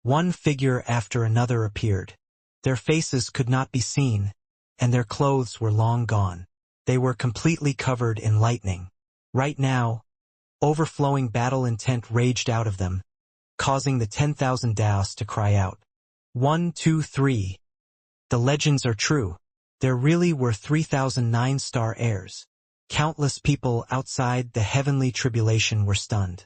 One figure after another appeared. Their faces could not be seen, and their clothes were long gone. They were completely covered in lightning. Right now, overflowing battle intent raged out of them, causing the 10,000 Daos to cry out. 1, 2, 3. The legends are true. There really were 3,000 nine-star heirs. Countless people outside the heavenly tribulation were stunned.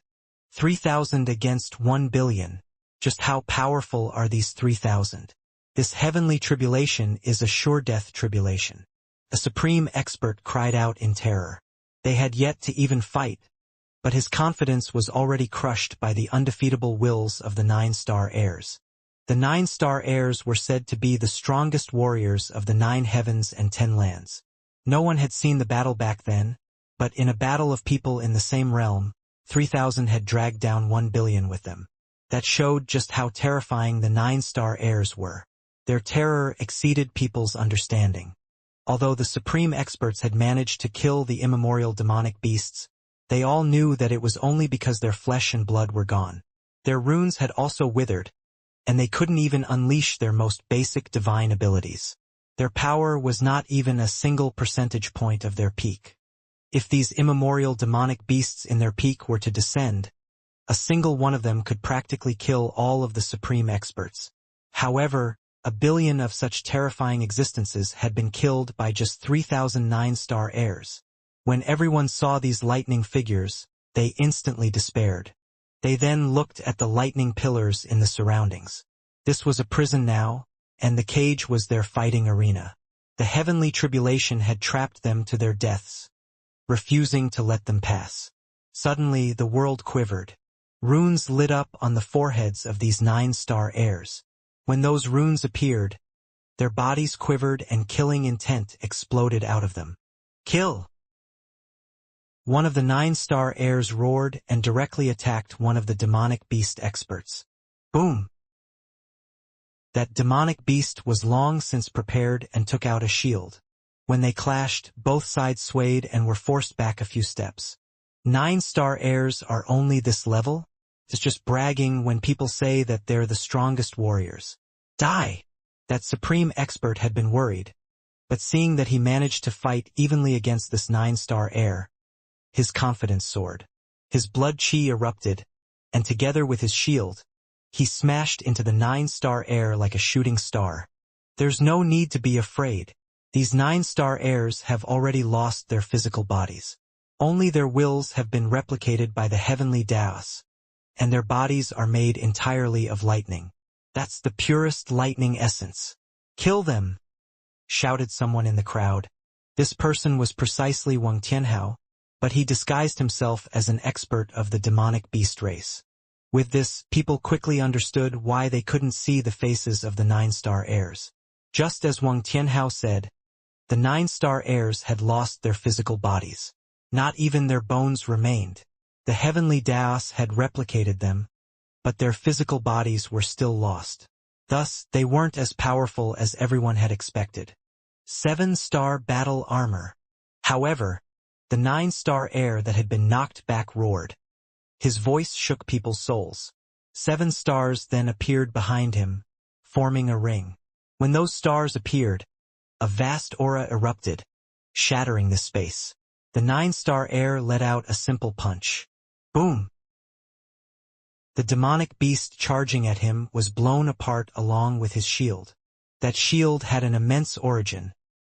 3,000 against 1 billion. Just how powerful are these 3,000? This heavenly tribulation is a sure-death tribulation. A supreme expert cried out in terror. They had yet to even fight, but his confidence was already crushed by the undefeatable wills of the nine-star heirs. The nine-star heirs were said to be the strongest warriors of the 9 heavens and 10 lands. No one had seen the battle back then, but in a battle of people in the same realm, 3,000 had dragged down 1 billion with them. That showed just how terrifying the nine-star heirs were. Their terror exceeded people's understanding. Although the supreme experts had managed to kill the immemorial demonic beasts, they all knew that it was only because their flesh and blood were gone. Their runes had also withered, and they couldn't even unleash their most basic divine abilities. Their power was not even a single percentage point of their peak. If these immemorial demonic beasts in their peak were to descend, a single one of them could practically kill all of the supreme experts. However, 1 billion of such terrifying existences had been killed by just 3,000 nine-star heirs. When everyone saw these lightning figures, they instantly despaired. They then looked at the lightning pillars in the surroundings. This was a prison now, and the cage was their fighting arena. The heavenly tribulation had trapped them to their deaths, refusing to let them pass. Suddenly the world quivered. Runes lit up on the foreheads of these nine-star heirs. When those runes appeared, their bodies quivered and killing intent exploded out of them. Kill! One of the nine-star heirs roared and directly attacked one of the demonic beast experts. Boom! That demonic beast was long since prepared and took out a shield. When they clashed, both sides swayed and were forced back a few steps. Nine-star heirs are only this level? It's just bragging when people say that they're the strongest warriors. Die! That supreme expert had been worried, but seeing that he managed to fight evenly against this nine-star heir, his confidence soared. His blood chi erupted, and together with his shield, he smashed into the nine-star heir like a shooting star. There's no need to be afraid. These nine-star heirs have already lost their physical bodies. Only their wills have been replicated by the heavenly Daos, and their bodies are made entirely of lightning. That's the purest lightning essence. Kill them! Shouted someone in the crowd. This person was precisely Wang Tianhao, but he disguised himself as an expert of the demonic beast race. With this, people quickly understood why they couldn't see the faces of the nine-star heirs. Just as Wang Tianhao said, the nine-star heirs had lost their physical bodies. Not even their bones remained. The heavenly Daos had replicated them, but their physical bodies were still lost. Thus, they weren't as powerful as everyone had expected. 7-star battle armor. However, the 9-star heir that had been knocked back roared. His voice shook people's souls. 7 stars then appeared behind him, forming a ring. When those stars appeared, a vast aura erupted, shattering the space. The 9-star heir let out a simple punch. Boom! The demonic beast charging at him was blown apart along with his shield. That shield had an immense origin,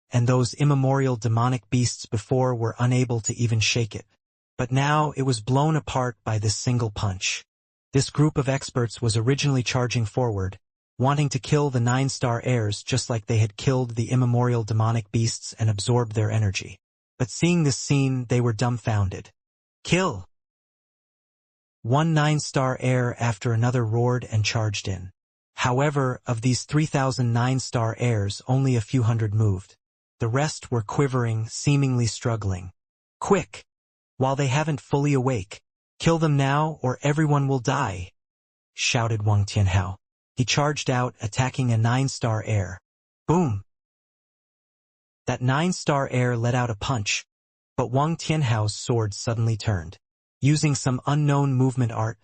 and those immemorial demonic beasts before were unable to even shake it. But now it was blown apart by this single punch. This group of experts was originally charging forward, wanting to kill the 9-star heirs just like they had killed the immemorial demonic beasts and absorbed their energy. But seeing this scene, they were dumbfounded. Kill! One 9-star heir after another roared and charged in. However, of these 3,000 9-star heirs, only a few hundred moved. The rest were quivering, seemingly struggling. Quick! While they haven't fully awake, kill them now or everyone will die, shouted Wang Tianhao. He charged out, attacking a 9-star heir. Boom! That 9-star heir let out a punch, but Wang Tianhao's sword suddenly turned. Using some unknown movement art,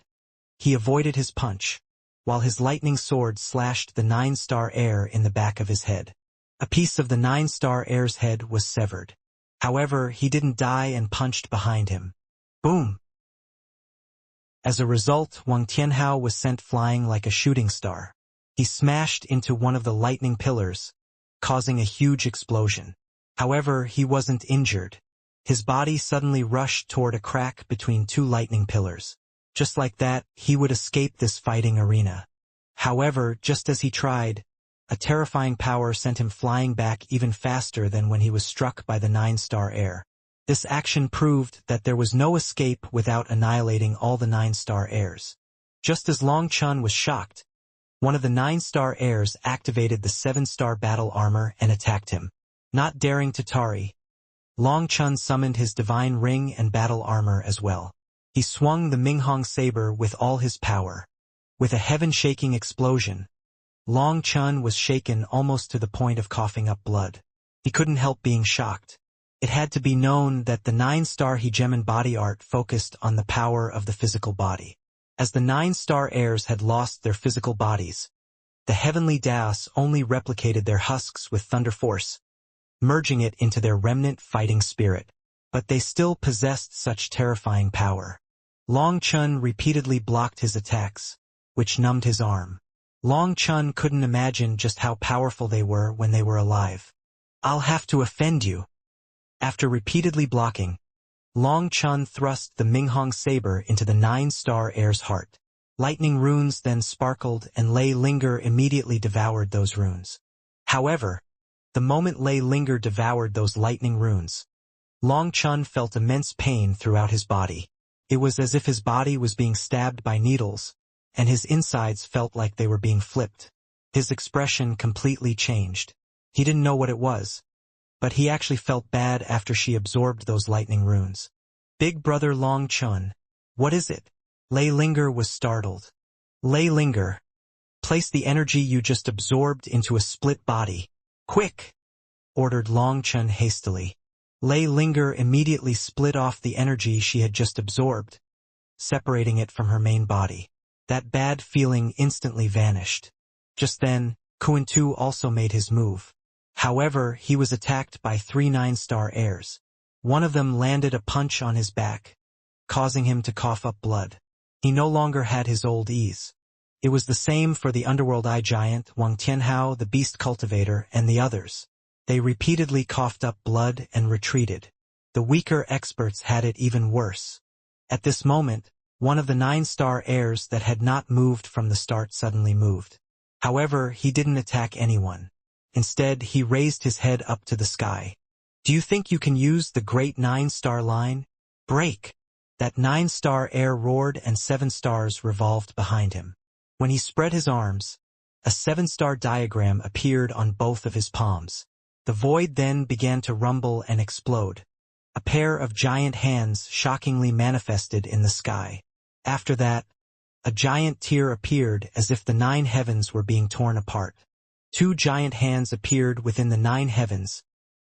he avoided his punch, while his lightning sword slashed the 9-star heir in the back of his head. A piece of the 9-star heir's head was severed. However, he didn't die and punched behind him. Boom! As a result, Wang Tianhao was sent flying like a shooting star. He smashed into one of the lightning pillars, causing a huge explosion. However, he wasn't injured. His body suddenly rushed toward a crack between two lightning pillars. Just like that, he would escape this fighting arena. However, just as he tried, a terrifying power sent him flying back even faster than when he was struck by the 9-star heir. This action proved that there was no escape without annihilating all the 9-star heirs. Just as Long Chun was shocked, one of the 9-star heirs activated the 7-star battle armor and attacked him. Not daring to tarry, Long Chun summoned his divine ring and battle armor as well. He swung the Minghong saber with all his power. With a heaven-shaking explosion, Long Chun was shaken almost to the point of coughing up blood. He couldn't help being shocked. It had to be known that the 9-star hegemon body art focused on the power of the physical body. As the 9-star heirs had lost their physical bodies, the heavenly Daos only replicated their husks with thunder force, merging it into their remnant fighting spirit. But they still possessed such terrifying power. Long Chun repeatedly blocked his attacks, which numbed his arm. Long Chun couldn't imagine just how powerful they were when they were alive. "I'll have to offend you." After repeatedly blocking, Long Chun thrust the Minghong saber into the 9-star heir's heart. Lightning runes then sparkled and Lei Linger immediately devoured those runes. However, the moment Lei Linger devoured those lightning runes, Long Chun felt immense pain throughout his body. It was as if his body was being stabbed by needles, and his insides felt like they were being flipped. His expression completely changed. He didn't know what it was, but he actually felt bad after she absorbed those lightning runes. "Big brother Long Chun, what is it?" Lei Linger was startled. "Lei Linger, place the energy you just absorbed into a split body. Quick!" ordered Long Chun hastily. Lei Linger immediately split off the energy she had just absorbed, separating it from her main body. That bad feeling instantly vanished. Just then, Kuan-Tu also made his move. However, he was attacked by 3 9-star heirs. One of them landed a punch on his back, causing him to cough up blood. He no longer had his old ease. It was the same for the Underworld Eye Giant, Wang Tianhao, the Beast Cultivator, and the others. They repeatedly coughed up blood and retreated. The weaker experts had it even worse. At this moment, one of the 9-star heirs that had not moved from the start suddenly moved. However, he didn't attack anyone. Instead, he raised his head up to the sky. "Do you think you can use the great 9-star line? Break!" That 9-star heir roared and 7 stars revolved behind him. When he spread his arms, a 7-star diagram appeared on both of his palms. The void then began to rumble and explode. A pair of giant hands shockingly manifested in the sky. After that, a giant tear appeared as if the 9 heavens were being torn apart. 2 giant hands appeared within the 9 heavens,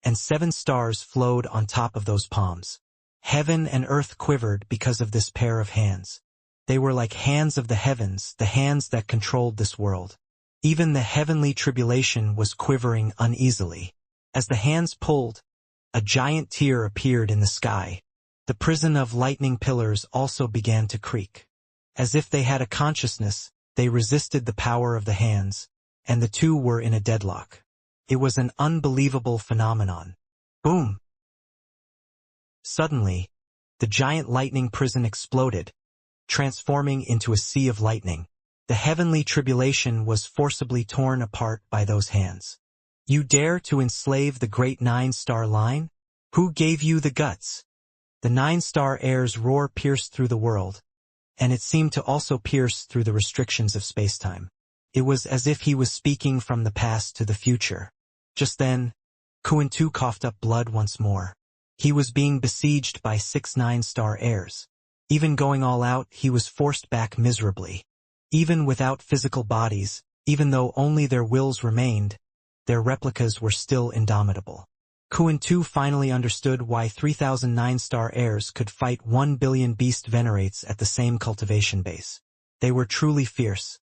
and 7 stars flowed on top of those palms. Heaven and earth quivered because of this pair of hands. They were like hands of the heavens, the hands that controlled this world. Even the heavenly tribulation was quivering uneasily. As the hands pulled, a giant tear appeared in the sky. The prison of lightning pillars also began to creak. As if they had a consciousness, they resisted the power of the hands, and the two were in a deadlock. It was an unbelievable phenomenon. Boom! Suddenly, the giant lightning prison exploded, transforming into a sea of lightning. The heavenly tribulation was forcibly torn apart by those hands. "You dare to enslave the great 9-star line? Who gave you the guts?" The 9-star heir's roar pierced through the world, and it seemed to also pierce through the restrictions of spacetime. It was as if he was speaking from the past to the future. Just then, Kuan-Tu coughed up blood once more. He was being besieged by 6 9-star heirs. Even going all out, he was forced back miserably. Even without physical bodies, even though only their wills remained, their replicas were still indomitable. Kuan-Tu finally understood why 3,000 9-star heirs could fight 1 billion beast venerates at the same cultivation base. They were truly fierce.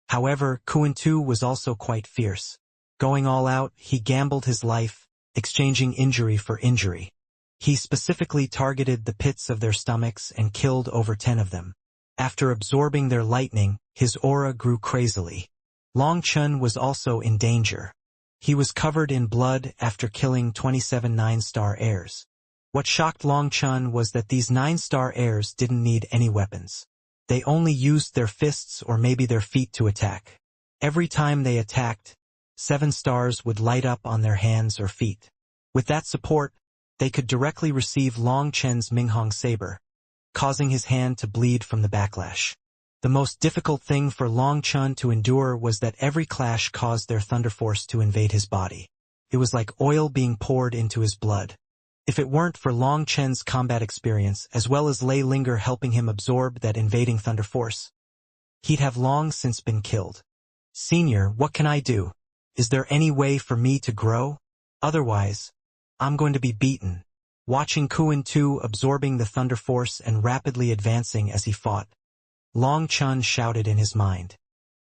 However, Kuan-Tu was also quite fierce. Going all out, he gambled his life, exchanging injury for injury. He specifically targeted the pits of their stomachs and killed over 10 of them. After absorbing their lightning, his aura grew crazily. Long Chun was also in danger. He was covered in blood after killing 27 9-star heirs. What shocked Long Chun was that these 9-star heirs didn't need any weapons. They only used their fists or maybe their feet to attack. Every time they attacked, 7 stars would light up on their hands or feet. With that support, they could directly receive Long Chen's Minghong saber, causing his hand to bleed from the backlash. The most difficult thing for Long Chun to endure was that every clash caused their thunder force to invade his body. It was like oil being poured into his blood. If it weren't for Long Chen's combat experience, as well as Lei Linger helping him absorb that invading thunder force, he'd have long since been killed. Senior, what can I do? Is there any way for me to grow? Otherwise, I'm going to be beaten. Watching Kuan-Tu absorbing the thunder force and rapidly advancing as he fought, Long Chun shouted in his mind.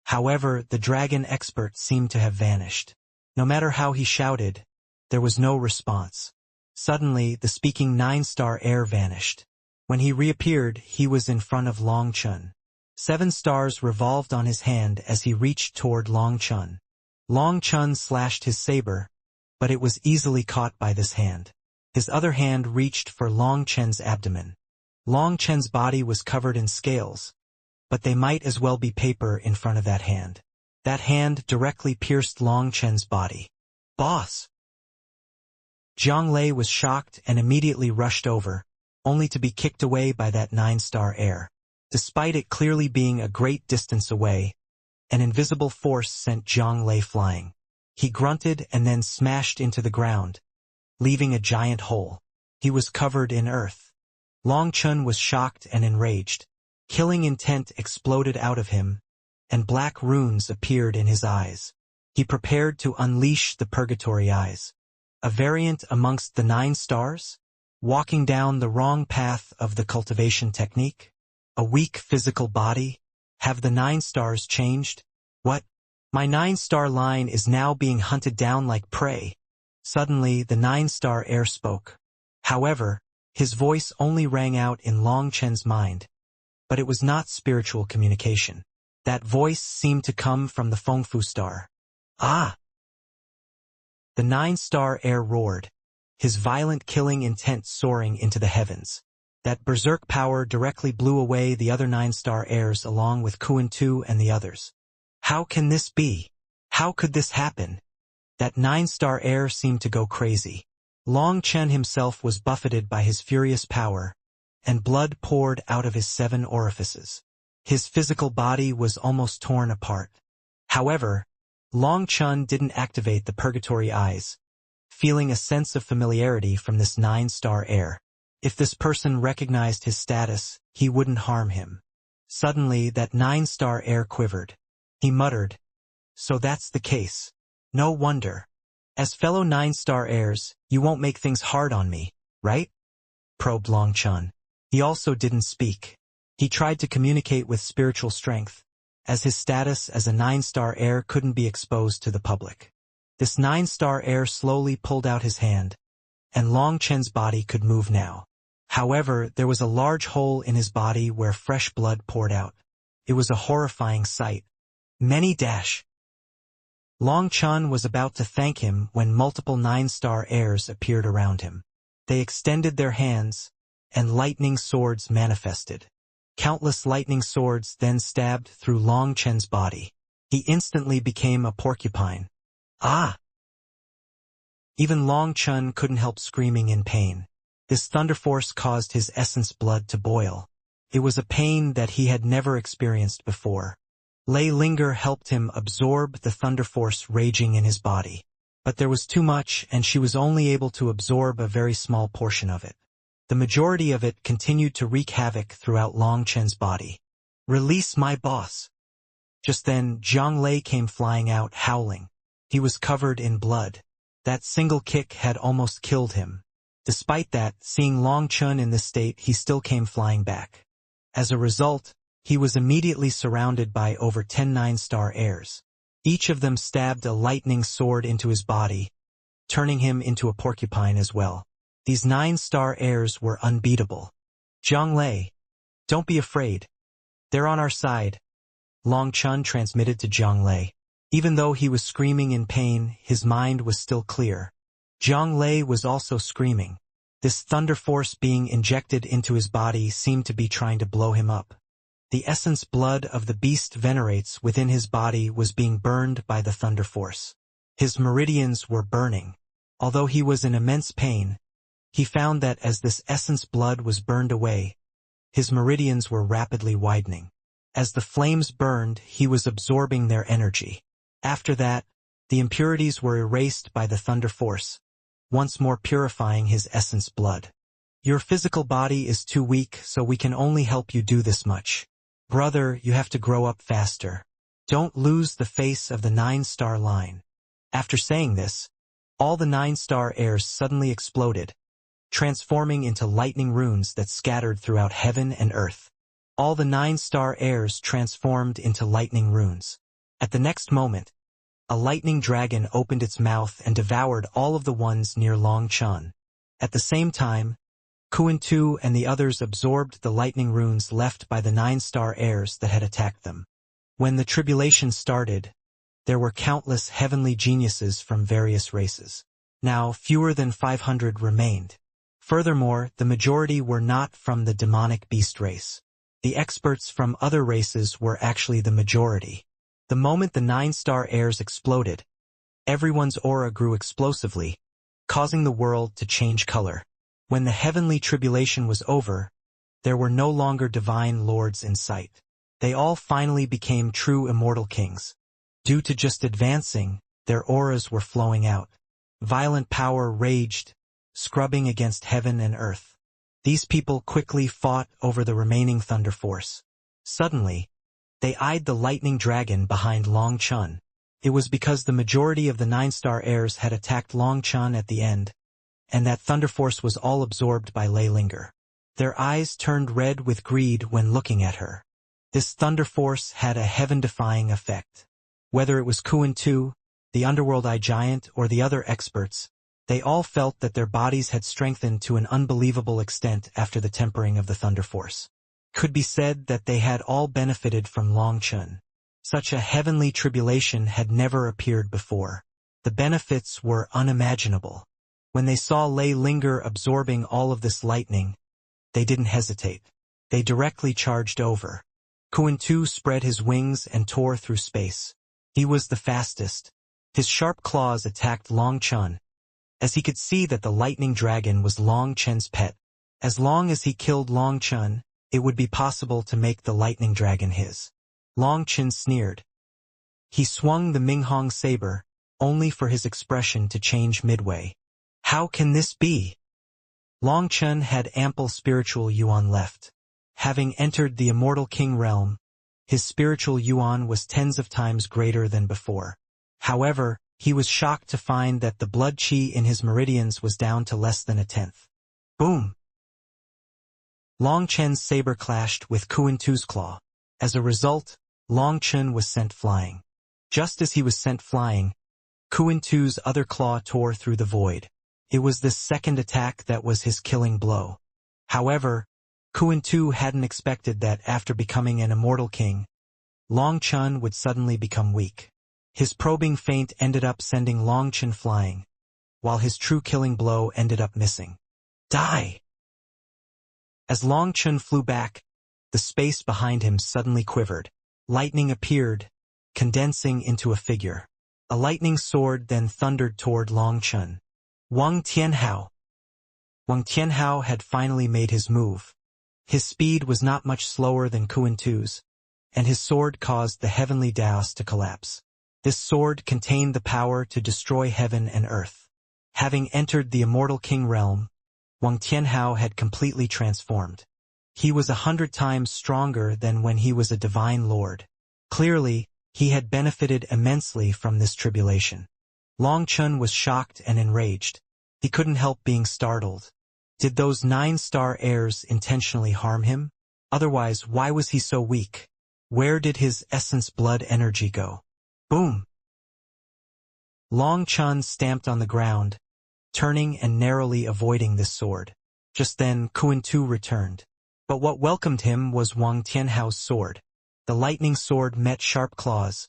However, the dragon expert seemed to have vanished. No matter how he shouted, there was no response. Suddenly, the speaking 9-star heir vanished. When he reappeared, he was in front of Long Chun. 7 stars revolved on his hand as he reached toward Long Chun. Long Chun slashed his saber, but it was easily caught by this hand. His other hand reached for Long Chen's abdomen. Long Chen's body was covered in scales, but they might as well be paper in front of that hand. That hand directly pierced Long Chen's body. Boss! Zhang Lei was shocked and immediately rushed over, only to be kicked away by that 9-star heir. Despite it clearly being a great distance away, an invisible force sent Zhang Lei flying. He grunted and then smashed into the ground, leaving a giant hole. He was covered in earth. Long Chun was shocked and enraged. Killing intent exploded out of him, and black runes appeared in his eyes. He prepared to unleash the purgatory eyes. A variant amongst the 9 stars? Walking down the wrong path of the cultivation technique? A weak physical body? Have the 9 stars changed? What? My 9-star line is now being hunted down like prey. Suddenly, the 9-star heir spoke. However, his voice only rang out in Long Chen's mind. But it was not spiritual communication. That voice seemed to come from the Fengfu star. Ah! The 9-star heir roared, his violent killing intent soaring into the heavens. That berserk power directly blew away the other 9-star heirs along with Kuan-Tu and the others. How can this be? How could this happen? That 9-star heir seemed to go crazy. Long Chen himself was buffeted by his furious power, and blood poured out of his 7 orifices. His physical body was almost torn apart. However, Long Chun didn't activate the purgatory eyes, feeling a sense of familiarity from this 9-star heir. If this person recognized his status, he wouldn't harm him. Suddenly, that 9-star heir quivered. He muttered, "So that's the case. No wonder. As fellow 9-star heirs, you won't make things hard on me, right?" probed Long Chun. He also didn't speak. He tried to communicate with spiritual strength, as his status as a 9-star heir couldn't be exposed to the public. This 9-star heir slowly pulled out his hand, and Long Chen's body could move now. However, there was a large hole in his body where fresh blood poured out. It was a horrifying sight. Many dash. Long Chun was about to thank him when multiple 9-star heirs appeared around him. They extended their hands, and lightning swords manifested. Countless lightning swords then stabbed through Long Chen's body. He instantly became a porcupine. Ah! Even Long Chun couldn't help screaming in pain. This thunder force caused his essence blood to boil. It was a pain that he had never experienced before. Lei Linger helped him absorb the thunder force raging in his body. But there was too much, and she was only able to absorb a very small portion of it. The majority of it continued to wreak havoc throughout Long Chen's body. "Release my boss." Just then, Zhang Lei came flying out, howling. He was covered in blood. That single kick had almost killed him. Despite that, seeing Long Chun in this state, he still came flying back. As a result, he was immediately surrounded by over 10 nine-star heirs. Each of them stabbed a lightning sword into his body, turning him into a porcupine as well. These 9-star heirs were unbeatable. Zhang Lei, don't be afraid. They're on our side, Long Chun transmitted to Zhang Lei. Even though he was screaming in pain, his mind was still clear. Zhang Lei was also screaming. This thunder force being injected into his body seemed to be trying to blow him up. The essence blood of the beast venerates within his body was being burned by the thunder force. His meridians were burning. Although he was in immense pain, he found that as this essence blood was burned away, his meridians were rapidly widening. As the flames burned, he was absorbing their energy. After that, the impurities were erased by the thunder force, once more purifying his essence blood. Your physical body is too weak, so we can only help you do this much. Brother, you have to grow up faster. Don't lose the face of the 9-star line. After saying this, all the 9-star heirs suddenly exploded, transforming into lightning runes that scattered throughout heaven and earth. All the 9-star heirs transformed into lightning runes. At the next moment, a lightning dragon opened its mouth and devoured all of the ones near Long Chun. At the same time, Kuan Tu and the others absorbed the lightning runes left by the 9-star heirs that had attacked them. When the tribulation started, there were countless heavenly geniuses from various races. Now, fewer than 500 remained. Furthermore, the majority were not from the demonic beast race. The experts from other races were actually the majority. The moment the 9-star heirs exploded, everyone's aura grew explosively, causing the world to change color. When the heavenly tribulation was over, there were no longer divine lords in sight. They all finally became true immortal kings. Due to just advancing, their auras were flowing out. Violent power raged, scrubbing against heaven and earth. These people quickly fought over the remaining thunder force. Suddenly, they eyed the lightning dragon behind Long Chun. It was because the majority of the 9-star heirs had attacked Long Chun at the end, and that thunder force was all absorbed by Lei Linger. Their eyes turned red with greed when looking at her. This thunder force had a heaven-defying effect. Whether it was Kuan Tu, the Underworld Eye Giant, or the other experts, they all felt that their bodies had strengthened to an unbelievable extent after the tempering of the thunder force. Could be said that they had all benefited from Long Chun. Such a heavenly tribulation had never appeared before. The benefits were unimaginable. When they saw Lei Linger absorbing all of this lightning, they didn't hesitate. They directly charged over. Kuan Tu spread his wings and tore through space. He was the fastest. His sharp claws attacked Long Chun, as he could see that the lightning dragon was Long Chun's pet. As long as he killed Long Chun, it would be possible to make the lightning dragon his. Long Chun sneered. He swung the Minghong saber, only for his expression to change midway. How can this be? Long Chun had ample spiritual yuan left. Having entered the immortal king realm, his spiritual yuan was tens of times greater than before. However, he was shocked to find that the blood qi in his meridians was down to less than a tenth. Boom! Long Chun's saber clashed with Kuan Tu's claw. As a result, Long Chun was sent flying. Just as he was sent flying, Kuan Tu's other claw tore through the void. It was this second attack that was his killing blow. However, Kuan Tu hadn't expected that after becoming an immortal king, Long Chun would suddenly become weak. His probing feint ended up sending Long Chun flying, while his true killing blow ended up missing. Die! As Long Chun flew back, the space behind him suddenly quivered. Lightning appeared, condensing into a figure. A lightning sword then thundered toward Long Chun. Wang Tianhao. Wang Tianhao had finally made his move. His speed was not much slower than Kuan Tu's, and his sword caused the heavenly Daos to collapse. This sword contained the power to destroy heaven and earth. Having entered the immortal king realm, Wang Tianhao had completely transformed. He was 100 times stronger than when he was a divine lord. Clearly, he had benefited immensely from this tribulation. Long Chun was shocked and enraged. He couldn't help being startled. Did those 9-star heirs intentionally harm him? Otherwise, why was he so weak? Where did his essence blood energy go? Boom! Long Chun stamped on the ground, turning and narrowly avoiding this sword. Just then, Kuan-Tu returned. But what welcomed him was Wang Tianhao's sword. The lightning sword met sharp claws,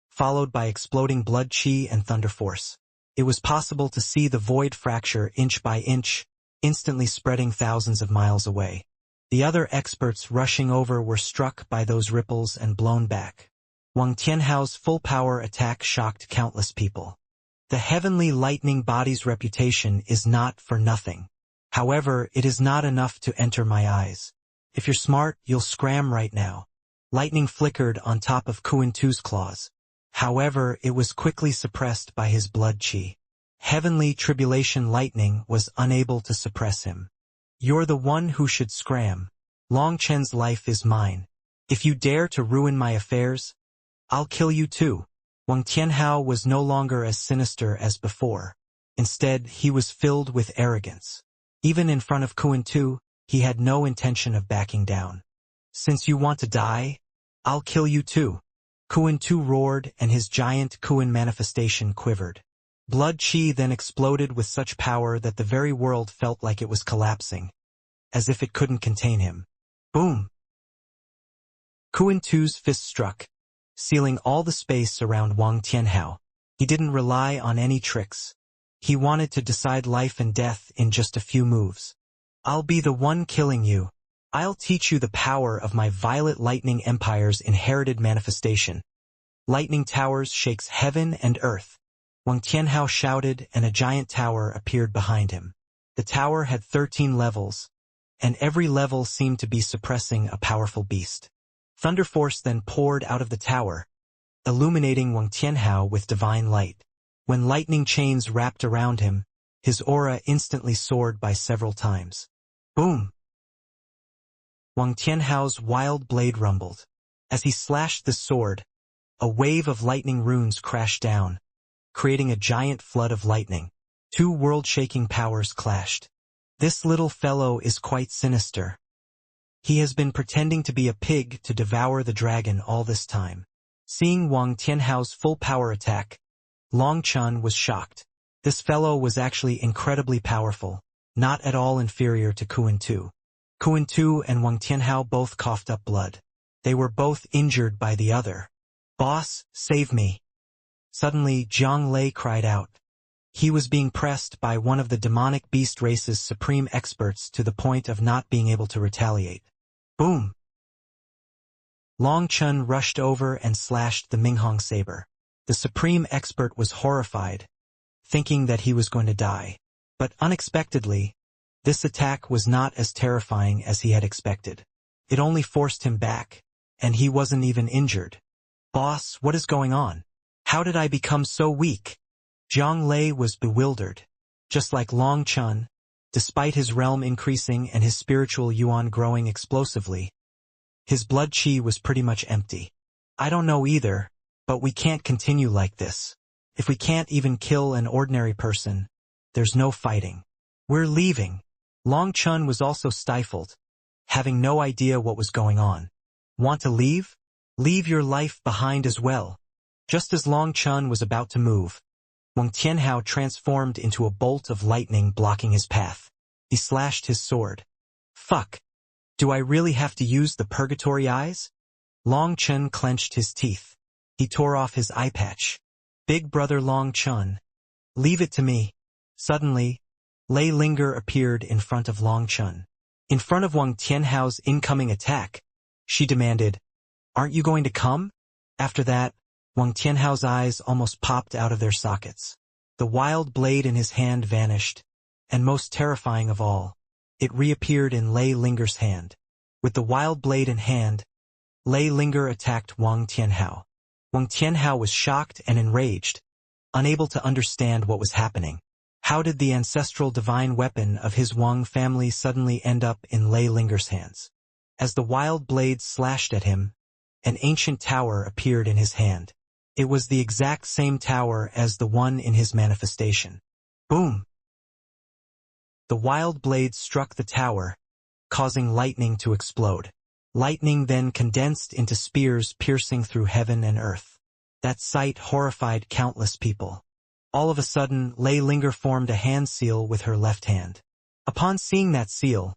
followed by exploding blood chi and thunder force. It was possible to see the void fracture inch by inch, instantly spreading thousands of miles away. The other experts rushing over were struck by those ripples and blown back. Wang Tianhao's full-power attack shocked countless people. The heavenly lightning body's reputation is not for nothing. However, it is not enough to enter my eyes. If you're smart, you'll scram right now. Lightning flickered on top of Kuan-Tu's claws. However, it was quickly suppressed by his blood chi. Heavenly tribulation lightning was unable to suppress him. You're the one who should scram. Long Chen's life is mine. If you dare to ruin my affairs, I'll kill you too. Wang Tianhao was no longer as sinister as before. Instead, he was filled with arrogance. Even in front of Kuan-Tu, he had no intention of backing down. Since you want to die, I'll kill you too. Kuan-Tu roared and his giant Kuan manifestation quivered. Blood chi then exploded with such power that the very world felt like it was collapsing, as if it couldn't contain him. Boom! Kuan-Tu's fist struck, sealing all the space around Wang Tianhao. He didn't rely on any tricks. He wanted to decide life and death in just a few moves. I'll be the one killing you. I'll teach you the power of my Violet Lightning Empire's inherited manifestation. Lightning towers shakes heaven and earth. Wang Tianhao shouted and a giant tower appeared behind him. The tower had 13 levels, and every level seemed to be suppressing a powerful beast. Thunder force then poured out of the tower, illuminating Wang Tianhao with divine light. When lightning chains wrapped around him, his aura instantly soared by several times. Boom! Wang Tianhao's wild blade rumbled. As he slashed the sword, a wave of lightning runes crashed down, creating a giant flood of lightning. Two world-shaking powers clashed. This little fellow is quite sinister. He has been pretending to be a pig to devour the dragon all this time. Seeing Wang Tianhao's full power attack, Long Chun was shocked. This fellow was actually incredibly powerful, not at all inferior to Kuan-Tu. Kuan-Tu and Wang Tianhao both coughed up blood. They were both injured by the other. Boss, save me. Suddenly, Zhang Lei cried out. He was being pressed by one of the demonic beast race's supreme experts to the point of not being able to retaliate. Boom! Long Chun rushed over and slashed the Minghong saber. The supreme expert was horrified, thinking that he was going to die. But unexpectedly, this attack was not as terrifying as he had expected. It only forced him back, and he wasn't even injured. Boss, what is going on? How did I become so weak? Zhang Lei was bewildered. Just like Long Chun, despite his realm increasing and his spiritual yuan growing explosively, his blood chi was pretty much empty. I don't know either, but we can't continue like this. If we can't even kill an ordinary person, there's no fighting. We're leaving. Long Chun was also stifled, having no idea what was going on. Want to leave? Leave your life behind as well. Just as Long Chun was about to move, Wang Tianhao transformed into a bolt of lightning blocking his path. He slashed his sword. Fuck! Do I really have to use the purgatory eyes? Long Chun clenched his teeth. He tore off his eye patch. Big brother Long Chun, leave it to me. Suddenly, Lei Linger appeared in front of Long Chun. In front of Wang Tianhao's incoming attack, she demanded, "Aren't you going to come?" After that, Wang Tianhao's eyes almost popped out of their sockets. The wild blade in his hand vanished, and most terrifying of all, it reappeared in Lei Linger's hand. With the wild blade in hand, Lei Linger attacked Wang Tianhao. Wang Tianhao was shocked and enraged, unable to understand what was happening. How did the ancestral divine weapon of his Wang family suddenly end up in Lei Linger's hands? As the wild blade slashed at him, an ancient tower appeared in his hand. It was the exact same tower as the one in his manifestation. Boom! The wild blade struck the tower, causing lightning to explode. Lightning then condensed into spears piercing through heaven and earth. That sight horrified countless people. All of a sudden, Lei Linger formed a hand seal with her left hand. Upon seeing that seal,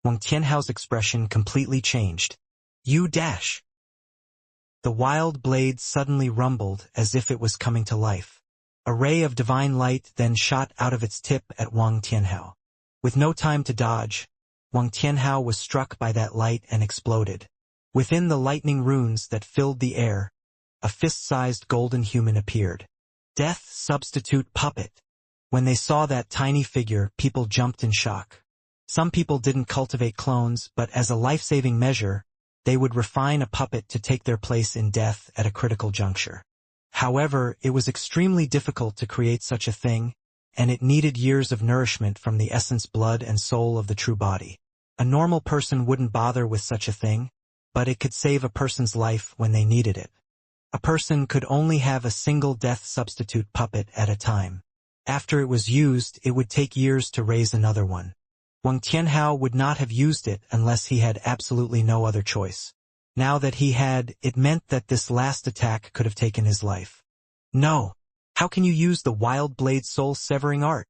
Wang Tianhao's expression completely changed. You dash! The wild blade suddenly rumbled as if it was coming to life. A ray of divine light then shot out of its tip at Wang Tianhao. With no time to dodge, Wang Tianhao was struck by that light and exploded. Within the lightning runes that filled the air, a fist-sized golden human appeared. Death substitute puppet. When they saw that tiny figure, people jumped in shock. Some people didn't cultivate clones, but as a life-saving measure, they would refine a puppet to take their place in death at a critical juncture. However, it was extremely difficult to create such a thing, and it needed years of nourishment from the essence, blood, and soul of the true body. A normal person wouldn't bother with such a thing, but it could save a person's life when they needed it. A person could only have a single death substitute puppet at a time. After it was used, it would take years to raise another one. Wang Tianhao would not have used it unless he had absolutely no other choice. Now that he had, it meant that this last attack could have taken his life. No! How can you use the Wild Blade's soul-severing art?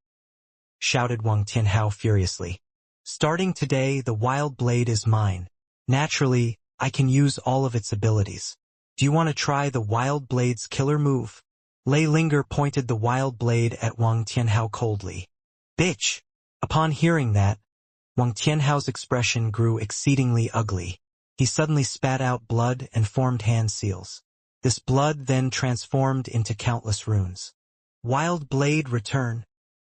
Shouted Wang Tianhao furiously. Starting today, the Wild Blade is mine. Naturally, I can use all of its abilities. Do you want to try the Wild Blade's killer move? Lei Linger pointed the Wild Blade at Wang Tianhao coldly. Bitch! Upon hearing that, Wang Tianhao's expression grew exceedingly ugly. He suddenly spat out blood and formed hand seals. This blood then transformed into countless runes. Wild Blade return.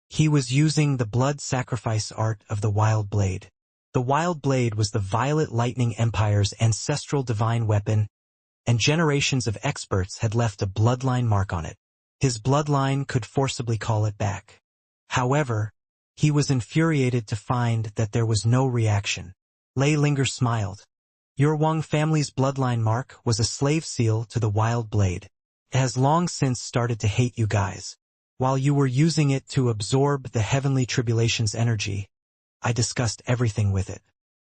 He was using the blood sacrifice art of the Wild Blade. The Wild Blade was the Violet Lightning Empire's ancestral divine weapon, and generations of experts had left a bloodline mark on it. His bloodline could forcibly call it back. However, he was infuriated to find that there was no reaction. Lei Linger smiled. Your Wang family's bloodline mark was a slave seal to the Wild Blade. It has long since started to hate you guys. While you were using it to absorb the heavenly tribulation's energy, I discussed everything with it.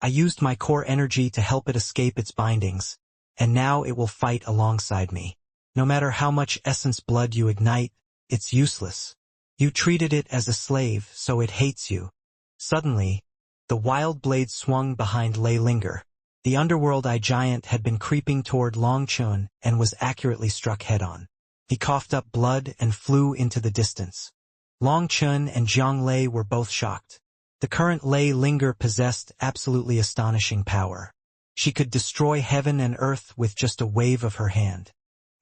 I used my core energy to help it escape its bindings, and now it will fight alongside me. No matter how much essence blood you ignite, it's useless. You treated it as a slave, so it hates you. Suddenly, the Wild Blade swung behind Lei Linger. The underworld eye giant had been creeping toward Long Chun and was accurately struck head-on. He coughed up blood and flew into the distance. Long Chun and Jiang Lei were both shocked. The current Lei Linger possessed absolutely astonishing power. She could destroy heaven and earth with just a wave of her hand.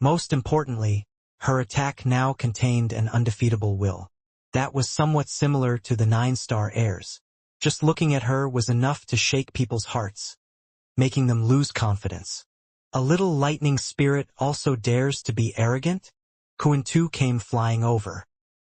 Most importantly, her attack now contained an undefeatable will. That was somewhat similar to the 9-star heirs. Just looking at her was enough to shake people's hearts, making them lose confidence. A little lightning spirit also dares to be arrogant? Kuan-Tu came flying over.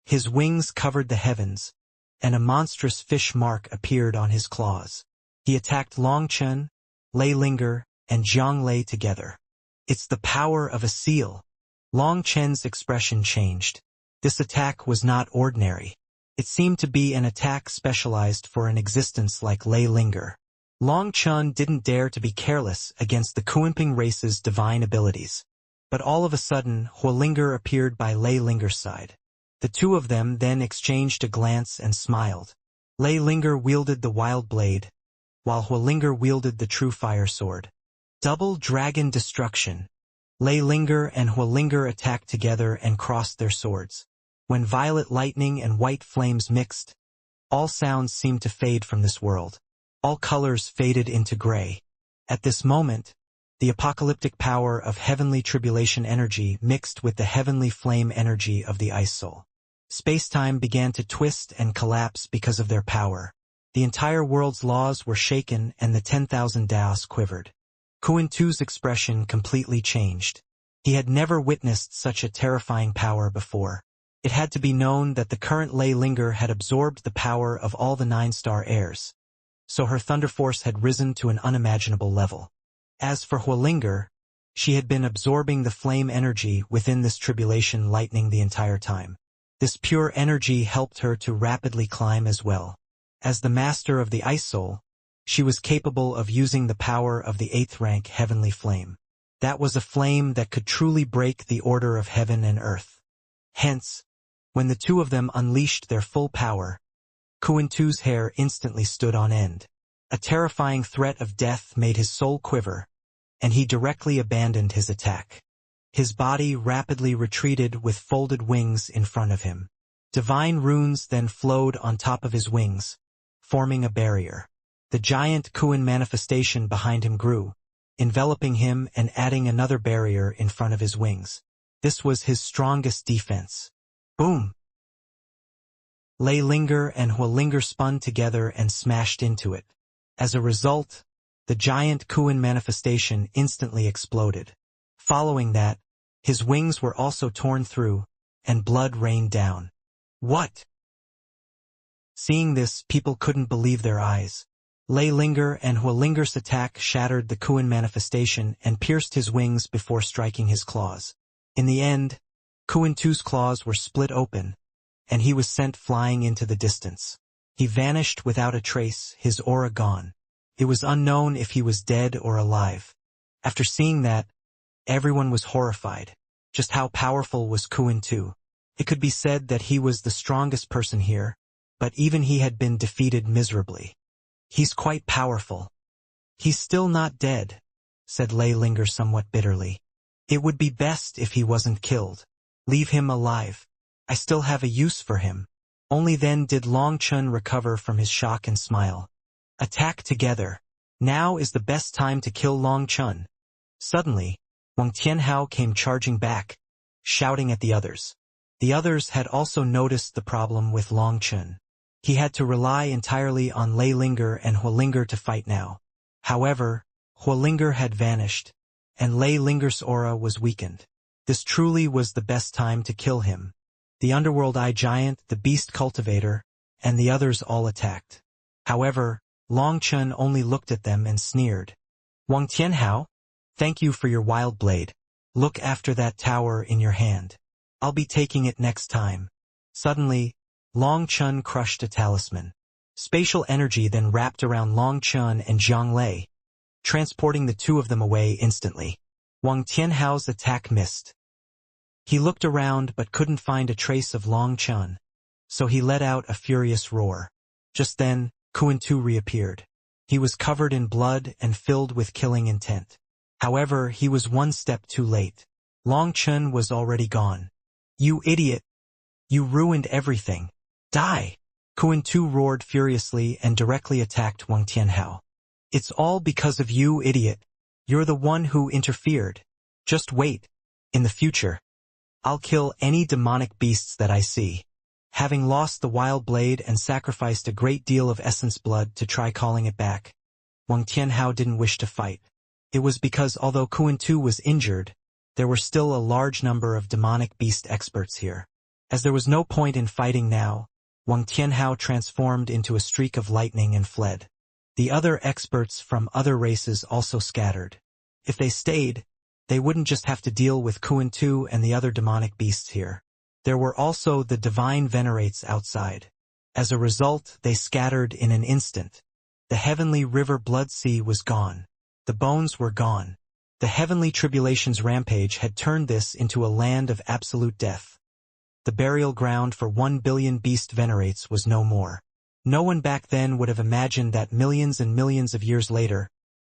His wings covered the heavens, and a monstrous fish mark appeared on his claws. He attacked Long Chun, Lei Linger, and Jiang Lei together. It's the power of a seal. Long Chen's expression changed. This attack was not ordinary. It seemed to be an attack specialized for an existence like Lei Linger. Long Chun didn't dare to be careless against the Kuanping race's divine abilities. But all of a sudden, Huolinger appeared by Lei Linger's side. The two of them then exchanged a glance and smiled. Lei Linger wielded the Wild Blade, while Huolinger wielded the true fire sword. Double dragon destruction. Lei Linger and Huolinger attacked together and crossed their swords. When violet lightning and white flames mixed, all sounds seemed to fade from this world. All colors faded into gray. At this moment, the apocalyptic power of heavenly tribulation energy mixed with the heavenly flame energy of the ice soul. Space-time began to twist and collapse because of their power. The entire world's laws were shaken and the 10,000 Daos quivered. Kuan-Tu's expression completely changed. He had never witnessed such a terrifying power before. It had to be known that the current Lei Linger had absorbed the power of all the 9-star heirs, so her thunder force had risen to an unimaginable level. As for Huolinger, she had been absorbing the flame energy within this tribulation lightning the entire time. This pure energy helped her to rapidly climb as well. As the master of the ice soul, She was capable of using the power of the 8th rank heavenly flame. That was a flame that could truly break the order of heaven and earth. Hence, when the two of them unleashed their full power, Kuan-Tu's hair instantly stood on end. A terrifying threat of death made his soul quiver, and he directly abandoned his attack. His body rapidly retreated with folded wings in front of him. Divine runes then flowed on top of his wings, forming a barrier. The giant Kuan manifestation behind him grew, enveloping him and adding another barrier in front of his wings. This was his strongest defense. Boom! Lei Linger and Hua Linger spun together and smashed into it. As a result, the giant Kuan manifestation instantly exploded. Following that, his wings were also torn through, and blood rained down. What? Seeing this, people couldn't believe their eyes. Lei Linger and Hua Linger's attack shattered the Kuan manifestation and pierced his wings before striking his claws. In the end, Kuan-Tu's claws were split open, and he was sent flying into the distance. He vanished without a trace, his aura gone. It was unknown if he was dead or alive. After seeing that, everyone was horrified. Just how powerful was Kuan-Tu? It could be said that he was the strongest person here, but even he had been defeated miserably. He's quite powerful. He's still not dead, said Lei Linger somewhat bitterly. It would be best if he wasn't killed. Leave him alive. I still have a use for him. Only then did Long Chun recover from his shock and smile. Attack together. Now is the best time to kill Long Chun. Suddenly, Wang Tianhao came charging back, shouting at the others. The others had also noticed the problem with Long Chun. He had to rely entirely on Lei Linger and Hua Linger to fight now. However, Hua Linger had vanished, and Lei Linger's aura was weakened. This truly was the best time to kill him. The Underworld Eye Giant, the Beast Cultivator, and the others all attacked. However, Long Chun only looked at them and sneered. Wang Tianhao, thank you for your wild blade. Look after that tower in your hand. I'll be taking it next time. Suddenly, Long Chun crushed a talisman. Spatial energy then wrapped around Long Chun and Zhang Lei, transporting the two of them away instantly. Wang Tianhao's attack missed. He looked around but couldn't find a trace of Long Chun, so he let out a furious roar. Just then, Kuan-Tu reappeared. He was covered in blood and filled with killing intent. However, he was one step too late. Long Chun was already gone. You idiot! You ruined everything. Die! Kuan-Tu roared furiously and directly attacked Wang Tianhao. It's all because of you, idiot. You're the one who interfered. Just wait. In the future, I'll kill any demonic beasts that I see. Having lost the wild blade and sacrificed a great deal of essence blood to try calling it back, Wang Tianhao didn't wish to fight. It was because although Kuan-Tu was injured, there were still a large number of demonic beast experts here. As there was no point in fighting now, Wang Tianhao transformed into a streak of lightning and fled. The other experts from other races also scattered. If they stayed, they wouldn't just have to deal with Kuan-Tu and the other demonic beasts here. There were also the divine venerates outside. As a result, they scattered in an instant. The heavenly river Blood Sea was gone. The bones were gone. The heavenly tribulations rampage had turned this into a land of absolute death. The burial ground for 1 billion beast venerates was no more. No one back then would have imagined that millions and millions of years later,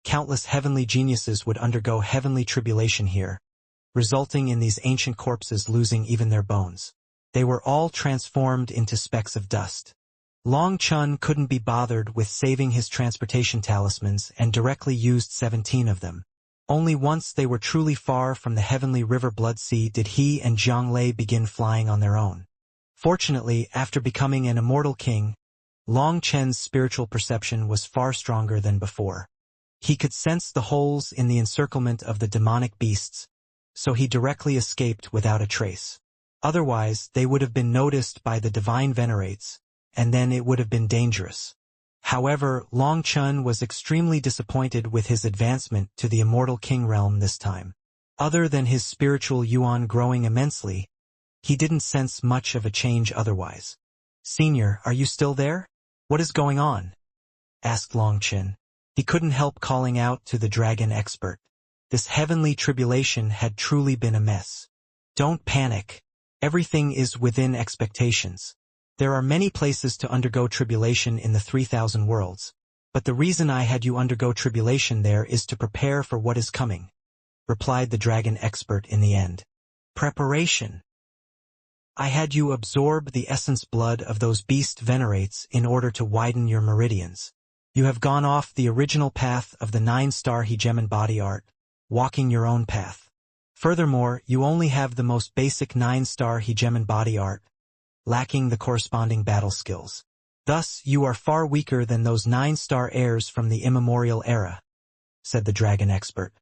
countless heavenly geniuses would undergo heavenly tribulation here, resulting in these ancient corpses losing even their bones. They were all transformed into specks of dust. Long Chun couldn't be bothered with saving his transportation talismans and directly used 17 of them. Only once they were truly far from the heavenly river Blood Sea did he and Zhang Lei begin flying on their own. Fortunately, after becoming an immortal king, Long Chen's spiritual perception was far stronger than before. He could sense the holes in the encirclement of the demonic beasts, so he directly escaped without a trace. Otherwise, they would have been noticed by the divine venerates, and then it would have been dangerous. However, Long Chun was extremely disappointed with his advancement to the immortal king realm this time. Other than his spiritual yuan growing immensely, he didn't sense much of a change otherwise. "Senior, are you still there? What is going on?" asked Long Chun. He couldn't help calling out to the dragon expert. This heavenly tribulation had truly been a mess. Don't panic. Everything is within expectations. There are many places to undergo tribulation in the 3,000 worlds, but the reason I had you undergo tribulation there is to prepare for what is coming, replied the dragon expert in the end. Preparation. I had you absorb the essence blood of those beast venerates in order to widen your meridians. You have gone off the original path of the 9-star hegemon body art, walking your own path. Furthermore, you only have the most basic 9-star hegemon body art, lacking the corresponding battle skills. Thus, you are far weaker than those 9-star heirs from the immemorial era, said the dragon expert.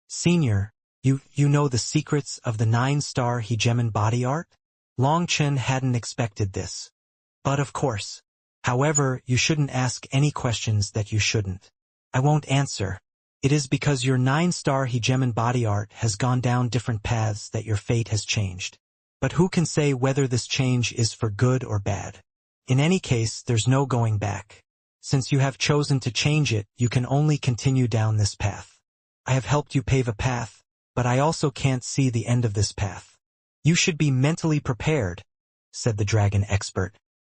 Senior, you know the secrets of the 9-star hegemon body art? Long Chen hadn't expected this. But of course. However, you shouldn't ask any questions that you shouldn't. I won't answer. It is because your 9-star hegemon body art has gone down different paths that your fate has changed. But who can say whether this change is for good or bad? In any case, there's no going back. Since you have chosen to change it, you can only continue down this path. I have helped you pave a path, but I also can't see the end of this path. You should be mentally prepared, said the dragon expert.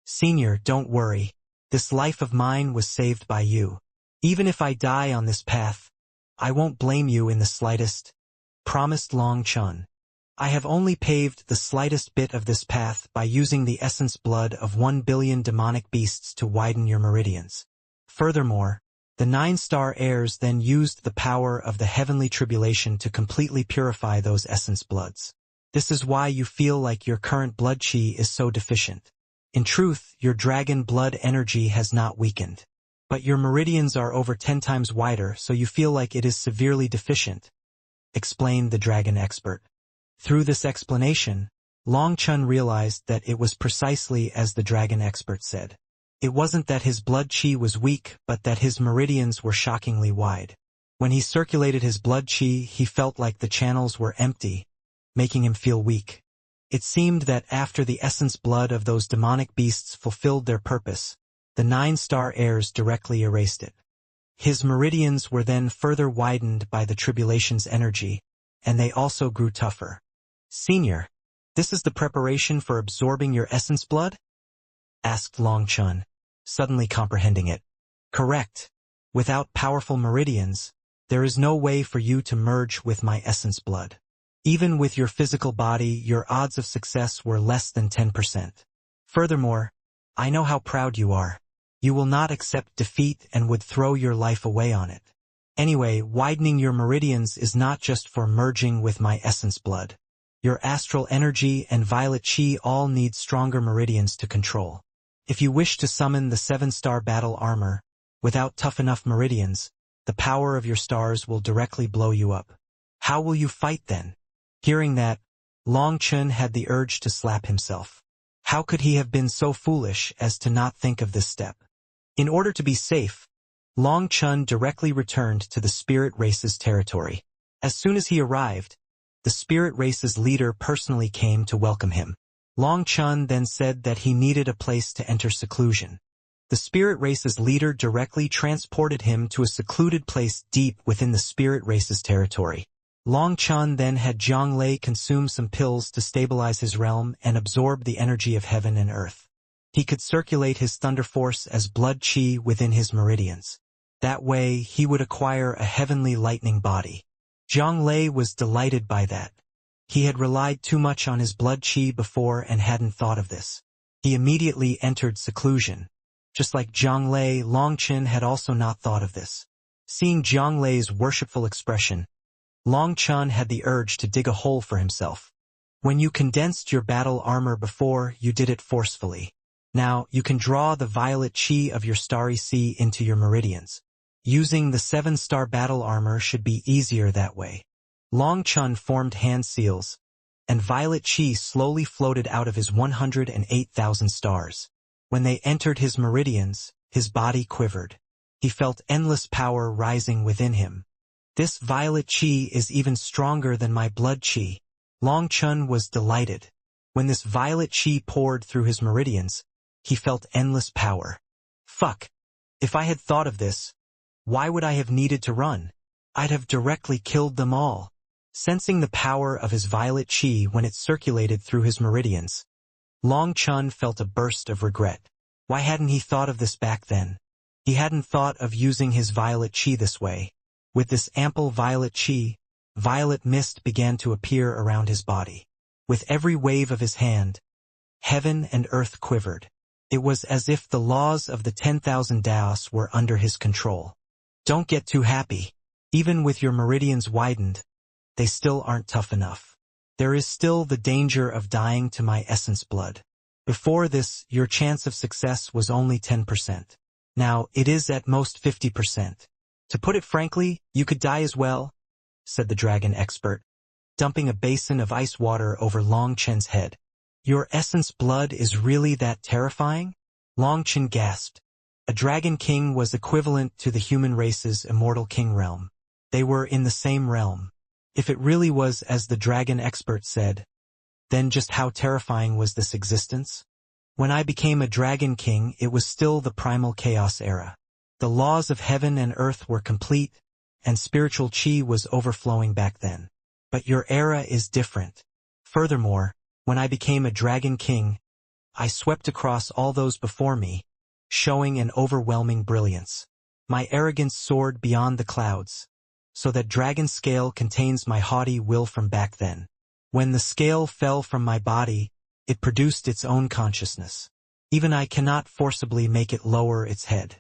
Senior, don't worry. This life of mine was saved by you. Even if I die on this path, I won't blame you in the slightest, promised Long Chun. I have only paved the slightest bit of this path by using the essence blood of 1 billion demonic beasts to widen your meridians. Furthermore, the 9-star heirs then used the power of the heavenly tribulation to completely purify those essence bloods. This is why you feel like your current blood chi is so deficient. In truth, your dragon blood energy has not weakened. But your meridians are over 10 times wider, so you feel like it is severely deficient, explained the dragon expert. Through this explanation, Long Chun realized that it was precisely as the dragon expert said. It wasn't that his blood chi was weak, but that his meridians were shockingly wide. When he circulated his blood chi, he felt like the channels were empty, making him feel weak. It seemed that after the essence blood of those demonic beasts fulfilled their purpose, the 9-star heirs directly erased it. His meridians were then further widened by the tribulation's energy, and they also grew tougher. Senior, this is the preparation for absorbing your essence blood? Asked Long Chun, suddenly comprehending it. Correct. Without powerful meridians, there is no way for you to merge with my essence blood. Even with your physical body, your odds of success were less than 10%. Furthermore, I know how proud you are. You will not accept defeat and would throw your life away on it. Anyway, widening your meridians is not just for merging with my essence blood. Your astral energy and violet chi all need stronger meridians to control. If you wish to summon the 7-star battle armor, without tough enough meridians, the power of your stars will directly blow you up. How will you fight then? Hearing that, Long Chun had the urge to slap himself. How could he have been so foolish as to not think of this step? In order to be safe, Long Chun directly returned to the spirit race's territory. As soon as he arrived, the spirit race's leader personally came to welcome him. Long Chun then said that he needed a place to enter seclusion. The spirit race's leader directly transported him to a secluded place deep within the spirit race's territory. Long Chun then had Zhang Lei consume some pills to stabilize his realm and absorb the energy of heaven and earth. He could circulate his thunder force as blood chi within his meridians. That way, he would acquire a heavenly lightning body. Zhang Lei was delighted by that. He had relied too much on his blood chi before and hadn't thought of this. He immediately entered seclusion. Just like Zhang Lei, Long Chun had also not thought of this. Seeing Zhang Lei's worshipful expression, Long Chun had the urge to dig a hole for himself. When you condensed your battle armor before, you did it forcefully. Now, you can draw the violet chi of your starry sea into your meridians. Using the 7-star battle armor should be easier that way. Long Chun formed hand seals, and violet chi slowly floated out of his 108,000 stars. When they entered his meridians, his body quivered. He felt endless power rising within him. This violet chi is even stronger than my blood chi. Long Chun was delighted. When this violet chi poured through his meridians, he felt endless power. Fuck! If I had thought of this, Why would I have needed to run? I'd have directly killed them all. Sensing the power of his violet chi when it circulated through his meridians, Long Chun felt a burst of regret. Why hadn't he thought of this back then? He hadn't thought of using his violet chi this way. With this ample violet chi, violet mist began to appear around his body. With every wave of his hand, heaven and earth quivered. It was as if the laws of the 10,000 Daos were under his control. Don't get too happy. Even with your meridians widened, they still aren't tough enough. There is still the danger of dying to my essence blood. Before this, your chance of success was only 10%. Now, it is at most 50%. To put it frankly, you could die as well, said the dragon expert, dumping a basin of ice water over Long Chen's head. Your essence blood is really that terrifying? Long Chen gasped. A dragon king was equivalent to the human race's immortal king realm. They were in the same realm. If it really was as the dragon expert said, then just how terrifying was this existence? When I became a dragon king, it was still the primal chaos era. The laws of heaven and earth were complete, and spiritual chi was overflowing back then. But your era is different. Furthermore, when I became a dragon king, I swept across all those before me, showing an overwhelming brilliance. My arrogance soared beyond the clouds, so that dragon scale contains my haughty will from back then. When the scale fell from my body, it produced its own consciousness. Even I cannot forcibly make it lower its head.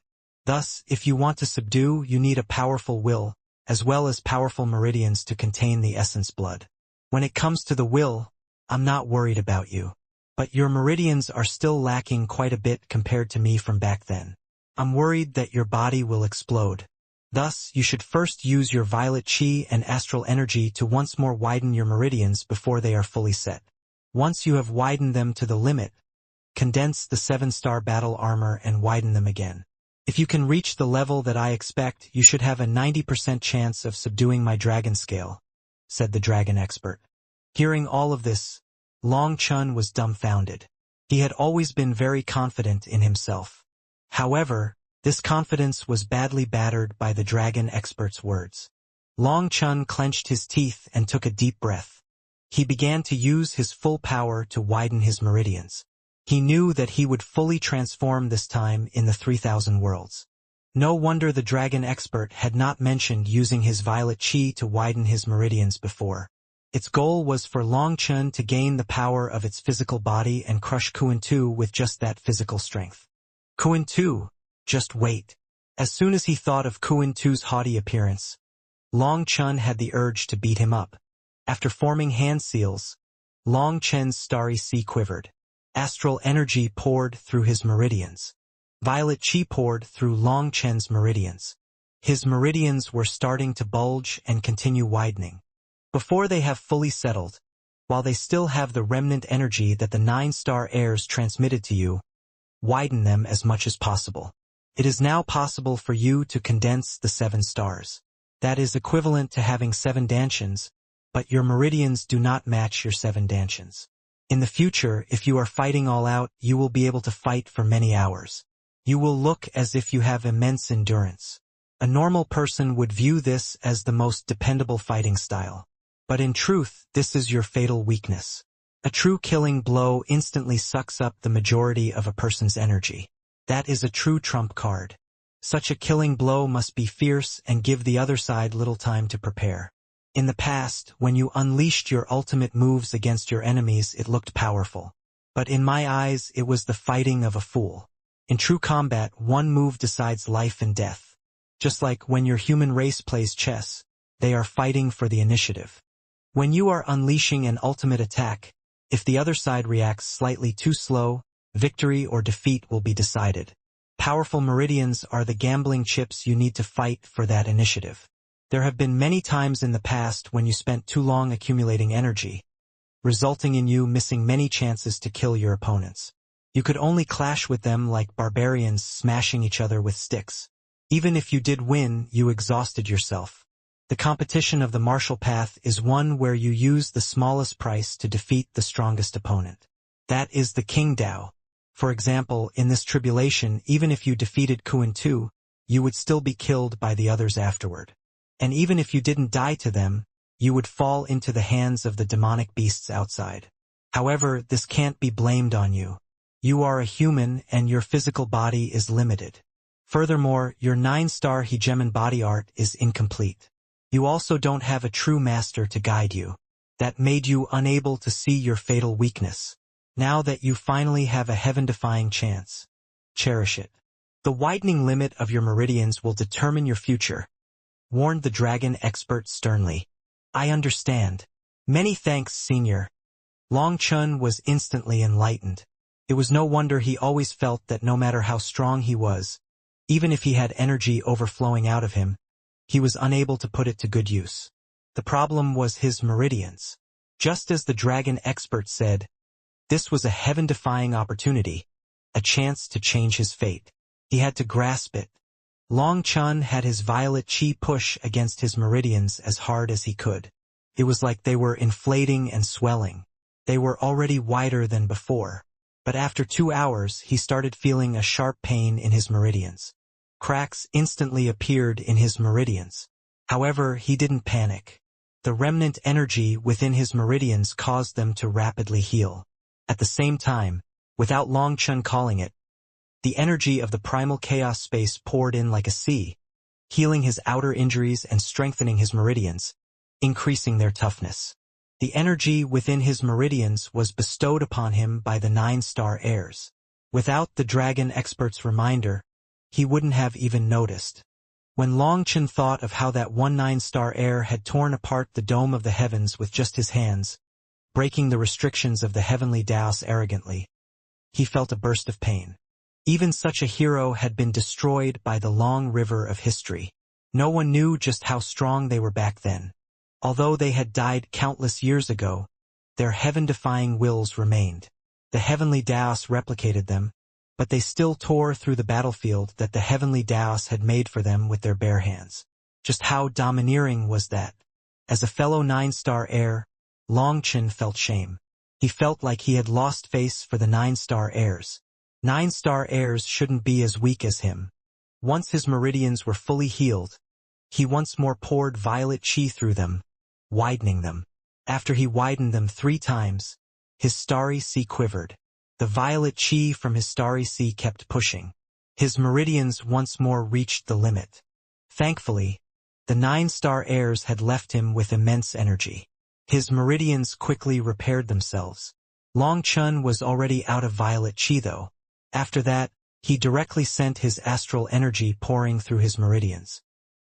Thus, if you want to subdue, you need a powerful will, as well as powerful meridians to contain the essence blood. When it comes to the will, I'm not worried about you. But your meridians are still lacking quite a bit compared to me from back then. I'm worried that your body will explode. Thus, you should first use your violet chi and astral energy to once more widen your meridians before they are fully set. Once you have widened them to the limit, condense the 7-star battle armor and widen them again. If you can reach the level that I expect, you should have a 90% chance of subduing my dragon scale, said the dragon expert. Hearing all of this, Long Chun was dumbfounded. He had always been very confident in himself. However, this confidence was badly battered by the dragon expert's words. Long Chun clenched his teeth and took a deep breath. He began to use his full power to widen his meridians. He knew that he would fully transform this time in the 3,000 worlds. No wonder the dragon expert had not mentioned using his violet chi to widen his meridians before. Its goal was for Long Chun to gain the power of its physical body and crush Kuan-Tu with just that physical strength. Kuan-Tu, just wait. As soon as he thought of Kuan-Tu's haughty appearance, Long Chun had the urge to beat him up. After forming hand seals, Long Chen's starry sea quivered. Astral energy poured through his meridians. Violet chi poured through Long Chen's meridians. His meridians were starting to bulge and continue widening. Before they have fully settled, while they still have the remnant energy that the 9-star heirs transmitted to you, widen them as much as possible. It is now possible for you to condense the 7 stars. That is equivalent to having 7 dantians, but your meridians do not match your 7 dantians. In the future, if you are fighting all out, you will be able to fight for many hours. You will look as if you have immense endurance. A normal person would view this as the most dependable fighting style. But in truth, this is your fatal weakness. A true killing blow instantly sucks up the majority of a person's energy. That is a true trump card. Such a killing blow must be fierce and give the other side little time to prepare. In the past, when you unleashed your ultimate moves against your enemies, it looked powerful. But in my eyes, it was the fighting of a fool. In true combat, one move decides life and death. Just like when your human race plays chess, they are fighting for the initiative. When you are unleashing an ultimate attack, if the other side reacts slightly too slow, victory or defeat will be decided. Powerful meridians are the gambling chips you need to fight for that initiative. There have been many times in the past when you spent too long accumulating energy, resulting in you missing many chances to kill your opponents. You could only clash with them like barbarians smashing each other with sticks. Even if you did win, you exhausted yourself. The competition of the martial path is one where you use the smallest price to defeat the strongest opponent. That is the King Dao. For example, in this tribulation, even if you defeated Kuan-Tu, you would still be killed by the others afterward. And even if you didn't die to them, you would fall into the hands of the demonic beasts outside. However, this can't be blamed on you. You are a human and your physical body is limited. Furthermore, your 9-star hegemon body art is incomplete. You also don't have a true master to guide you. That made you unable to see your fatal weakness. Now that you finally have a heaven-defying chance, cherish it. The widening limit of your meridians will determine your future, warned the dragon expert sternly. I understand. Many thanks, Senior. Long Chun was instantly enlightened. It was no wonder he always felt that no matter how strong he was, even if he had energy overflowing out of him, he was unable to put it to good use. The problem was his meridians. Just as the dragon expert said, this was a heaven-defying opportunity, a chance to change his fate. He had to grasp it. Long Chun had his violet chi push against his meridians as hard as he could. It was like they were inflating and swelling. They were already wider than before. But after 2 hours, he started feeling a sharp pain in his meridians. Cracks instantly appeared in his meridians. However, he didn't panic. The remnant energy within his meridians caused them to rapidly heal. At the same time, without Long Chun calling it, the energy of the primal chaos space poured in like a sea, healing his outer injuries and strengthening his meridians, increasing their toughness. The energy within his meridians was bestowed upon him by the 9-star heirs. Without the dragon expert's reminder, he wouldn't have even noticed. When Long Chun thought of how that one 9-star heir had torn apart the dome of the heavens with just his hands, breaking the restrictions of the heavenly Daos arrogantly, he felt a burst of pain. Even such a hero had been destroyed by the long river of history. No one knew just how strong they were back then. Although they had died countless years ago, their heaven-defying wills remained. The heavenly Daos replicated them, but they still tore through the battlefield that the heavenly Daos had made for them with their bare hands. Just how domineering was that? As a fellow 9-star heir, Long Chun felt shame. He felt like he had lost face for the 9-star heirs. 9-star heirs shouldn't be as weak as him. Once his meridians were fully healed, he once more poured violet chi through them, widening them. After he widened them 3 times, his starry sea quivered. The violet chi from his starry sea kept pushing. His meridians once more reached the limit. Thankfully, the 9-star heirs had left him with immense energy. His meridians quickly repaired themselves. Long Chun was already out of violet chi though. After that, he directly sent his astral energy pouring through his meridians.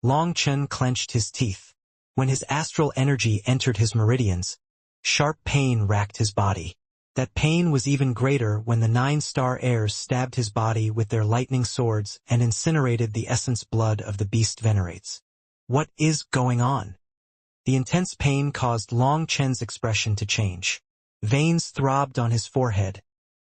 Long Chun clenched his teeth. When his astral energy entered his meridians, sharp pain racked his body. That pain was even greater when the 9-star heirs stabbed his body with their lightning swords and incinerated the essence blood of the beast venerates. What is going on? The intense pain caused Long Chun's expression to change. Veins throbbed on his forehead,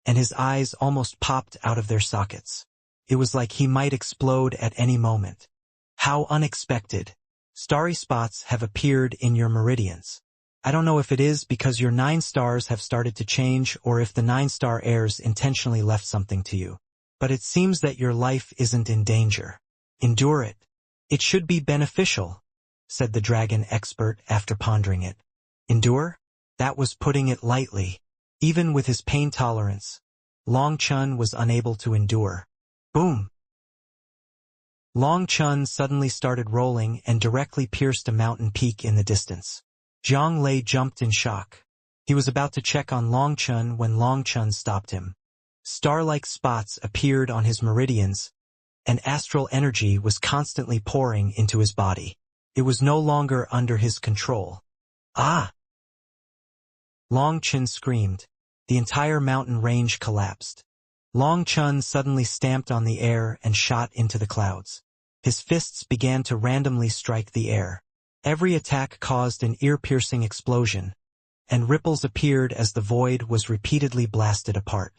and his eyes almost popped out of their sockets. It was like he might explode at any moment. How unexpected. Starry spots have appeared in your meridians. I don't know if it is because your 9 stars have started to change or if the 9-star heirs intentionally left something to you. But it seems that your life isn't in danger. Endure it. It should be beneficial, said the dragon expert after pondering it. Endure? That was putting it lightly. Even with his pain tolerance, Long Chun was unable to endure. Boom! Long Chun suddenly started rolling and directly pierced a mountain peak in the distance. Zhang Lei jumped in shock. He was about to check on Long Chun when Long Chun stopped him. Star-like spots appeared on his meridians, and astral energy was constantly pouring into his body. It was no longer under his control. Ah! Long Chun screamed. The entire mountain range collapsed. Long Chun suddenly stamped on the air and shot into the clouds. His fists began to randomly strike the air. Every attack caused an ear-piercing explosion, and ripples appeared as the void was repeatedly blasted apart.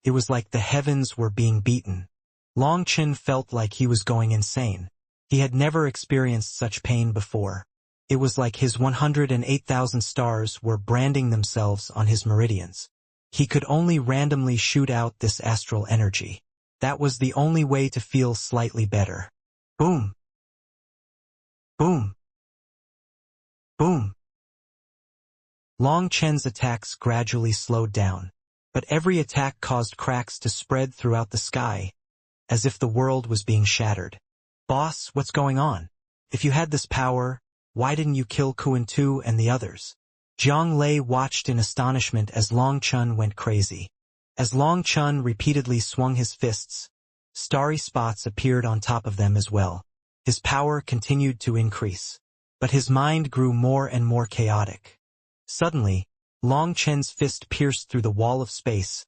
It was like the heavens were being beaten. Long Chun felt like he was going insane. He had never experienced such pain before. It was like his 108,000 stars were branding themselves on his meridians. He could only randomly shoot out this astral energy. That was the only way to feel slightly better. Boom! Boom! Boom! Long Chen's attacks gradually slowed down, but every attack caused cracks to spread throughout the sky, as if the world was being shattered. Boss, what's going on? If you had this power, why didn't you kill Kuan Tu and the others? Jiang Lei watched in astonishment as Long Chen went crazy. As Long Chen repeatedly swung his fists, starry spots appeared on top of them as well. His power continued to increase, but his mind grew more and more chaotic. Suddenly, Long Chen's fist pierced through the wall of space,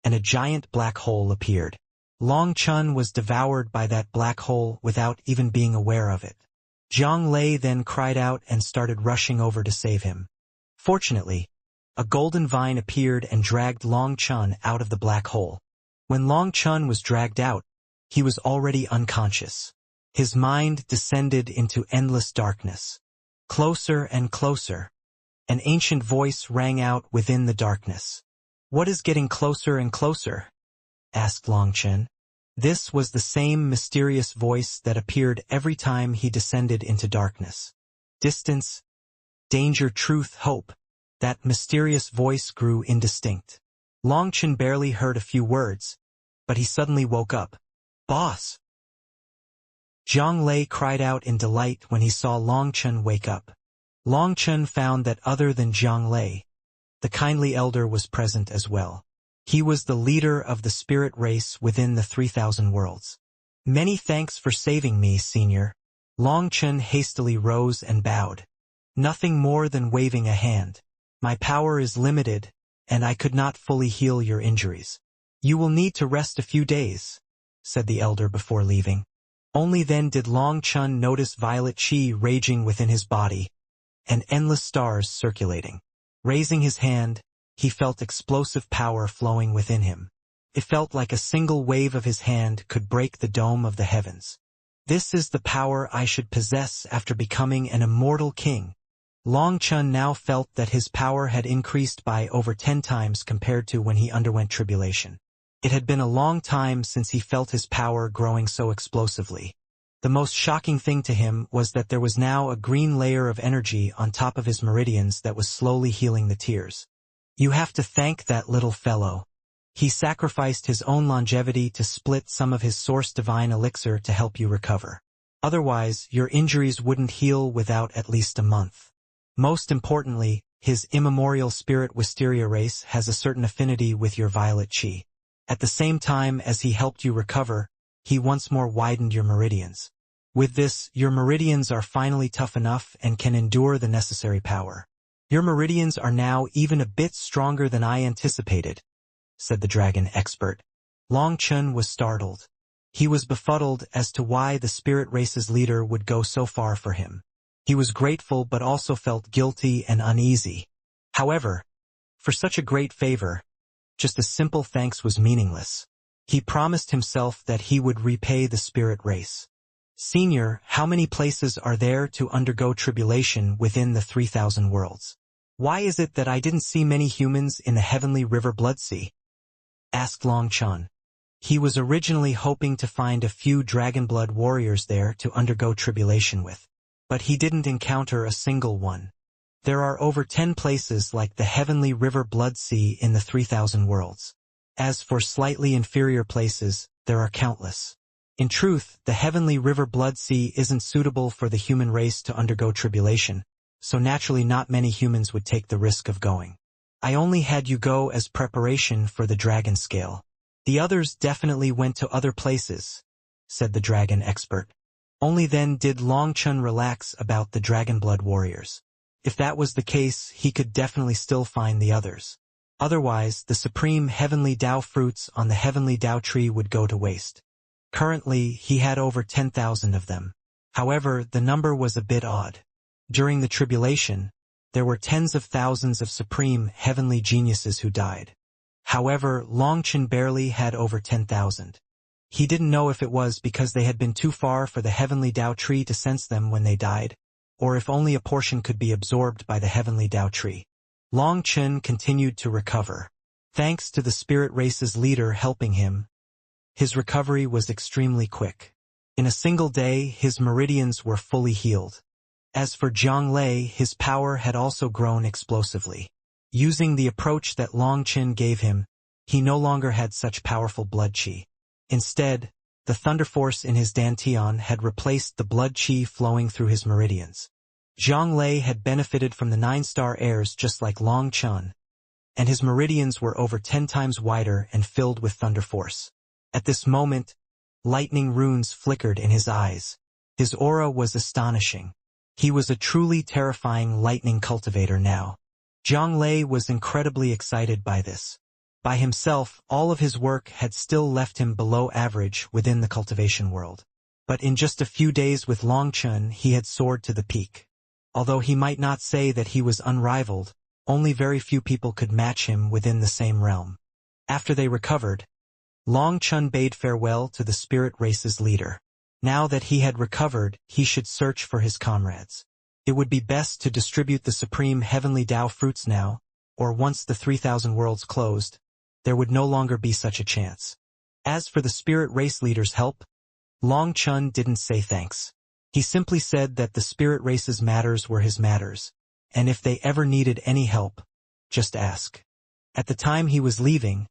and a giant black hole appeared. Long Chen was devoured by that black hole without even being aware of it. Jiang Lei then cried out and started rushing over to save him. Fortunately, a golden vine appeared and dragged Long Chen out of the black hole. When Long Chen was dragged out, he was already unconscious. His mind descended into endless darkness. Closer and closer. An ancient voice rang out within the darkness. "What is getting closer and closer?" asked Long Chen. This was the same mysterious voice that appeared every time he descended into darkness. Distance, danger, truth, hope. That mysterious voice grew indistinct. Long Chen barely heard a few words, but he suddenly woke up. "Boss!" Jiang Lei cried out in delight when he saw Long Chen wake up. Long Chen found that other than Jiang Lei, the kindly elder was present as well. He was the leader of the spirit race within the 3,000 worlds. "Many thanks for saving me, senior." Long Chen hastily rose and bowed. "Nothing more than waving a hand. My power is limited, and I could not fully heal your injuries. You will need to rest a few days," said the elder before leaving. Only then did Long Chen notice violet qi raging within his body, and endless stars circulating. Raising his hand, he felt explosive power flowing within him. It felt like a single wave of his hand could break the dome of the heavens. "This is the power I should possess after becoming an immortal king." Long Chen now felt that his power had increased by over 10 times compared to when he underwent tribulation. It had been a long time since he felt his power growing so explosively. The most shocking thing to him was that there was now a green layer of energy on top of his meridians that was slowly healing the tears. "You have to thank that little fellow. He sacrificed his own longevity to split some of his source divine elixir to help you recover. Otherwise, your injuries wouldn't heal without at least a month. Most importantly, his immemorial spirit wisteria race has a certain affinity with your violet qi. At the same time as he helped you recover, he once more widened your meridians. With this, your meridians are finally tough enough and can endure the necessary power. Your meridians are now even a bit stronger than I anticipated," said the dragon expert. Long Chen was startled. He was befuddled as to why the spirit race's leader would go so far for him. He was grateful but also felt guilty and uneasy. However, for such a great favor, just a simple thanks was meaningless. He promised himself that he would repay the spirit race. "Senior, how many places are there to undergo tribulation within the 3,000 worlds? Why is it that I didn't see many humans in the heavenly river Bloodsea?" asked Long Chen. He was originally hoping to find a few dragonblood warriors there to undergo tribulation with, but he didn't encounter a single one. There are over 10 places like the heavenly river Bloodsea in the 3,000 worlds. As for slightly inferior places, there are countless. In truth, the heavenly river Bloodsea isn't suitable for the human race to undergo tribulation, so naturally not many humans would take the risk of going. I only had you go as preparation for the dragon scale. The others definitely went to other places, said the dragon expert. Only then did Long Chen relax about the dragonblood warriors. If that was the case, he could definitely still find the others. Otherwise, the supreme heavenly Dao fruits on the heavenly Dao tree would go to waste. Currently, he had over 10,000 of them. However, the number was a bit odd. During the tribulation, there were tens of thousands of supreme heavenly geniuses who died. However, Long Chen barely had over 10,000. He didn't know if it was because they had been too far for the heavenly Dao tree to sense them when they died, or if only a portion could be absorbed by the heavenly Dao tree. Long Chen continued to recover. Thanks to the spirit race's leader helping him, his recovery was extremely quick. In a single day, his meridians were fully healed. As for Zhang Lei, his power had also grown explosively. Using the approach that Long Chen gave him, he no longer had such powerful blood qi. Instead, the thunder force in his dantian had replaced the blood qi flowing through his meridians. Zhang Lei had benefited from the 9-star airs just like Long Chen, and his meridians were over 10 times wider and filled with thunder force. At this moment, lightning runes flickered in his eyes. His aura was astonishing. He was a truly terrifying lightning cultivator now. Zhang Lei was incredibly excited by this. By himself, all of his work had still left him below average within the cultivation world. But in just a few days with Long Chen, he had soared to the peak. Although he might not say that he was unrivaled, only very few people could match him within the same realm. After they recovered, Long Chen bade farewell to the spirit race's leader. Now that he had recovered, he should search for his comrades. It would be best to distribute the supreme heavenly Tao fruits now, or once the 3,000 worlds closed, there would no longer be such a chance. As for the spirit race leader's help, Long Chen didn't say thanks. He simply said that the spirit race's matters were his matters, and if they ever needed any help, just ask. At the time he was leaving,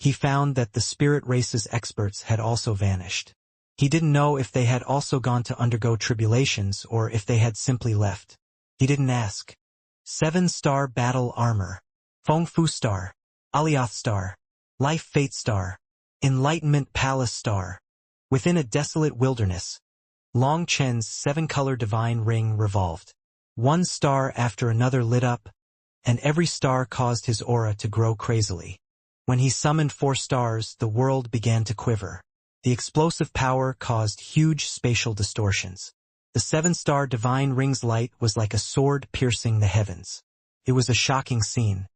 he found that the spirit race's experts had also vanished. He didn't know if they had also gone to undergo tribulations or if they had simply left. He didn't ask. 7-star battle armor, Feng Fu star, Alioth star, Life Fate star, Enlightenment Palace star. Within a desolate wilderness, Long Chen's 7-color divine ring revolved. One star after another lit up, and every star caused his aura to grow crazily. When he summoned 4 stars, the world began to quiver. The explosive power caused huge spatial distortions. The 7-star divine ring's light was like a sword piercing the heavens. It was a shocking scene.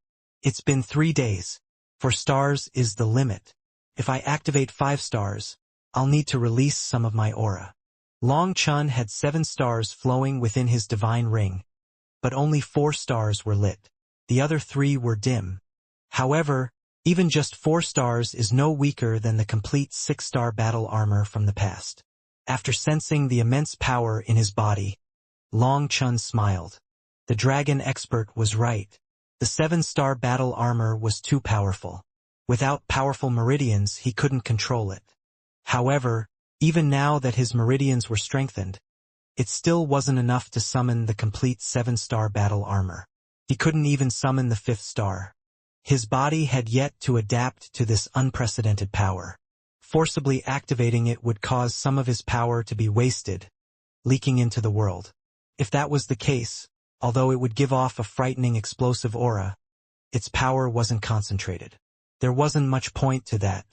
It's been 3 days. 4 stars is the limit. If I activate 5 stars, I'll need to release some of my aura. Long Chen had 7 stars flowing within his divine ring, but only 4 stars were lit. The other 3 were dim. However, even just 4 stars is no weaker than the complete 6-star battle armor from the past. After sensing the immense power in his body, Long Chen smiled. The dragon expert was right. The 7-star battle armor was too powerful. Without powerful meridians, he couldn't control it. However, even now that his meridians were strengthened, it still wasn't enough to summon the complete 7-star battle armor. He couldn't even summon the 5th star. His body had yet to adapt to this unprecedented power. Forcibly activating it would cause some of his power to be wasted, leaking into the world. If that was the case, although it would give off a frightening explosive aura, its power wasn't concentrated. There wasn't much point to that.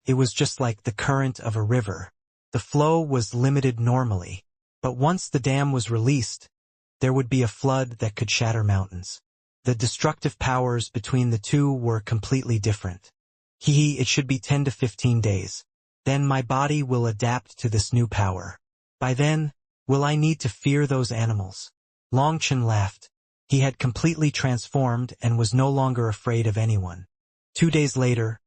It was just like the current of a river. The flow was limited normally, but once the dam was released, there would be a flood that could shatter mountains. The destructive powers between the two were completely different. It should be 10 to 15 days. Then my body will adapt to this new power. By then, will I need to fear those animals? Long Chen laughed. He had completely transformed and was no longer afraid of anyone. 2 days later,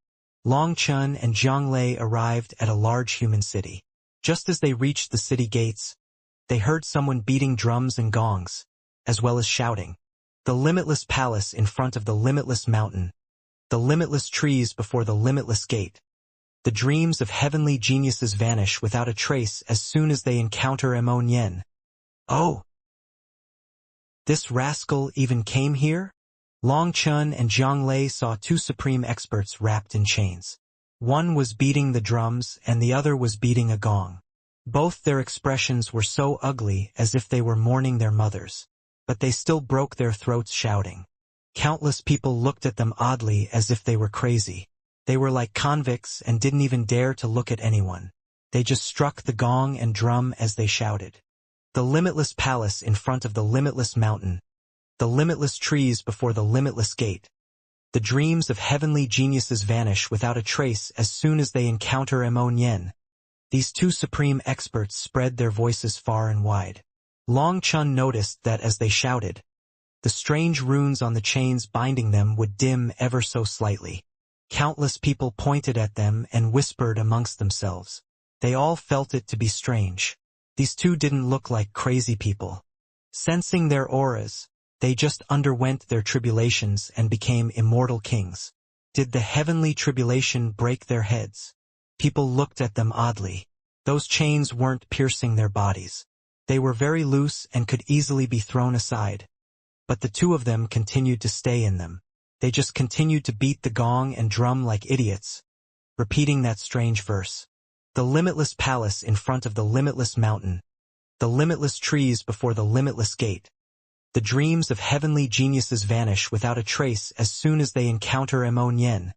Long Chen and Zhang Lei arrived at a large human city. Just as they reached the city gates, they heard someone beating drums and gongs, as well as shouting. The limitless palace in front of the limitless mountain, the limitless trees before the limitless gate. The dreams of heavenly geniuses vanish without a trace as soon as they encounter Mo Nian. Oh! This rascal even came here? Long Chen and Zhang Lei saw 2 supreme experts wrapped in chains. One was beating the drums and the other was beating a gong. Both their expressions were so ugly as if they were mourning their mothers, but they still broke their throats shouting. Countless people looked at them oddly as if they were crazy. They were like convicts and didn't even dare to look at anyone. They just struck the gong and drum as they shouted. The limitless palace in front of the limitless mountain, the limitless trees before the limitless gate. The dreams of heavenly geniuses vanish without a trace as soon as they encounter Mo Nian. These 2 supreme experts spread their voices far and wide. Long Chen noticed that as they shouted, the strange runes on the chains binding them would dim ever so slightly. Countless people pointed at them and whispered amongst themselves. They all felt it to be strange. These two didn't look like crazy people. Sensing their auras, they just underwent their tribulations and became immortal kings. Did the heavenly tribulation break their heads? People looked at them oddly. Those chains weren't piercing their bodies. They were very loose and could easily be thrown aside. But the two of them continued to stay in them. They just continued to beat the gong and drum like idiots, repeating that strange verse. The limitless palace in front of the limitless mountain. The limitless trees before the limitless gate. The dreams of heavenly geniuses vanish without a trace as soon as they encounter Ammonian.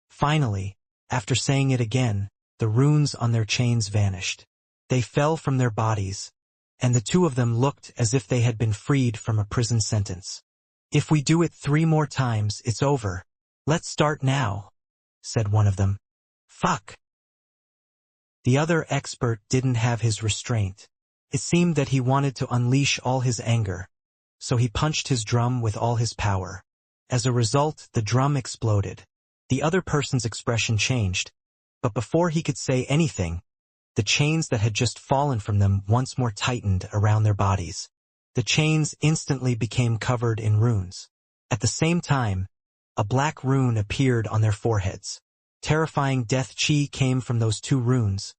Finally, after saying it again, the runes on their chains vanished. They fell from their bodies, and the two of them looked as if they had been freed from a prison sentence. If we do it 3 more times, it's over. Let's start now, said one of them. Fuck. The other expert didn't have his restraint. It seemed that he wanted to unleash all his anger, so he punched his drum with all his power. As a result, the drum exploded. The other person's expression changed, but before he could say anything, the chains that had just fallen from them once more tightened around their bodies. The chains instantly became covered in runes. At the same time, a black rune appeared on their foreheads. Terrifying death chi came from those 2 runes,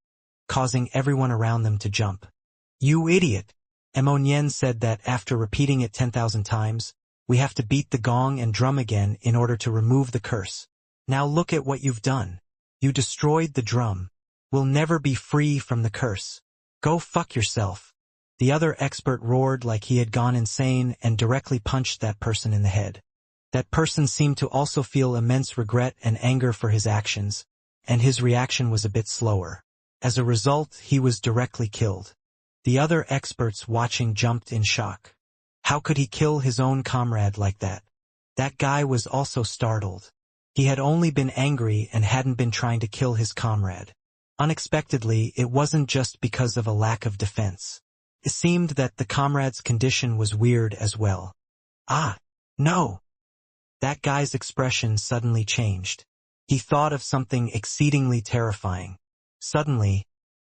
causing everyone around them to jump. You idiot! Ammonian said that after repeating it 10,000 times, we have to beat the gong and drum again in order to remove the curse. Now look at what you've done. You destroyed the drum. We'll never be free from the curse. Go fuck yourself. The other expert roared like he had gone insane and directly punched that person in the head. That person seemed to also feel immense regret and anger for his actions, and his reaction was a bit slower. As a result, he was directly killed. The other experts watching jumped in shock. How could he kill his own comrade like that? That guy was also startled. He had only been angry and hadn't been trying to kill his comrade. Unexpectedly, it wasn't just because of a lack of defense. It seemed that the comrade's condition was weird as well. Ah, no! That guy's expression suddenly changed. He thought of something exceedingly terrifying. Suddenly,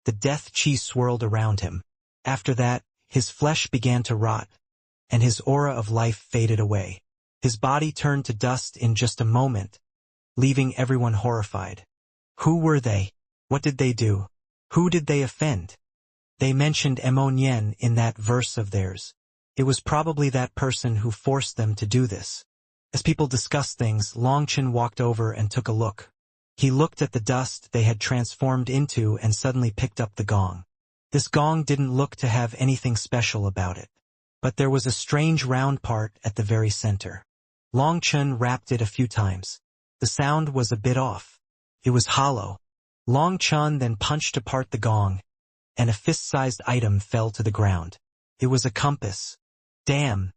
the death chi swirled around him. After that, his flesh began to rot, and his aura of life faded away. His body turned to dust in just a moment, leaving everyone horrified. Who were they? What did they do? Who did they offend? They mentioned Ammonian in that verse of theirs. It was probably that person who forced them to do this. As people discussed things, Longchen walked over and took a look. He looked at the dust they had transformed into and suddenly picked up the gong. This gong didn't look to have anything special about it, but there was a strange round part at the very center. Longchen rapped it a few times. The sound was a bit off. It was hollow. Longchen then punched apart the gong, and a fist-sized item fell to the ground. It was a compass. Damn.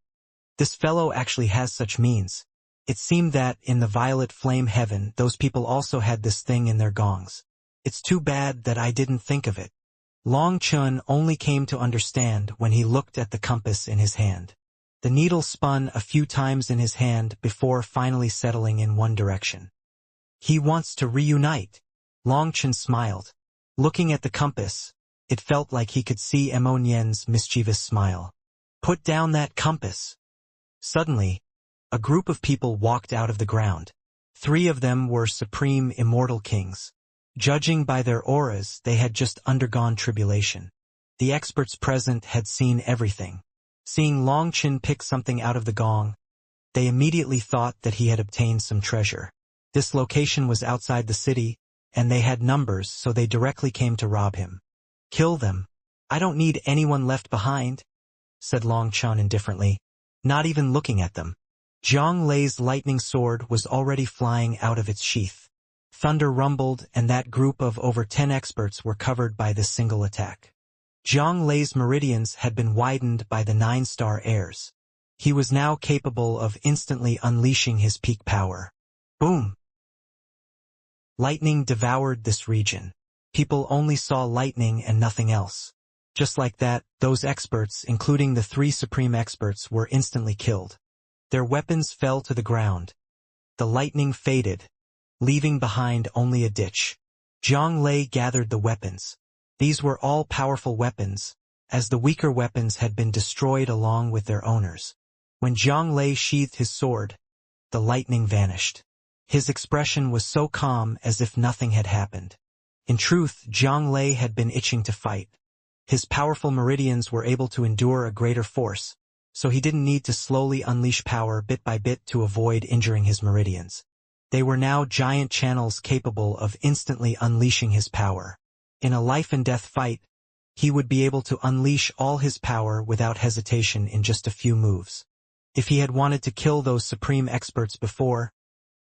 This fellow actually has such means. It seemed that, in the violet flame heaven, those people also had this thing in their gongs. It's too bad that I didn't think of it. Longchen only came to understand when he looked at the compass in his hand. The needle spun a few times in his hand before finally settling in one direction. He wants to reunite. Longchen smiled. Looking at the compass, it felt like he could see Ammonian's mischievous smile. Put down that compass. Suddenly, a group of people walked out of the ground. 3 of them were supreme immortal kings. Judging by their auras, they had just undergone tribulation. The experts present had seen everything. Seeing Longchen pick something out of the gong, they immediately thought that he had obtained some treasure. This location was outside the city, and they had numbers, so they directly came to rob him. Kill them. I don't need anyone left behind, said Longchen indifferently, not even looking at them. Zhang Lei's lightning sword was already flying out of its sheath. Thunder rumbled, and that group of over 10 experts were covered by this single attack. Zhang Lei's meridians had been widened by the 9-star heirs. He was now capable of instantly unleashing his peak power. Boom! Lightning devoured this region. People only saw lightning and nothing else. Just like that, those experts, including the 3 supreme experts, were instantly killed. Their weapons fell to the ground. The lightning faded, leaving behind only a ditch. Zhang Lei gathered the weapons. These were all powerful weapons, as the weaker weapons had been destroyed along with their owners. When Zhang Lei sheathed his sword, the lightning vanished. His expression was so calm as if nothing had happened. In truth, Zhang Lei had been itching to fight. His powerful meridians were able to endure a greater force, so he didn't need to slowly unleash power bit by bit to avoid injuring his meridians. They were now giant channels capable of instantly unleashing his power. In a life-and-death fight, he would be able to unleash all his power without hesitation in just a few moves. If he had wanted to kill those supreme experts before,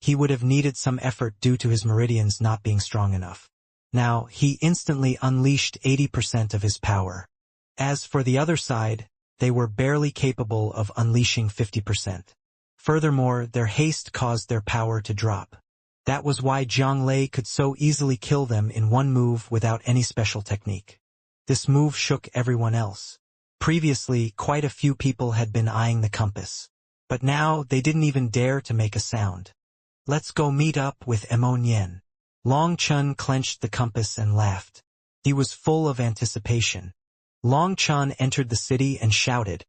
he would have needed some effort due to his meridians not being strong enough. Now, he instantly unleashed 80% of his power. As for the other side, they were barely capable of unleashing 50%. Furthermore, their haste caused their power to drop. That was why Zhang Lei could so easily kill them in one move without any special technique. This move shook everyone else. Previously, quite a few people had been eyeing the compass. But now, they didn't even dare to make a sound. Let's go meet up with Mo Nian. Long Chun clenched the compass and laughed. He was full of anticipation. Long Chun entered the city and shouted,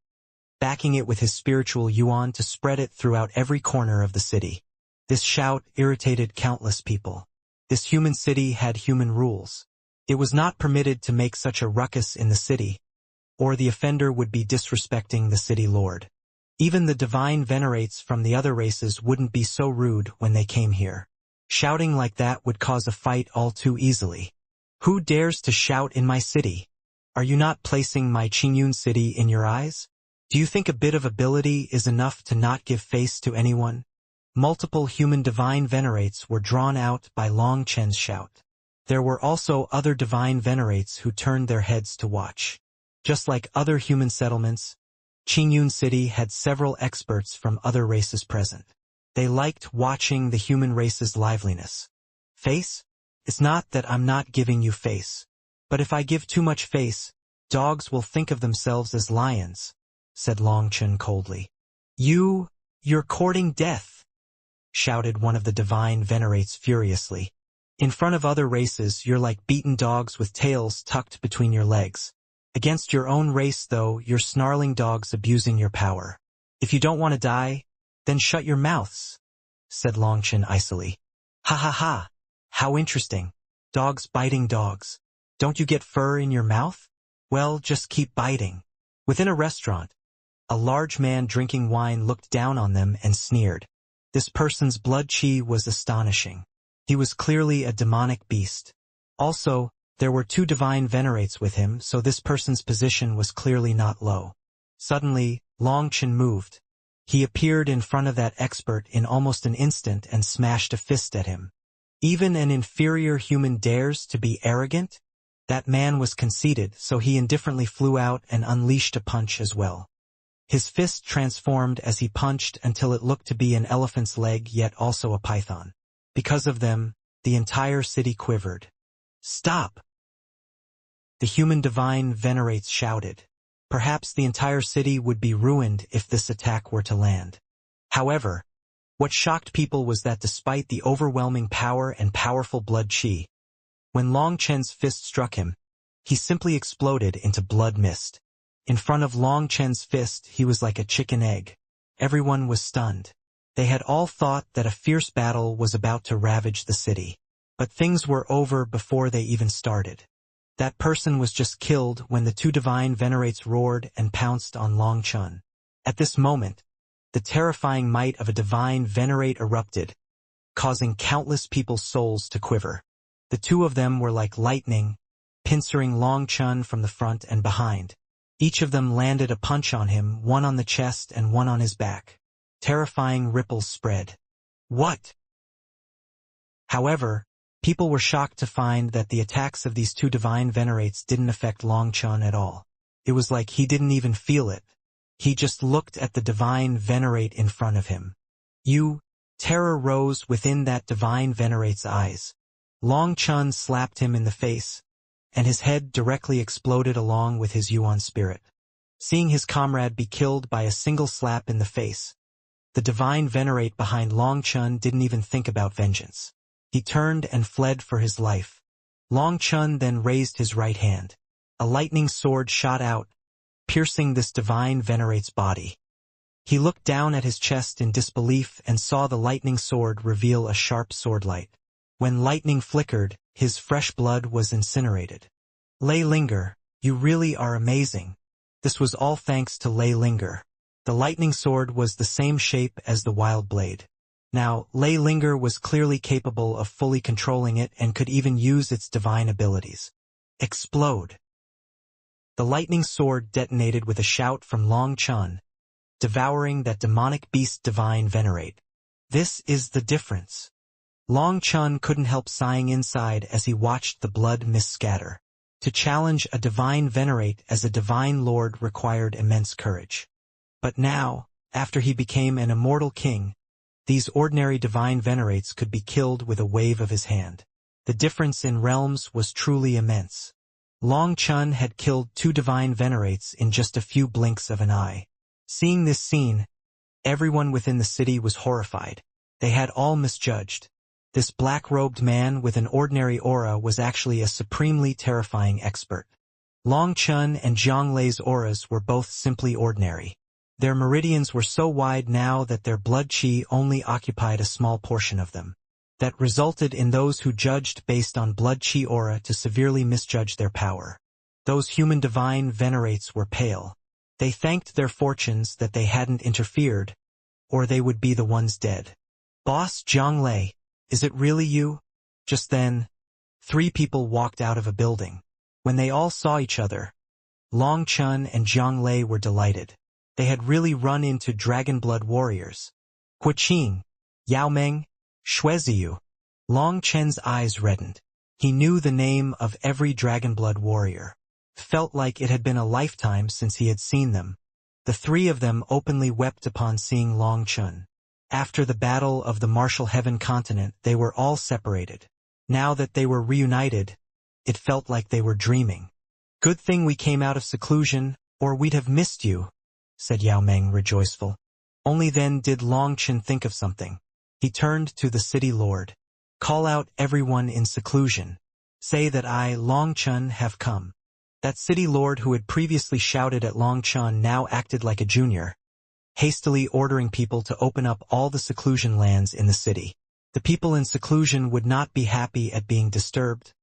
backing it with his spiritual yuan to spread it throughout every corner of the city. This shout irritated countless people. This human city had human rules. It was not permitted to make such a ruckus in the city, or the offender would be disrespecting the city lord. Even the divine venerates from the other races wouldn't be so rude when they came here. Shouting like that would cause a fight all too easily. Who dares to shout in my city? Are you not placing my Qingyun city in your eyes? Do you think a bit of ability is enough to not give face to anyone? Multiple human divine venerates were drawn out by Long Chen's shout. There were also other divine venerates who turned their heads to watch. Just like other human settlements, Qingyun City had several experts from other races present. They liked watching the human race's liveliness. Face? It's not that I'm not giving you face. But if I give too much face, dogs will think of themselves as lions, said Long Chen coldly. You're courting death, shouted one of the divine venerates furiously. In front of other races, you're like beaten dogs with tails tucked between your legs. Against your own race, though, you're snarling dogs abusing your power. If you don't want to die, then shut your mouths, said Long Chen icily. Ha ha ha, how interesting. Dogs biting dogs. Don't you get fur in your mouth? Well, just keep biting. Within a restaurant, a large man drinking wine looked down on them and sneered. This person's blood qi was astonishing. He was clearly a demonic beast. Also, there were two divine venerates with him, so this person's position was clearly not low. Suddenly, Long Chen moved. He appeared in front of that expert in almost an instant and smashed a fist at him. Even an inferior human dares to be arrogant? That man was conceited, so he indifferently flew out and unleashed a punch as well. His fist transformed as he punched until it looked to be an elephant's leg yet also a python. Because of them, the entire city quivered. Stop! The human divine venerates shouted. Perhaps the entire city would be ruined if this attack were to land. However, what shocked people was that despite the overwhelming power and powerful blood qi, when Long Chen's fist struck him, he simply exploded into blood mist. In front of Long Chen's fist, he was like a chicken egg. Everyone was stunned. They had all thought that a fierce battle was about to ravage the city. But things were over before they even started. That person was just killed when the two divine venerates roared and pounced on Long Chen. At this moment, the terrifying might of a divine venerate erupted, causing countless people's souls to quiver. The two of them were like lightning, pincering Long Chen from the front and behind. Each of them landed a punch on him, one on the chest and one on his back. Terrifying ripples spread. What? However, people were shocked to find that the attacks of these two divine venerates didn't affect Long Chen at all. It was like he didn't even feel it. He just looked at the divine venerate in front of him. Terror rose within that divine venerate's eyes. Long Chen slapped him in the face, and his head directly exploded along with his yuan spirit. Seeing his comrade be killed by a single slap in the face, the divine venerate behind Long Chen didn't even think about vengeance. He turned and fled for his life. Long Chun then raised his right hand. A lightning sword shot out, piercing this divine venerate's body. He looked down at his chest in disbelief and saw the lightning sword reveal a sharp swordlight. When lightning flickered, his fresh blood was incinerated. Lei Linger, you really are amazing. This was all thanks to Lei Linger. The lightning sword was the same shape as the wild blade. Now, Lei Linger was clearly capable of fully controlling it and could even use its divine abilities. Explode! The lightning sword detonated with a shout from Long Chun, devouring that demonic beast divine venerate. This is the difference. Long Chun couldn't help sighing inside as he watched the blood mist scatter. To challenge a divine venerate as a divine lord required immense courage. But now, after he became an immortal king, these ordinary divine venerates could be killed with a wave of his hand. The difference in realms was truly immense. Long Chun had killed 2 divine venerates in just a few blinks of an eye. Seeing this scene, everyone within the city was horrified. They had all misjudged. This black-robed man with an ordinary aura was actually a supremely terrifying expert. Long Chun and Zhang Lei's auras were both simply ordinary. Their meridians were so wide now that their blood qi only occupied a small portion of them. That resulted in those who judged based on blood qi aura to severely misjudge their power. Those human divine venerates were pale. They thanked their fortunes that they hadn't interfered, or they would be the ones dead. Boss Zhang Lei, is it really you? Just then, 3 people walked out of a building. When they all saw each other, Long Chun and Zhang Lei were delighted. They had really run into dragon blood warriors. Huiqing, Yao Meng, Shueziyu. Long Chen's eyes reddened. He knew the name of every dragon blood warrior. Felt like it had been a lifetime since he had seen them. The 3 of them openly wept upon seeing Long Chun. After the battle of the Martial Heaven continent, they were all separated. Now that they were reunited, it felt like they were dreaming. Good thing we came out of seclusion, or we'd have missed you, said Yao Meng rejoiceful. Only then did Long Chun think of something. He turned to the city lord. Call out everyone in seclusion. Say that I, Long Chun, have come. That city lord who had previously shouted at Long Chun now acted like a junior, hastily ordering people to open up all the seclusion lands in the city. The people in seclusion would not be happy at being disturbed,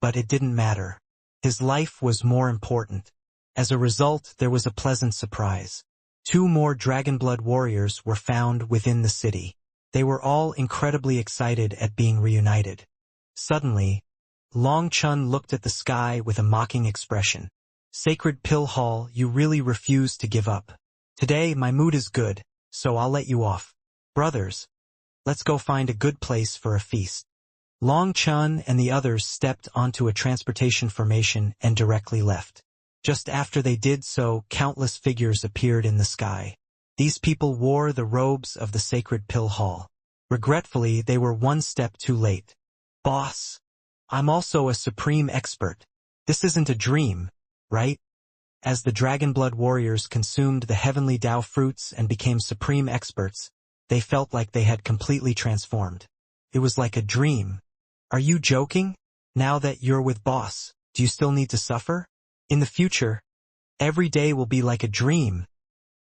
but it didn't matter. His life was more important. As a result, there was a pleasant surprise. 2 more dragon blood warriors were found within the city. They were all incredibly excited at being reunited. Suddenly, Long Chun looked at the sky with a mocking expression. Sacred Pill Hall, you really refuse to give up. Today my mood is good, so I'll let you off. Brothers, let's go find a good place for a feast. Long Chun and the others stepped onto a transportation formation and directly left. Just after they did so, countless figures appeared in the sky. These people wore the robes of the Sacred Pill Hall. Regretfully, they were 1 step too late. Boss, I'm also a supreme expert. This isn't a dream, right? As the Dragon Blood warriors consumed the heavenly Tao fruits and became supreme experts, they felt like they had completely transformed. It was like a dream. Are you joking? Now that you're with Boss, do you still need to suffer? In the future, every day will be like a dream,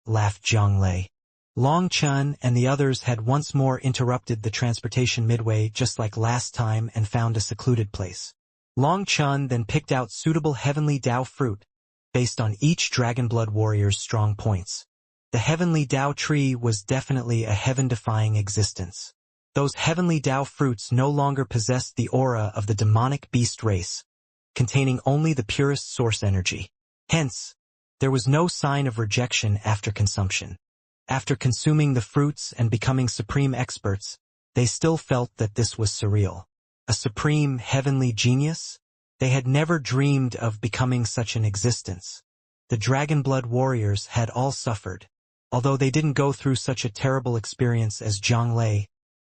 laughed Zhang Lei. Long Chun and the others had once more interrupted the transportation midway just like last time and found a secluded place. Long Chun then picked out suitable heavenly Tao fruit, based on each Dragon Blood warrior's strong points. The heavenly Tao tree was definitely a heaven-defying existence. Those heavenly Tao fruits no longer possessed the aura of the demonic beast race, containing only the purest source energy. Hence, there was no sign of rejection after consumption. After consuming the fruits and becoming supreme experts, they still felt that this was surreal. A supreme heavenly genius? They had never dreamed of becoming such an existence. The Dragon Blood warriors had all suffered. Although they didn't go through such a terrible experience as Zhang Lei,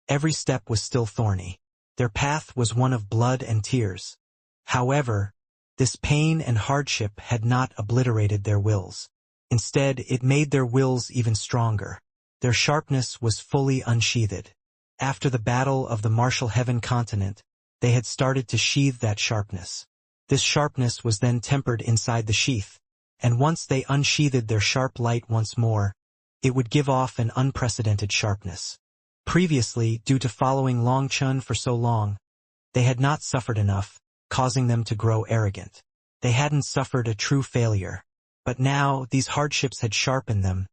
every step was still thorny. Their path was one of blood and tears. However, this pain and hardship had not obliterated their wills. Instead, it made their wills even stronger. Their sharpness was fully unsheathed. After the battle of the Martial Heaven continent, they had started to sheathe that sharpness. This sharpness was then tempered inside the sheath, and once they unsheathed their sharp light once more, it would give off an unprecedented sharpness. Previously, due to following Long Chun for so long, they had not suffered enough, causing them to grow arrogant. They hadn't suffered a true failure. But now, these hardships had sharpened them,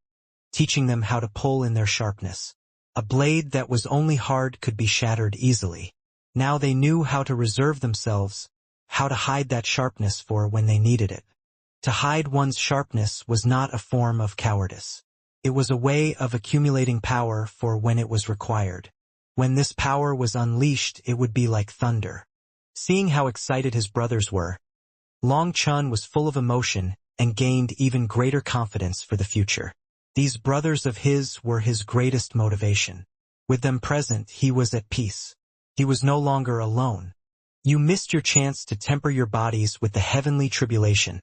teaching them how to pull in their sharpness. A blade that was only hard could be shattered easily. Now they knew how to reserve themselves, how to hide that sharpness for when they needed it. To hide one's sharpness was not a form of cowardice. It was a way of accumulating power for when it was required. When this power was unleashed, it would be like thunder. Seeing how excited his brothers were, Long Chun was full of emotion and gained even greater confidence for the future. These brothers of his were his greatest motivation. With them present, he was at peace. He was no longer alone. You missed your chance to temper your bodies with the heavenly tribulation,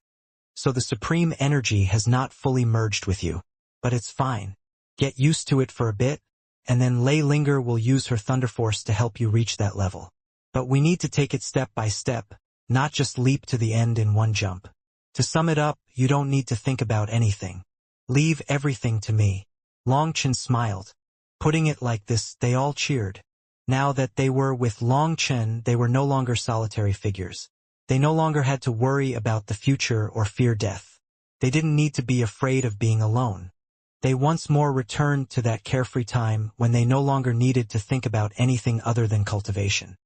so the supreme energy has not fully merged with you. But it's fine. Get used to it for a bit, and then Lei Linger will use her Thunder Force to help you reach that level. But we need to take it step by step, not just leap to the end in one jump. To sum it up, you don't need to think about anything. Leave everything to me. Long Chun smiled. Putting it like this, they all cheered. Now that they were with Long Chun, they were no longer solitary figures. They no longer had to worry about the future or fear death. They didn't need to be afraid of being alone. They once more returned to that carefree time when they no longer needed to think about anything other than cultivation.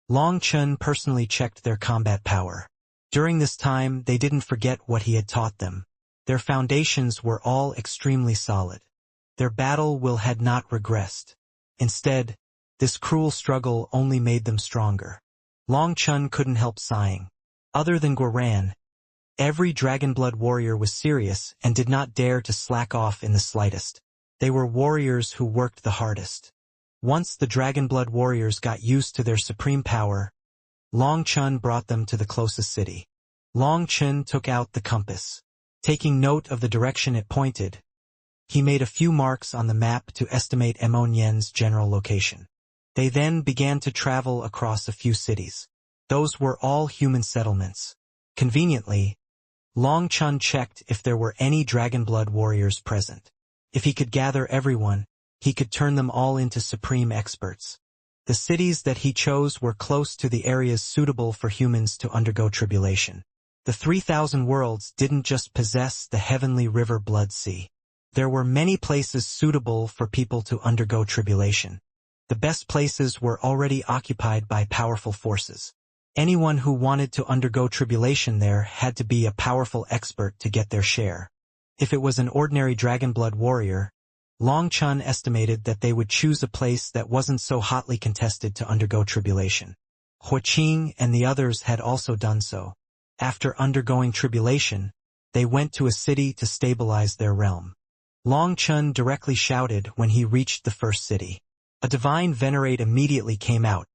Long Chun personally checked their combat power. During this time, they didn't forget what he had taught them. Their foundations were all extremely solid. Their battle will had not regressed. Instead, this cruel struggle only made them stronger. Long Chun couldn't help sighing. Other than Guoran, every Dragonblood warrior was serious and did not dare to slack off in the slightest. They were warriors who worked the hardest. Once the Dragonblood warriors got used to their supreme power, Long Chun brought them to the closest city. Long Chun took out the compass. Taking note of the direction it pointed, he made a few marks on the map to estimate Emonien's general location. They then began to travel across a few cities. Those were all human settlements. Conveniently, Long Chun checked if there were any Dragonblood warriors present. If he could gather everyone, he could turn them all into supreme experts. The cities that he chose were close to the areas suitable for humans to undergo tribulation. The 3,000 worlds didn't just possess the heavenly river Blood Sea. There were many places suitable for people to undergo tribulation. The best places were already occupied by powerful forces. Anyone who wanted to undergo tribulation there had to be a powerful expert to get their share. If it was an ordinary Dragonblood warrior, Long Chun estimated that they would choose a place that wasn't so hotly contested to undergo tribulation. Huaqing and the others had also done so. After undergoing tribulation, they went to a city to stabilize their realm. Long Chun directly shouted when he reached the first city. A divine venerate immediately came out,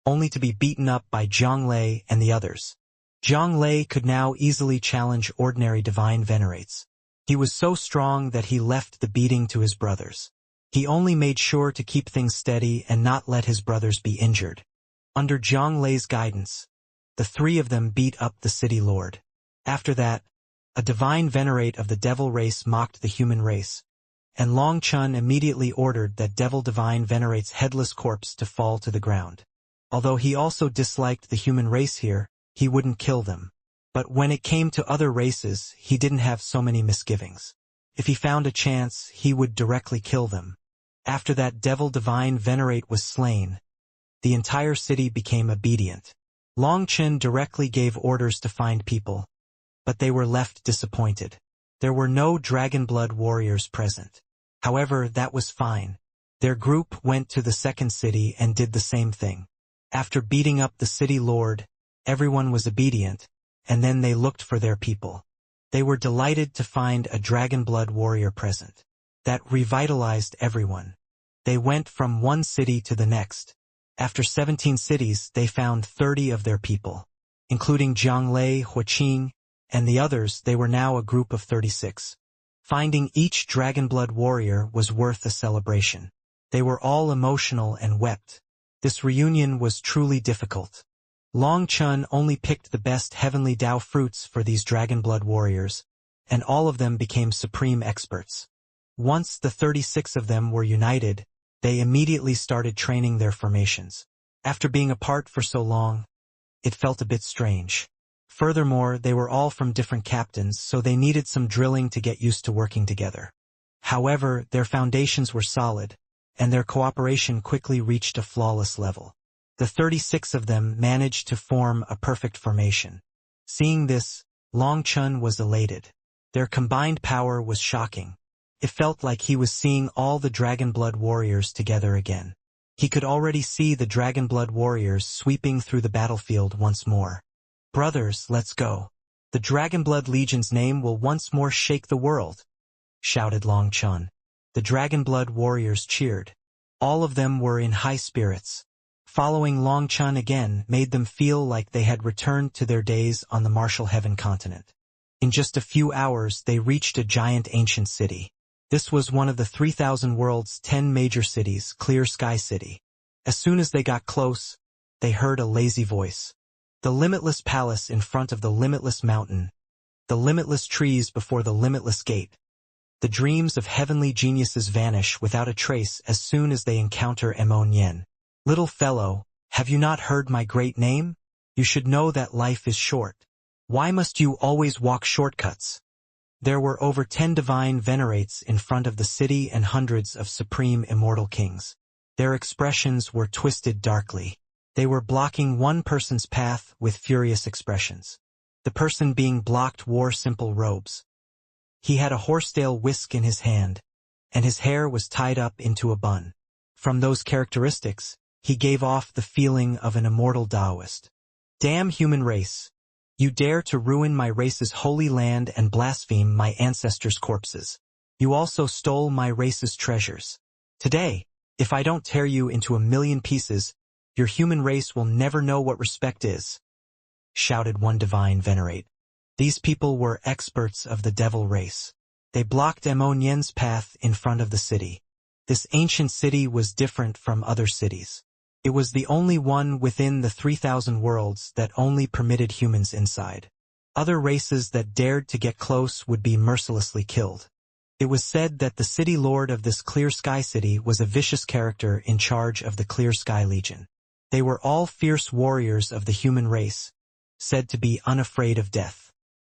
only to be beaten up by Zhang Lei and the others. Zhang Lei could now easily challenge ordinary divine venerates. He was so strong that he left the beating to his brothers. He only made sure to keep things steady and not let his brothers be injured. Under Zhang Lei's guidance, the three of them beat up the city lord. After that, a divine venerate of the devil race mocked the human race, and Long Chun immediately ordered that devil divine venerate's headless corpse to fall to the ground. Although he also disliked the human race here, he wouldn't kill them. But when it came to other races, he didn't have so many misgivings. If he found a chance, he would directly kill them. After that devil divine venerate was slain, the entire city became obedient. Long Chun directly gave orders to find people, but they were left disappointed. There were no Dragonblood warriors present. However, that was fine. Their group went to the second city and did the same thing. After beating up the city lord, everyone was obedient, and then they looked for their people. They were delighted to find a Dragonblood warrior present. That revitalized everyone. They went from one city to the next. After 17 cities, they found 30 of their people. Including Zhang Lei, Huaqing, and the others, they were now a group of 36. Finding each Dragonblood warrior was worth a celebration. They were all emotional and wept. This reunion was truly difficult. Long Chun only picked the best heavenly Tao fruits for these dragon blood warriors, and all of them became supreme experts. Once the 36 of them were united, they immediately started training their formations. After being apart for so long, it felt a bit strange. Furthermore, they were all from different captains, so they needed some drilling to get used to working together. However, their foundations were solid, and their cooperation quickly reached a flawless level. The 36 of them managed to form a perfect formation. Seeing this, Long Chun was elated. Their combined power was shocking. It felt like he was seeing all the Dragon Blood warriors together again. He could already see the Dragon Blood warriors sweeping through the battlefield once more. "Brothers, let's go. The Dragon Blood Legion's name will once more shake the world," shouted Long Chun. The Dragon Blood warriors cheered. All of them were in high spirits. Following Long Chun again made them feel like they had returned to their days on the Martial Heaven continent. In just a few hours they reached a giant ancient city. This was one of the 3,000 world's 10 major cities, Clear Sky City. As soon as they got close, they heard a lazy voice. The limitless palace in front of the limitless mountain. The limitless trees before the limitless gate. The dreams of heavenly geniuses vanish without a trace as soon as they encounter Immonyen. "Little fellow, have you not heard my great name? You should know that life is short. Why must you always walk shortcuts?" There were over 10 divine venerates in front of the city and hundreds of supreme immortal kings. Their expressions were twisted darkly. They were blocking one person's path with furious expressions. The person being blocked wore simple robes. He had a horsetail whisk in his hand, and his hair was tied up into a bun. From those characteristics, he gave off the feeling of an immortal Taoist. "Damn human race! You dare to ruin my race's holy land and blaspheme my ancestors' corpses. You also stole my race's treasures. Today, if I don't tear you into a million pieces, your human race will never know what respect is," shouted one divine venerate. These people were experts of the devil race. They blocked Immonyen's path in front of the city. This ancient city was different from other cities. It was the only one within the 3,000 worlds that only permitted humans inside. Other races that dared to get close would be mercilessly killed. It was said that the city lord of this Clear Sky City was a vicious character in charge of the Clear Sky Legion. They were all fierce warriors of the human race, said to be unafraid of death.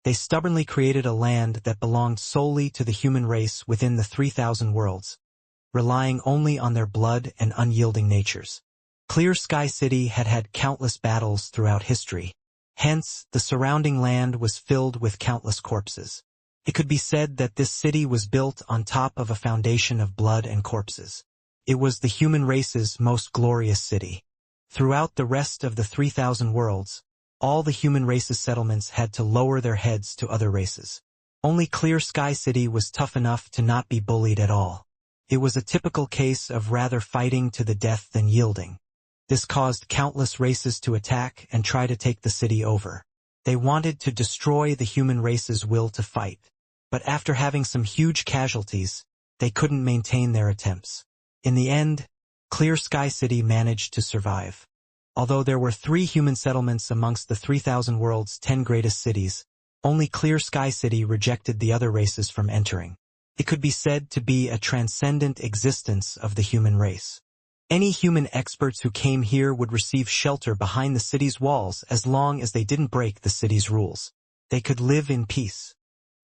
They stubbornly created a land that belonged solely to the human race within the 3,000 worlds, relying only on their blood and unyielding natures. Clear Sky City had had countless battles throughout history. Hence, the surrounding land was filled with countless corpses. It could be said that this city was built on top of a foundation of blood and corpses. It was the human race's most glorious city. Throughout the rest of the 3,000 worlds, all the human race's settlements had to lower their heads to other races. Only Clear Sky City was tough enough to not be bullied at all. It was a typical case of rather fighting to the death than yielding. This caused countless races to attack and try to take the city over. They wanted to destroy the human race's will to fight. But after having some huge casualties, they couldn't maintain their attempts. In the end, Clear Sky City managed to survive. Although there were 3 human settlements amongst the 3,000 world's 10 greatest cities, only Clear Sky City rejected the other races from entering. It could be said to be a transcendent existence of the human race. Any human experts who came here would receive shelter behind the city's walls as long as they didn't break the city's rules. They could live in peace.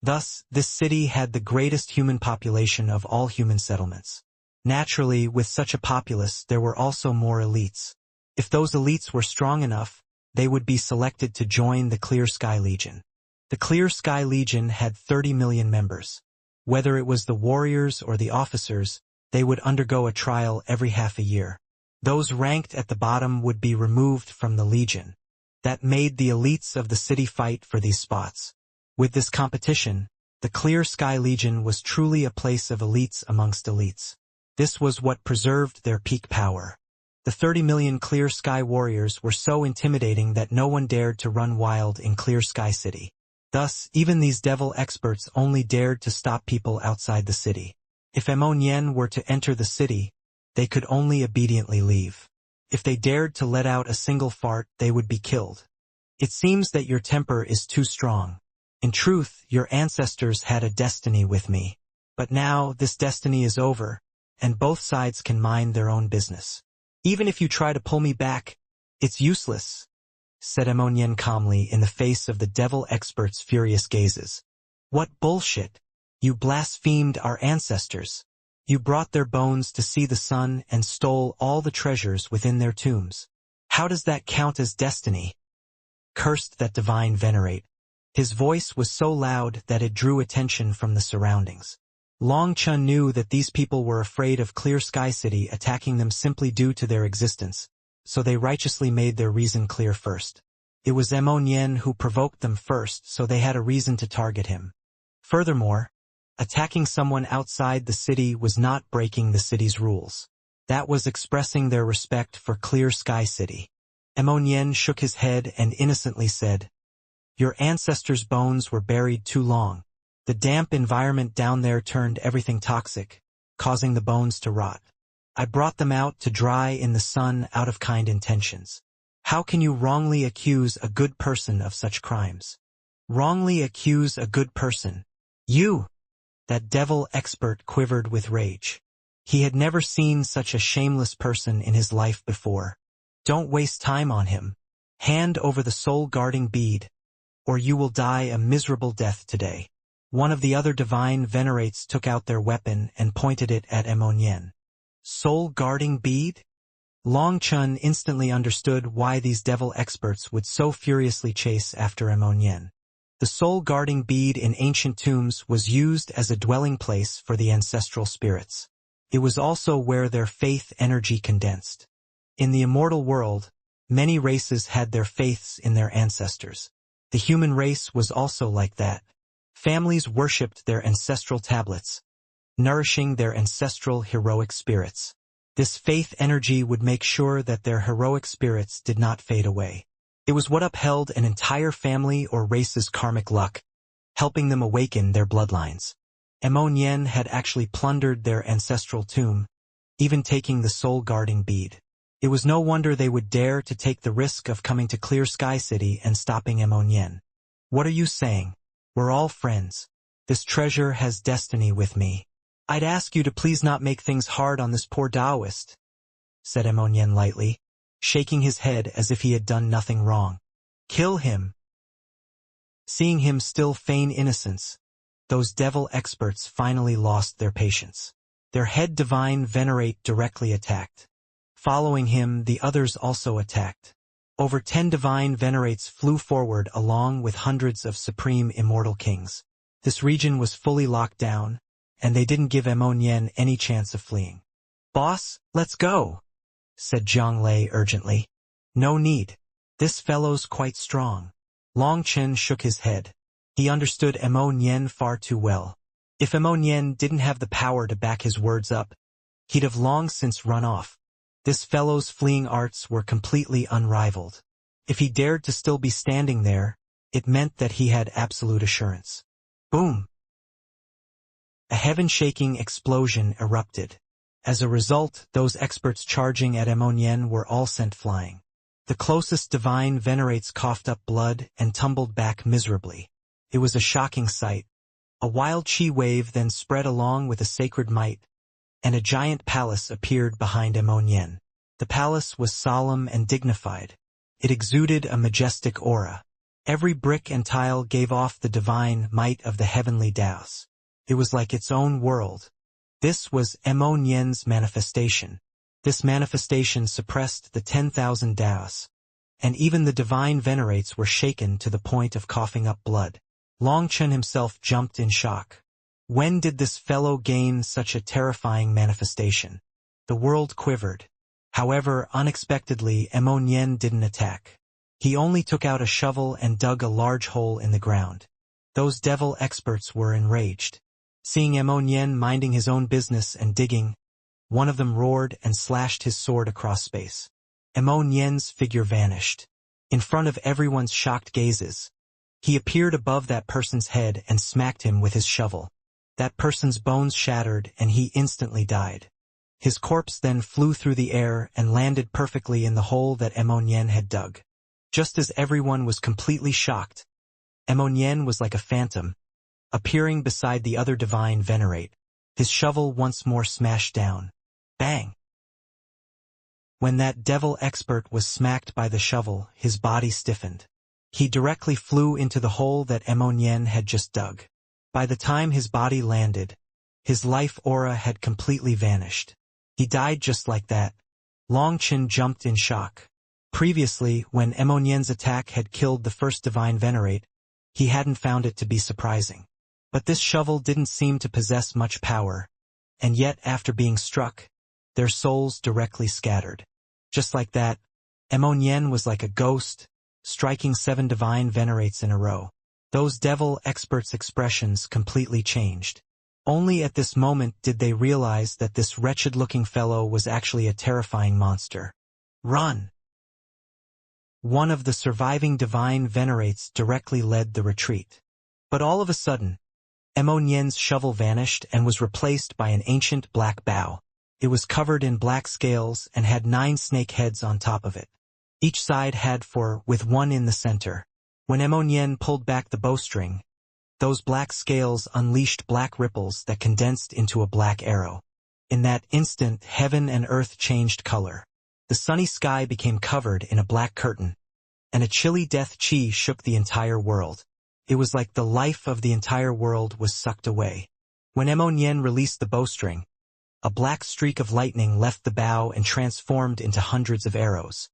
Thus, this city had the greatest human population of all human settlements. Naturally, with such a populace, there were also more elites. If those elites were strong enough, they would be selected to join the Clear Sky Legion. The Clear Sky Legion had 30 million members. Whether it was the warriors or the officers, they would undergo a trial every half a year. Those ranked at the bottom would be removed from the Legion. That made the elites of the city fight for these spots. With this competition, the Clear Sky Legion was truly a place of elites amongst elites. This was what preserved their peak power. The 30 million Clear Sky warriors were so intimidating that no one dared to run wild in Clear Sky City. Thus, even these devil experts only dared to stop people outside the city. If Immonyen were to enter the city, they could only obediently leave. If they dared to let out a single fart, they would be killed. It seems that your temper is too strong. In truth, your ancestors had a destiny with me. But now, this destiny is over, and both sides can mind their own business. Even if you try to pull me back, it's useless, said Ammonian calmly in the face of the devil expert's furious gazes. What bullshit! You blasphemed our ancestors. You brought their bones to see the sun and stole all the treasures within their tombs. How does that count as destiny? Cursed that divine venerate. His voice was so loud that it drew attention from the surroundings. Long Chun knew that these people were afraid of Clear Sky City attacking them simply due to their existence, so they righteously made their reason clear first. It was Ammonian who provoked them first, so they had a reason to target him. Furthermore, attacking someone outside the city was not breaking the city's rules. That was expressing their respect for Clear Sky City. Ammonian shook his head and innocently said, "Your ancestors' bones were buried too long. The damp environment down there turned everything toxic, causing the bones to rot. I brought them out to dry in the sun out of kind intentions. How can you wrongly accuse a good person of such crimes? Wrongly accuse a good person? You!" That devil expert quivered with rage. He had never seen such a shameless person in his life before. Don't waste time on him. Hand over the soul-guarding bead, or you will die a miserable death today. One of the other divine venerates took out their weapon and pointed it at Ammonian. Soul-guarding bead? Long Chun instantly understood why these devil experts would so furiously chase after Ammonian. The soul-guarding bead in ancient tombs was used as a dwelling place for the ancestral spirits. It was also where their faith energy condensed. In the immortal world, many races had their faiths in their ancestors. The human race was also like that. Families worshipped their ancestral tablets, nourishing their ancestral heroic spirits. This faith energy would make sure that their heroic spirits did not fade away. It was what upheld an entire family or race's karmic luck, helping them awaken their bloodlines. Ammonian had actually plundered their ancestral tomb, even taking the soul-guarding bead. It was no wonder they would dare to take the risk of coming to Clear Sky City and stopping Ammonian. What are you saying? We're all friends. This treasure has destiny with me. I'd ask you to please not make things hard on this poor Taoist, said Ammonian lightly, shaking his head as if he had done nothing wrong. Kill him. Seeing him still feign innocence, those devil experts finally lost their patience. Their head divine venerate directly attacked. Following him, the others also attacked. Over 10 divine venerates flew forward along with hundreds of supreme immortal kings. This region was fully locked down, and they didn't give Ammonian any chance of fleeing. Boss, let's go, said Zhang Lei urgently. No need. This fellow's quite strong. Long Chen shook his head. He understood Ammonian far too well. If Ammonian didn't have the power to back his words up, he'd have long since run off. This fellow's fleeing arts were completely unrivaled. If he dared to still be standing there, it meant that he had absolute assurance. Boom! A heaven-shaking explosion erupted. As a result, those experts charging at Ammonian were all sent flying. The closest divine venerates coughed up blood and tumbled back miserably. It was a shocking sight. A wild chi wave then spread along with a sacred might, and a giant palace appeared behind Ammonian. The palace was solemn and dignified. It exuded a majestic aura. Every brick and tile gave off the divine might of the heavenly Daos. It was like its own world. This was Ammonian's manifestation. This manifestation suppressed the 10,000 Daos, and even the divine venerates were shaken to the point of coughing up blood. Long Chen himself jumped in shock. When did this fellow gain such a terrifying manifestation? The world quivered. However, unexpectedly, Ammonian didn't attack. He only took out a shovel and dug a large hole in the ground. Those devil experts were enraged. Seeing Ammonian minding his own business and digging, one of them roared and slashed his sword across space. Ammonian's figure vanished. In front of everyone's shocked gazes, he appeared above that person's head and smacked him with his shovel. That person's bones shattered and he instantly died. His corpse then flew through the air and landed perfectly in the hole that Amonyen had dug. Just as everyone was completely shocked, Amonyen was like a phantom, appearing beside the other divine venerate, his shovel once more smashed down. Bang! When that devil expert was smacked by the shovel, his body stiffened. He directly flew into the hole that Amonyen had just dug. By the time his body landed, his life aura had completely vanished. He died just like that. Longchen jumped in shock. Previously, when Amonyen's attack had killed the first divine venerate, he hadn't found it to be surprising. But this shovel didn't seem to possess much power, and yet after being struck, their souls directly scattered. Just like that, Amonyen was like a ghost, striking 7 divine venerates in a row. Those devil experts' expressions completely changed. Only at this moment did they realize that this wretched-looking fellow was actually a terrifying monster. Run! One of the surviving divine venerates directly led the retreat. But all of a sudden, Amonyen's shovel vanished and was replaced by an ancient black bow. It was covered in black scales and had 9 snake heads on top of it. Each side had 4, with 1 in the center. When Amonyen pulled back the bowstring, those black scales unleashed black ripples that condensed into a black arrow. In that instant, heaven and earth changed color. The sunny sky became covered in a black curtain, and a chilly death chi shook the entire world. It was like the life of the entire world was sucked away. When Amonyen released the bowstring, a black streak of lightning left the bow and transformed into hundreds of arrows.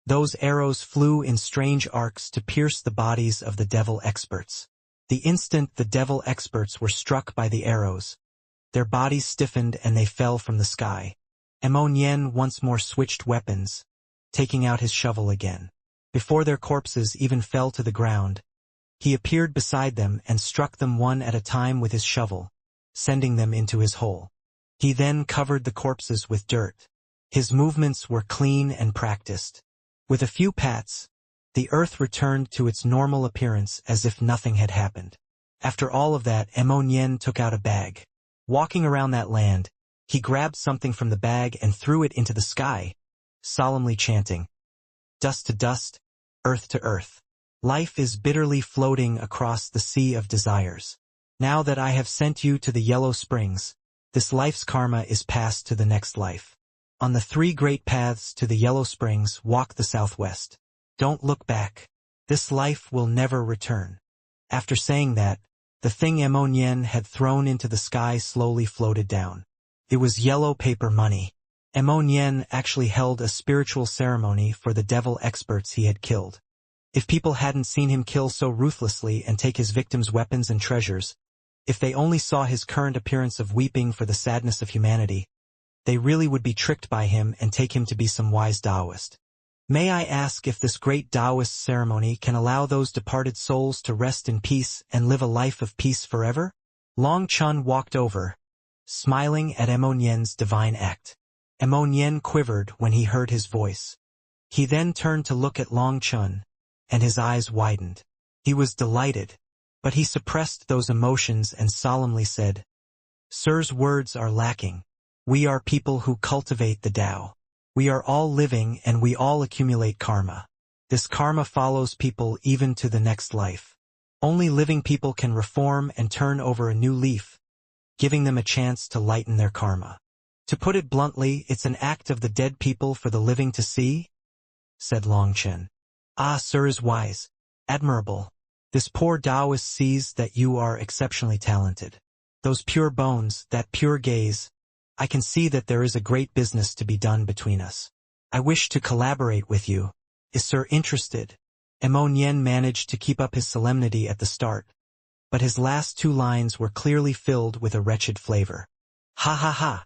Those arrows flew in strange arcs to pierce the bodies of the devil experts. The instant the devil experts were struck by the arrows, their bodies stiffened and they fell from the sky. Amonyen once more switched weapons, taking out his shovel again. Before their corpses even fell to the ground, he appeared beside them and struck them one at a time with his shovel, sending them into his hole. He then covered the corpses with dirt. His movements were clean and practiced. With a few pats, the earth returned to its normal appearance as if nothing had happened. After all of that, Amonyen took out a bag. Walking around that land, he grabbed something from the bag and threw it into the sky, solemnly chanting, "Dust to dust, earth to earth. Life is bitterly floating across the sea of desires. Now that I have sent you to the yellow springs, this life's karma is passed to the next life. On the 3 great paths to the yellow springs, walk the southwest. Don't look back. This life will never return." After saying that, the thing Amonyen had thrown into the sky slowly floated down. It was yellow paper money. Amonyen actually held a spiritual ceremony for the devil experts he had killed. If people hadn't seen him kill so ruthlessly and take his victims' weapons and treasures, if they only saw his current appearance of weeping for the sadness of humanity, they really would be tricked by him and take him to be some wise Taoist. May I ask if this great Taoist ceremony can allow those departed souls to rest in peace and live a life of peace forever? Long Chun walked over, smiling at Amonyen's divine act. Amonyen quivered when he heard his voice. He then turned to look at Long Chun, and his eyes widened. He was delighted, but he suppressed those emotions and solemnly said, "Sir's words are lacking. We are people who cultivate the Tao. We are all living and we all accumulate karma. This karma follows people even to the next life. Only living people can reform and turn over a new leaf, giving them a chance to lighten their karma. To put it bluntly, it's an act of the dead people for the living to see," said Longchen. "Ah, sir is wise. Admirable. This poor Taoist sees that you are exceptionally talented. Those pure bones, that pure gaze, I can see that there is a great business to be done between us. I wish to collaborate with you. Is sir interested?" Amonyen managed to keep up his solemnity at the start, but his last 2 lines were clearly filled with a wretched flavor. Ha ha ha!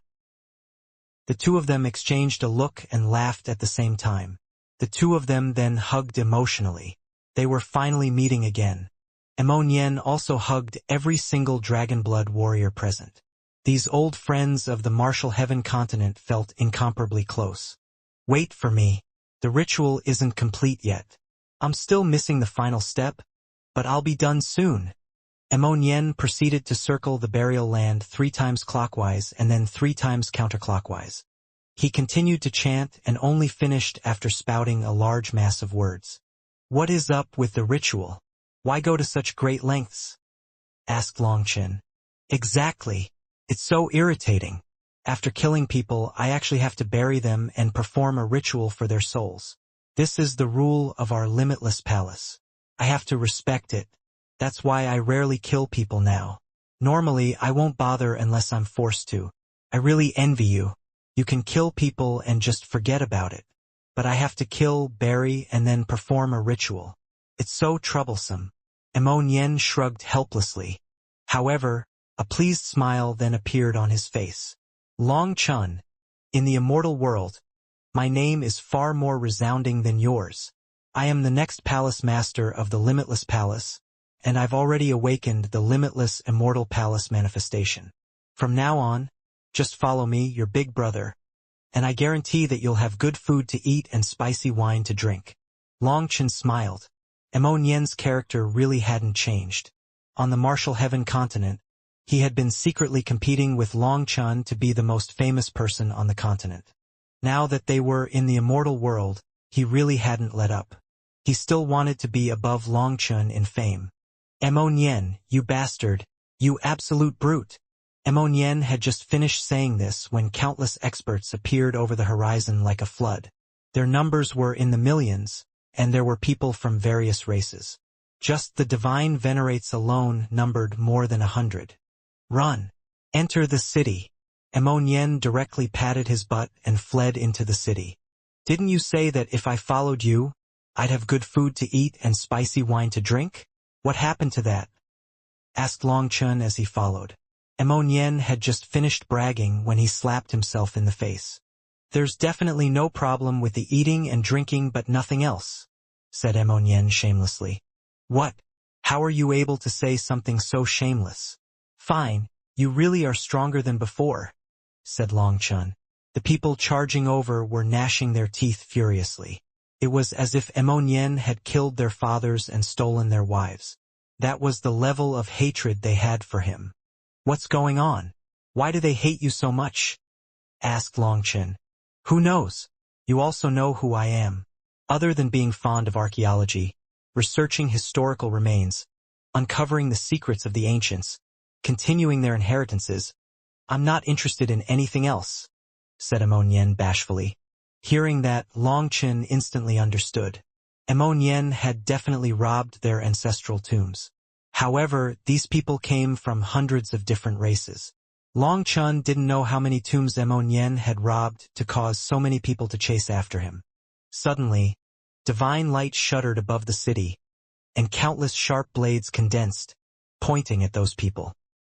The 2 of them exchanged a look and laughed at the same time. The 2 of them then hugged emotionally. They were finally meeting again. Amonyen also hugged every single Dragonblood warrior present. These old friends of the martial heaven continent felt incomparably close. "Wait for me. The ritual isn't complete yet. I'm still missing the final step, but I'll be done soon." Amonyen proceeded to circle the burial land 3 times clockwise and then 3 times counterclockwise. He continued to chant and only finished after spouting a large mass of words. "What is up with the ritual? Why go to such great lengths?" asked Longchen. "Exactly. It's so irritating. After killing people, I actually have to bury them and perform a ritual for their souls. This is the rule of our limitless palace. I have to respect it. That's why I rarely kill people now. Normally, I won't bother unless I'm forced to. I really envy you. You can kill people and just forget about it. But I have to kill, bury, and then perform a ritual. It's so troublesome." Immonyen shrugged helplessly. However, a pleased smile then appeared on his face. "Long Chun, in the immortal world, my name is far more resounding than yours. I am the next palace master of the limitless palace, and I've already awakened the limitless immortal palace manifestation. From now on, just follow me, your big brother, and I guarantee that you'll have good food to eat and spicy wine to drink." Long Chun smiled. Immonyen's character really hadn't changed. On the Martial Heaven continent, he had been secretly competing with Long Chun to be the most famous person on the continent. Now that they were in the immortal world, he really hadn't let up. He still wanted to be above Long Chun in fame. "Immonyen, you bastard, you absolute brute." Immonyen had just finished saying this when countless experts appeared over the horizon like a flood. Their numbers were in the millions, and there were people from various races. Just the divine venerates alone numbered more than 100. "Run! Enter the city." Immonyen directly patted his butt and fled into the city. "Didn't you say that if I followed you, I'd have good food to eat and spicy wine to drink? What happened to that?" asked Long Chun as he followed. Immonyen had just finished bragging when he slapped himself in the face. "There's definitely no problem with the eating and drinking but nothing else," said Immonyen shamelessly. "What? How are you able to say something so shameless?" "Fine, you really are stronger than before," said Long Chun. The people charging over were gnashing their teeth furiously. It was as if Immonyen had killed their fathers and stolen their wives. That was the level of hatred they had for him. "What's going on? Why do they hate you so much?" asked Long Chun. "Who knows? You also know who I am. Other than being fond of archaeology, researching historical remains, uncovering the secrets of the ancients, continuing their inheritances, I'm not interested in anything else," said Immonyen bashfully. Hearing that, Long Chun instantly understood. Immonyen had definitely robbed their ancestral tombs. However, these people came from hundreds of different races. Long Chun didn't know how many tombs Immonyen had robbed to cause so many people to chase after him. Suddenly, divine light shuddered above the city, and countless sharp blades condensed, pointing at those people.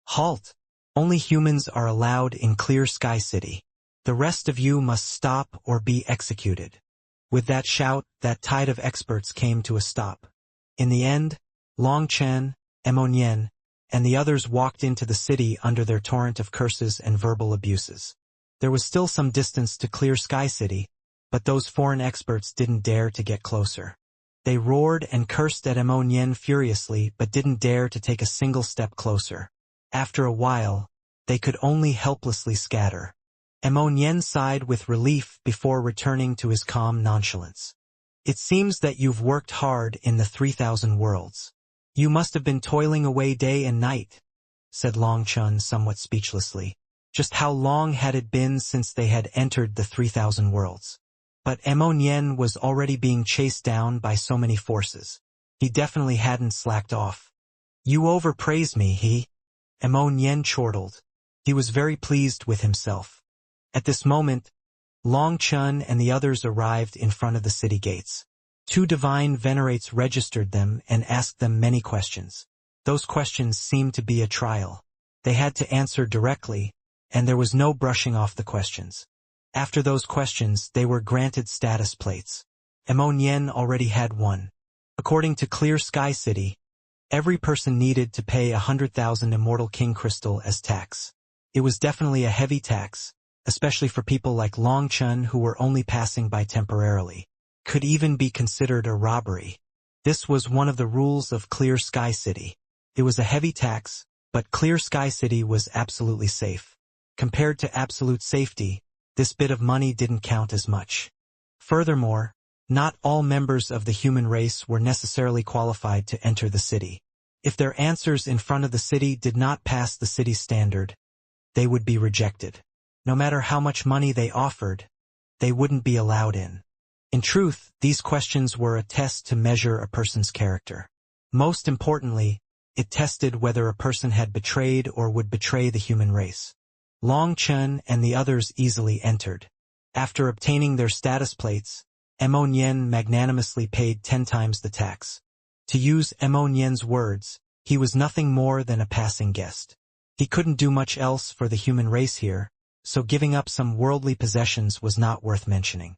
"Halt! Only humans are allowed in Clear Sky City. The rest of you must stop or be executed." With that shout, that tide of experts came to a stop. In the end, Long Chun, Immonyen, and the others walked into the city under their torrent of curses and verbal abuses. There was still some distance to Clear Sky City, but those foreign experts didn't dare to get closer. They roared and cursed at Immonyen furiously but didn't dare to take a single step closer. After a while, they could only helplessly scatter. Immonyen sighed with relief before returning to his calm nonchalance. "It seems that you've worked hard in the 3,000 worlds. You must have been toiling away day and night," said Long Chun somewhat speechlessly. Just how long had it been since they had entered the 3,000 worlds? But Immonyen was already being chased down by so many forces. He definitely hadn't slacked off. "You overpraise me, he?" Immonyen chortled. He was very pleased with himself. At this moment, Long Chun and the others arrived in front of the city gates. Two divine venerates registered them and asked them many questions. Those questions seemed to be a trial. They had to answer directly, and there was no brushing off the questions. After those questions, they were granted status plates. Immonyen already had one. According to Clear Sky City, every person needed to pay 100,000 Immortal King Crystal as tax. It was definitely a heavy tax, especially for people like Long Chun who were only passing by temporarily. Could even be considered a robbery. This was one of the rules of Clear Sky City. It was a heavy tax, but Clear Sky City was absolutely safe. Compared to absolute safety, this bit of money didn't count as much. Furthermore, not all members of the human race were necessarily qualified to enter the city. If their answers in front of the city did not pass the city's standard, they would be rejected. No matter how much money they offered, they wouldn't be allowed in. In truth, these questions were a test to measure a person's character. Most importantly, it tested whether a person had betrayed or would betray the human race. Long Chen and the others easily entered. After obtaining their status plates, Mo Nian magnanimously paid 10 times the tax. To use Mo Nian's words, he was nothing more than a passing guest. He couldn't do much else for the human race here, so giving up some worldly possessions was not worth mentioning.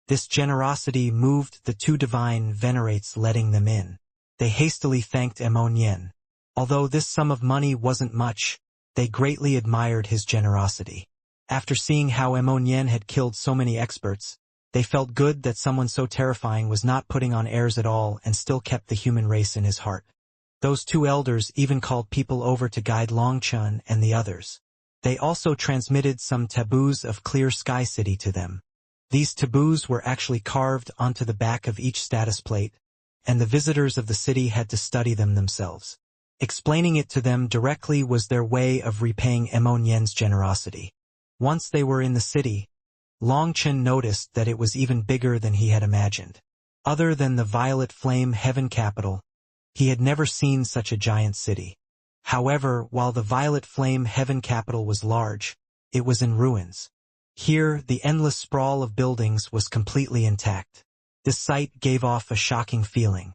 This generosity moved the two divine venerates, letting them in. They hastily thanked Mo Nian. Although this sum of money wasn't much, they greatly admired his generosity. After seeing how Mo Nian had killed so many experts, they felt good that someone so terrifying was not putting on airs at all and still kept the human race in his heart. Those two elders even called people over to guide Long Chen and the others. They also transmitted some taboos of Clear Sky City to them. These taboos were actually carved onto the back of each status plate, and the visitors of the city had to study them themselves. Explaining it to them directly was their way of repaying Mo Nian's generosity. Once they were in the city, Long Chen noticed that it was even bigger than he had imagined. Other than the Violet Flame Heaven capital, he had never seen such a giant city. However, while the Violet Flame Heaven capital was large, it was in ruins. Here, the endless sprawl of buildings was completely intact. This sight gave off a shocking feeling.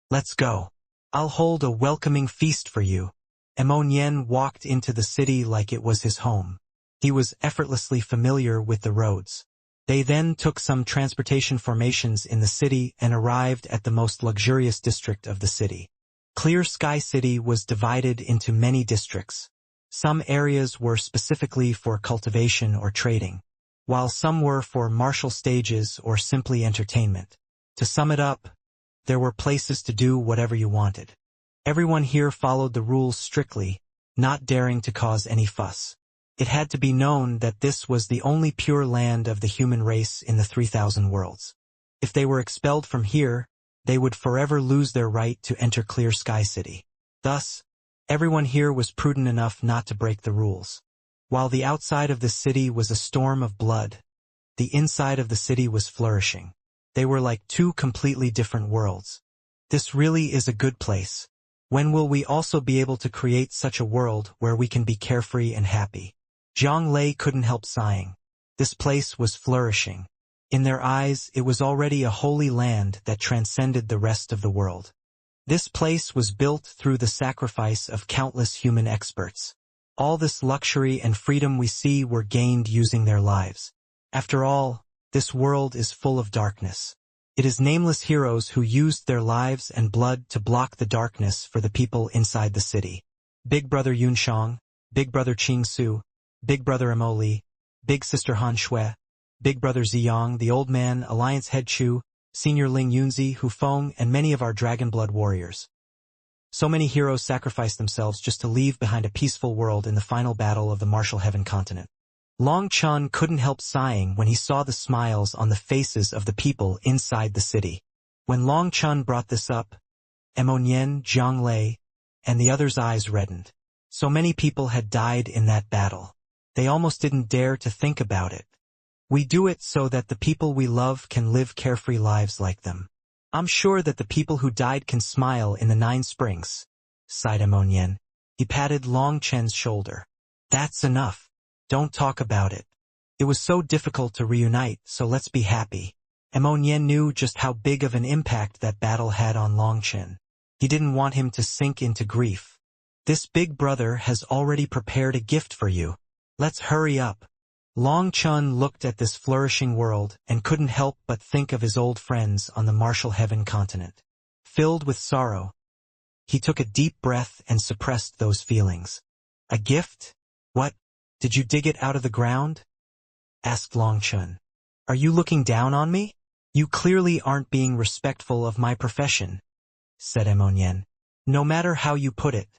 Let's go. I'll hold a welcoming feast for you. Mo Nian walked into the city like it was his home. He was effortlessly familiar with the roads. They then took some transportation formations in the city and arrived at the most luxurious district of the city. Clear Sky City was divided into many districts. Some areas were specifically for cultivation or trading, while some were for martial stages or simply entertainment. To sum it up, there were places to do whatever you wanted. Everyone here followed the rules strictly, not daring to cause any fuss. It had to be known that this was the only pure land of the human race in the 3,000 worlds. If they were expelled from here, they would forever lose their right to enter Clear Sky City. Thus, everyone here was prudent enough not to break the rules. While the outside of the city was a storm of blood, the inside of the city was flourishing. They were like two completely different worlds. This really is a good place. When will we also be able to create such a world where we can be carefree and happy? Zhang Lei couldn't help sighing. This place was flourishing. In their eyes, it was already a holy land that transcended the rest of the world. This place was built through the sacrifice of countless human experts. All this luxury and freedom we see were gained using their lives. After all, this world is full of darkness. It is nameless heroes who used their lives and blood to block the darkness for the people inside the city. Big Brother Yunshang, Big Brother Qing Su, Big Brother Mo Li, Big Sister Han Shui, Big Brother Ziyang, the Old Man, Alliance Head Chu, Senior Ling Yunzi, Hu Feng, and many of our Dragon Blood warriors. So many heroes sacrificed themselves just to leave behind a peaceful world in the final battle of the Martial Heaven continent. Long Chen couldn't help sighing when he saw the smiles on the faces of the people inside the city. When Long Chen brought this up, Mo Nian, Zhang Lei, and the others' eyes reddened. So many people had died in that battle. They almost didn't dare to think about it. We do it so that the people we love can live carefree lives like them. I'm sure that the people who died can smile in the 9 springs, sighed Mo Nian. He patted Long Chen's shoulder. That's enough. Don't talk about it. It was so difficult to reunite, so let's be happy. Mo Nian knew just how big of an impact that battle had on Long Chen. He didn't want him to sink into grief. This big brother has already prepared a gift for you. Let's hurry up. Long Chen looked at this flourishing world and couldn't help but think of his old friends on the Martial Heaven continent. Filled with sorrow, he took a deep breath and suppressed those feelings. A gift? What? Did you dig it out of the ground? Asked Long Chen. Are you looking down on me? You clearly aren't being respectful of my profession, said Mo Nian. No matter how you put it,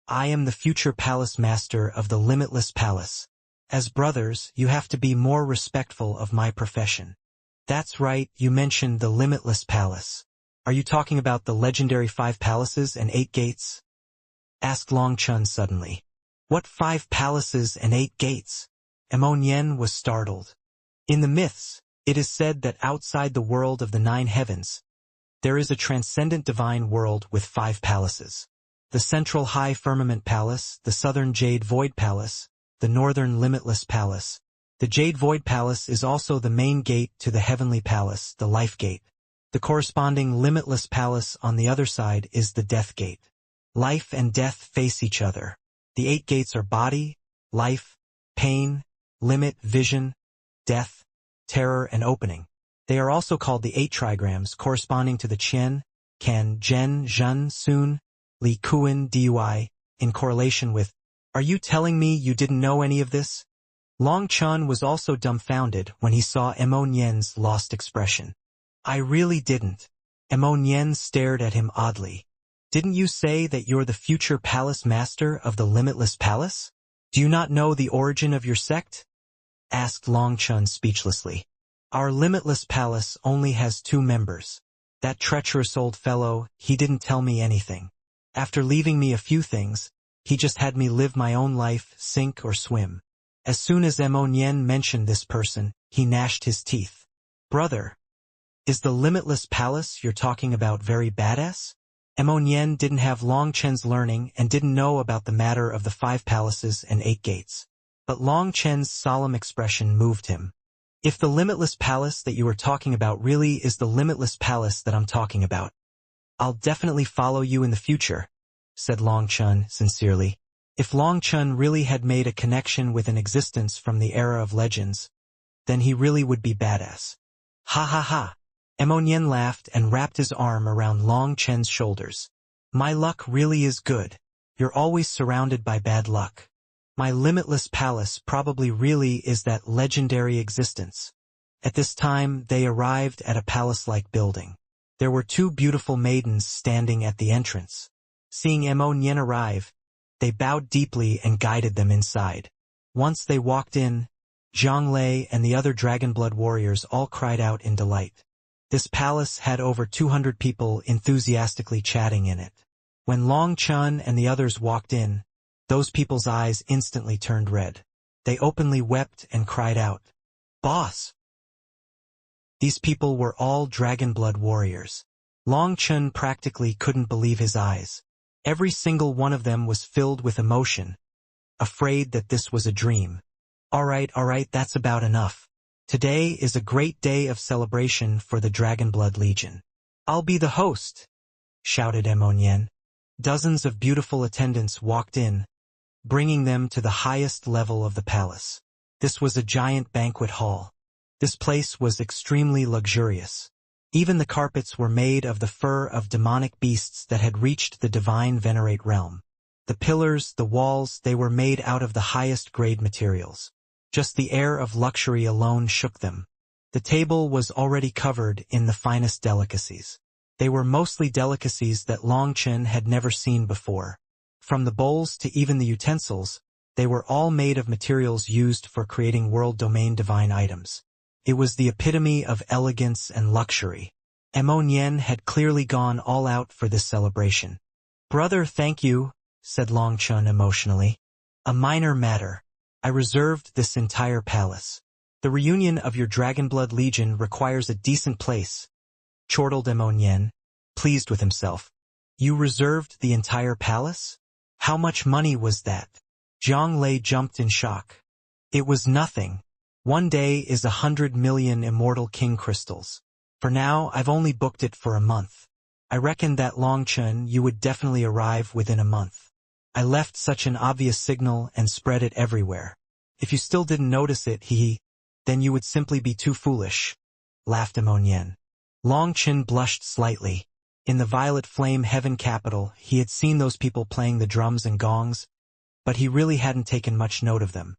I am the future palace master of the Limitless Palace. As brothers, you have to be more respectful of my profession. That's right, you mentioned the Limitless Palace. Are you talking about the legendary 5 palaces and 8 gates? Asked Long Chun suddenly. What 5 palaces and 8 gates? Yen was startled. In the myths, it is said that outside the world of the 9 heavens, there is a transcendent divine world with 5 palaces. The central high firmament palace, the southern jade void palace, the northern limitless palace. The jade void palace is also the main gate to the heavenly palace, the life gate. The corresponding limitless palace on the other side is the death gate. Life and death face each other. The 8 gates are body, life, pain, limit, vision, death, terror, and opening. They are also called the 8 trigrams, corresponding to the Qian, Kan, Zhen, Zhen, Sun, Li, Kuan, Dui, in correlation with, "Are you telling me you didn't know any of this?" Long Chun was also dumbfounded when he saw Yen's lost expression. "I really didn't." Yen stared at him oddly. "Didn't you say that you're the future palace master of the Limitless Palace? Do you not know the origin of your sect?" Asked Long Chun speechlessly. "Our Limitless Palace only has 2 members. That treacherous old fellow, he didn't tell me anything. After leaving me a few things, he just had me live my own life, sink or swim." As soon as Yen mentioned this person, he gnashed his teeth. "Brother, is the Limitless Palace you're talking about very badass?" Yen didn't have Long Chen's learning and didn't know about the matter of the 5 palaces and 8 gates. But Long Chen's solemn expression moved him. "If the Limitless Palace that you are talking about really is the Limitless Palace that I'm talking about, I'll definitely follow you in the future," said Long Chun sincerely. If Long Chun really had made a connection with an existence from the era of legends, then he really would be badass. "Ha ha ha." Yen laughed and wrapped his arm around Long Chen's shoulders. "My luck really is good. You're always surrounded by bad luck. My Limitless Palace probably really is that legendary existence." At this time, they arrived at a palace-like building. There were 2 beautiful maidens standing at the entrance. Seeing Yen arrive, they bowed deeply and guided them inside. Once they walked in, Zhang Lei and the other Dragonblood warriors all cried out in delight. This palace had over 200 people enthusiastically chatting in it. When Long Chun and the others walked in, those people's eyes instantly turned red. They openly wept and cried out, "Boss!" These people were all Dragonblood warriors. Long Chun practically couldn't believe his eyes. Every single one of them was filled with emotion, afraid that this was a dream. All right, that's about enough. Today is a great day of celebration for the Dragonblood Legion. I'll be the host," shouted Yen. Dozens of beautiful attendants walked in, bringing them to the highest level of the palace. This was a giant banquet hall. This place was extremely luxurious. Even the carpets were made of the fur of demonic beasts that had reached the divine venerate realm. The pillars, the walls, they were made out of the highest grade materials. Just the air of luxury alone shook them. The table was already covered in the finest delicacies. They were mostly delicacies that Long Chen had never seen before. From the bowls to even the utensils, they were all made of materials used for creating world domain divine items. It was the epitome of elegance and luxury. Yen had clearly gone all out for this celebration. "Brother, thank you," said Long Chun emotionally. "A minor matter. I reserved this entire palace. The reunion of your Dragonblood Legion requires a decent place," chortled Yen, pleased with himself. "You reserved the entire palace? How much money was that?" Zhang Lei jumped in shock. "It was nothing. 1 day is 100 million Immortal King crystals. For now, I've only booked it for a month. I reckoned that Long Chun, you would definitely arrive within a month. I left such an obvious signal and spread it everywhere. If you still didn't notice it, then you would simply be too foolish," laughed Yen. Long Chun blushed slightly. In the Violet Flame Heaven capital, he had seen those people playing the drums and gongs, but he really hadn't taken much note of them.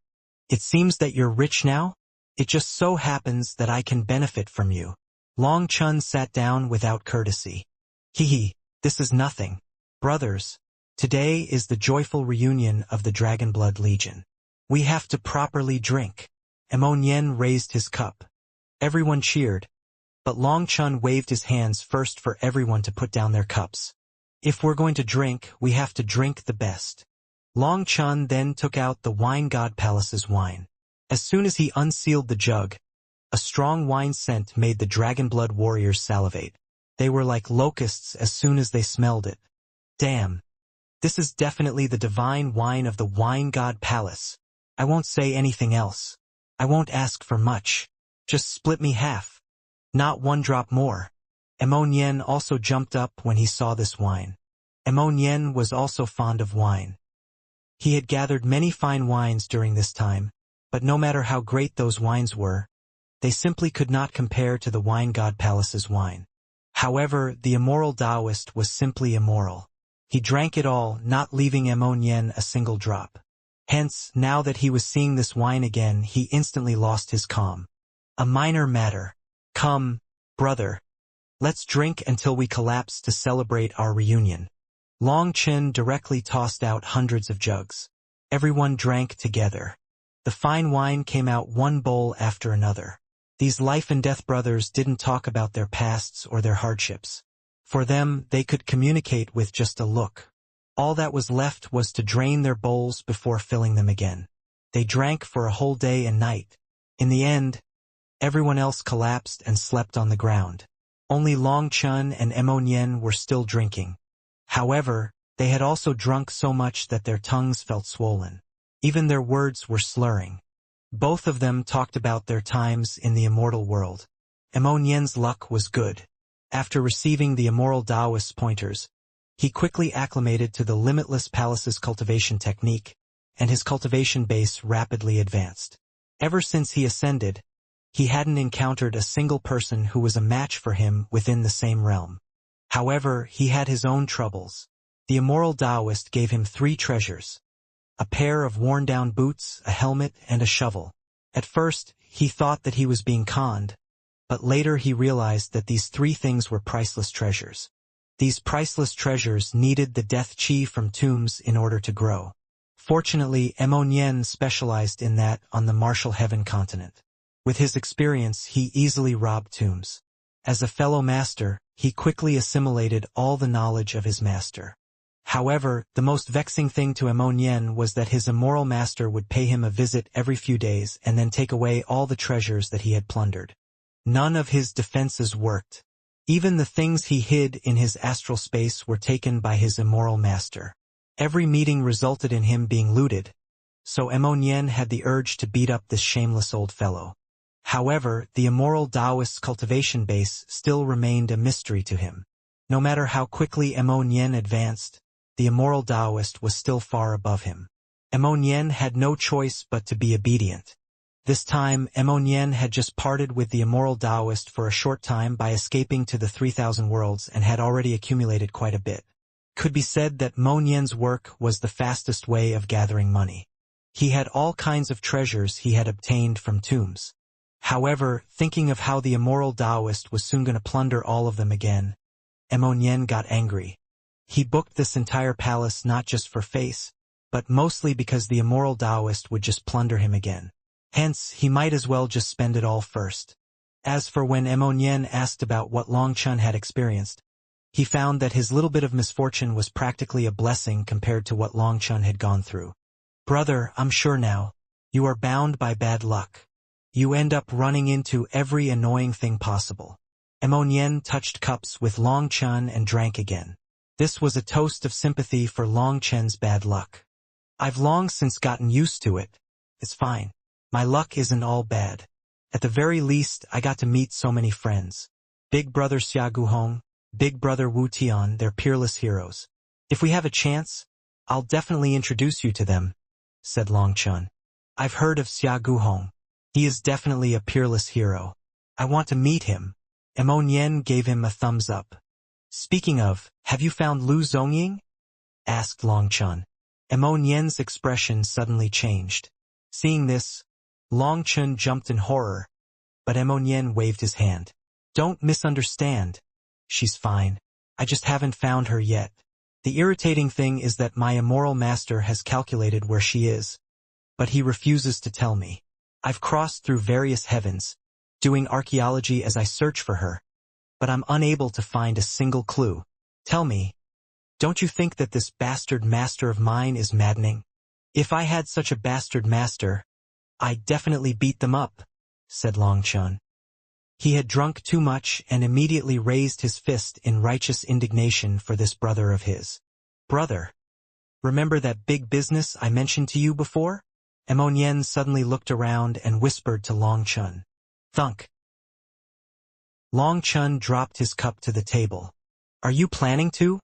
"It seems that you're rich now? It just so happens that I can benefit from you." Long Chun sat down without courtesy. This is nothing. Brothers, today is the joyful reunion of the Dragonblood Legion. We have to properly drink. Nian raised his cup. Everyone cheered, but Long Chun waved his hands first for everyone to put down their cups. If we're going to drink, we have to drink the best. Long Chun then took out the wine god palace's wine. As soon as he unsealed the jug, a strong wine scent made the dragonblood warriors salivate. They were like locusts as soon as they smelled it. Damn. This is definitely the divine wine of the wine god palace. I won't say anything else. I won't ask for much. Just split me half. Not one drop more. Nian also jumped up when he saw this wine. Nian was also fond of wine. He had gathered many fine wines during this time, but no matter how great those wines were, they simply could not compare to the wine god palace's wine. However, the immoral Taoist was simply immoral. He drank it all, not leaving Nian a single drop. Hence, now that he was seeing this wine again, he instantly lost his calm. A minor matter. Come, brother. Let's drink until we collapse to celebrate our reunion. Long Chun directly tossed out hundreds of jugs. Everyone drank together. The fine wine came out one bowl after another. These life and death brothers didn't talk about their pasts or their hardships. For them, they could communicate with just a look. All that was left was to drain their bowls before filling them again. They drank for a whole day and night. In the end, everyone else collapsed and slept on the ground. Only Long Chun and Nian were still drinking. However, they had also drunk so much that their tongues felt swollen. Even their words were slurring. Both of them talked about their times in the immortal world. Nian's luck was good. After receiving the immoral Taoist's pointers, he quickly acclimated to the limitless palace's cultivation technique, and his cultivation base rapidly advanced. Ever since he ascended, he hadn't encountered a single person who was a match for him within the same realm. However, he had his own troubles. The immoral Taoist gave him 3 treasures: a pair of worn-down boots, a helmet, and a shovel. At first, he thought that he was being conned, but later he realized that these 3 things were priceless treasures. These priceless treasures needed the death chi from tombs in order to grow. Fortunately, Nian specialized in that on the martial heaven continent. With his experience, he easily robbed tombs. As a fellow master, he quickly assimilated all the knowledge of his master. However, the most vexing thing to Nian was that his immoral master would pay him a visit every few days and then take away all the treasures that he had plundered. None of his defenses worked. Even the things he hid in his astral space were taken by his immoral master. Every meeting resulted in him being looted, so Nian had the urge to beat up this shameless old fellow. However, the immoral Taoist's cultivation base still remained a mystery to him. No matter how quickly Nian advanced, the immoral Taoist was still far above him. Nian had no choice but to be obedient. This time, Nian had just parted with the immoral Taoist for a short time by escaping to the 3,000 worlds and had already accumulated quite a bit. Could be said that Nian's work was the fastest way of gathering money. He had all kinds of treasures he had obtained from tombs. However, thinking of how the immoral Taoist was soon going to plunder all of them again, Nian got angry. He booked this entire palace not just for face, but mostly because the immoral Taoist would just plunder him again. Hence, he might as well just spend it all first. As for when Nian asked about what Long Chun had experienced, he found that his little bit of misfortune was practically a blessing compared to what Long Chun had gone through. Brother, I'm sure now, you are bound by bad luck. You end up running into every annoying thing possible. Nian touched cups with Long Chun and drank again. This was a toast of sympathy for Long Chun's bad luck. I've long since gotten used to it. It's fine. My luck isn't all bad. At the very least, I got to meet so many friends. Big Brother Xia Guhong, Big Brother Wu Tian, they're peerless heroes. If we have a chance, I'll definitely introduce you to them, said Long Chun. I've heard of Xia Guhong. He is definitely a peerless hero. I want to meet him. Nian gave him a thumbs up. Speaking of, have you found Lu Zongying? Asked Long Chun. Nian's expression suddenly changed. Seeing this, Long Chun jumped in horror, but Nian waved his hand. Don't misunderstand. She's fine. I just haven't found her yet. The irritating thing is that my immoral master has calculated where she is. but he refuses to tell me. I've crossed through various heavens, doing archaeology as I search for her, but I'm unable to find a single clue. Tell me, don't you think that this bastard master of mine is maddening? If I had such a bastard master, I'd definitely beat them up, said Long Chun. He had drunk too much and immediately raised his fist in righteous indignation for this brother of his. Brother, remember that big business I mentioned to you before? Ammonian suddenly looked around and whispered to Long Chun. Thunk. Long Chun dropped his cup to the table. Are you planning to?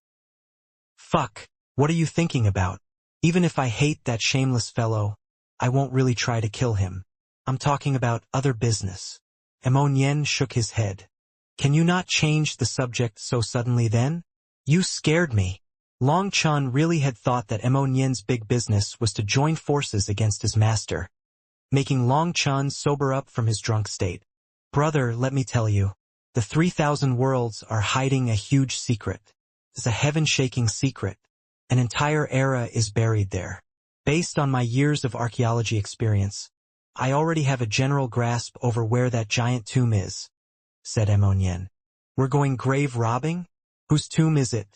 Fuck, what are you thinking about? Even if I hate that shameless fellow, I won't really try to kill him. I'm talking about other business. Ammonian shook his head. Can you not change the subject so suddenly then? You scared me. Long Chun really had thought that Ammonian's big business was to join forces against his master, making Long Chun sober up from his drunk state. Brother, let me tell you, the 3,000 worlds are hiding a huge secret. It's a heaven-shaking secret. An entire era is buried there. Based on my years of archaeology experience, I already have a general grasp over where that giant tomb is, said Ammonian. We're going grave robbing? Whose tomb is it?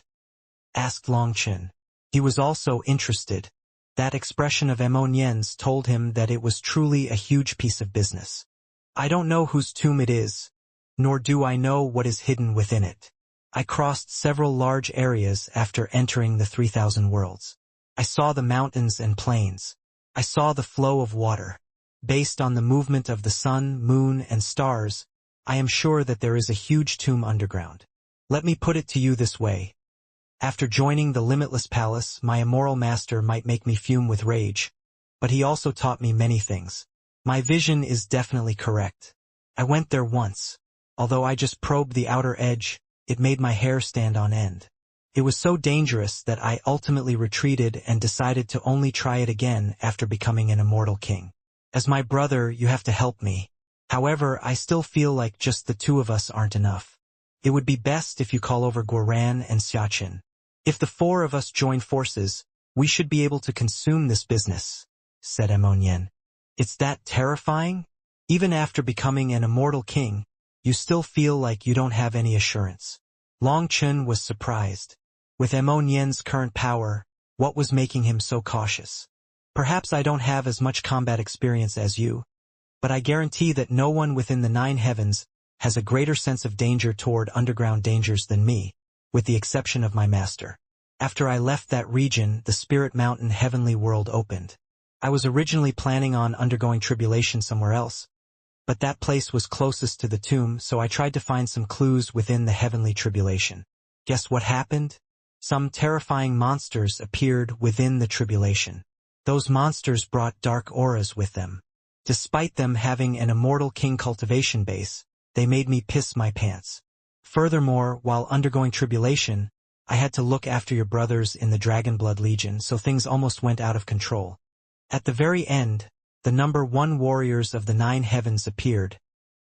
Asked Long Chun. He was also interested. That expression of Ammonian's told him that it was truly a huge piece of business. I don't know whose tomb it is, nor do I know what is hidden within it. I crossed several large areas after entering the 3,000 worlds. I saw the mountains and plains. I saw the flow of water. Based on the movement of the sun, moon, and stars, I am sure that there is a huge tomb underground. Let me put it to you this way. After joining the Limitless Palace, my immoral master might make me fume with rage, but he also taught me many things. My vision is definitely correct. I went there once. Although I just probed the outer edge, it made my hair stand on end. It was so dangerous that I ultimately retreated and decided to only try it again after becoming an immortal king. As my brother, you have to help me. However, I still feel like just the two of us aren't enough. It would be best if you call over Guoran and Xiaqin. If the four of us join forces, we should be able to consume this business, said Ammonian. It's that terrifying? Even after becoming an immortal king, you still feel like you don't have any assurance. Long Chun was surprised. With Ammonian's current power, what was making him so cautious? Perhaps I don't have as much combat experience as you, but I guarantee that no one within the 9 heavens has a greater sense of danger toward underground dangers than me, with the exception of my master. After I left that region, the Spirit Mountain heavenly world opened. I was originally planning on undergoing tribulation somewhere else, but that place was closest to the tomb, so I tried to find some clues within the heavenly tribulation. Guess what happened? Some terrifying monsters appeared within the tribulation. Those monsters brought dark auras with them. Despite them having an immortal king cultivation base, they made me piss my pants. Furthermore, while undergoing tribulation, I had to look after your brothers in the Dragonblood Legion, so things almost went out of control. At the very end, the number 1 warriors of the 9 heavens appeared,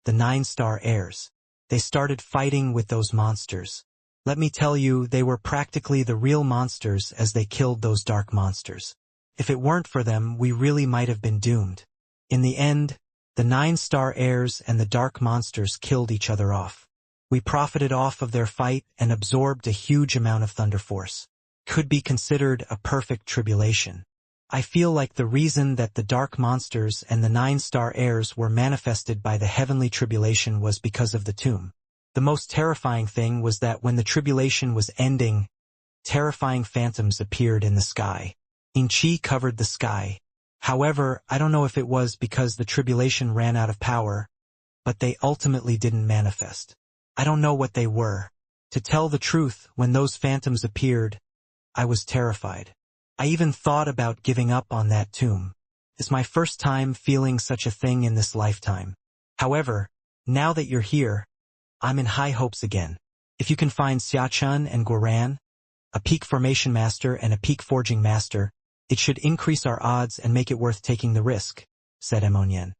the 9-star heirs. They started fighting with those monsters. Let me tell you, they were practically the real monsters as they killed those dark monsters. If it weren't for them, we really might have been doomed. In the end, the 9-star heirs and the dark monsters killed each other off. We profited off of their fight and absorbed a huge amount of thunder force. Could be considered a perfect tribulation. I feel like the reason that the dark monsters and the 9-star heirs were manifested by the heavenly tribulation was because of the tomb. The most terrifying thing was that when the tribulation was ending, terrifying phantoms appeared in the sky. Inchi covered the sky. However, I don't know if it was because the tribulation ran out of power, but they ultimately didn't manifest. I don't know what they were. To tell the truth, when those phantoms appeared, I was terrified. I even thought about giving up on that tomb. It's my first time feeling such a thing in this lifetime. However, now that you're here, I'm in high hopes again. If you can find Xiaqin and Guoran, a peak formation master and a peak forging master, it should increase our odds and make it worth taking the risk, said Ammonian.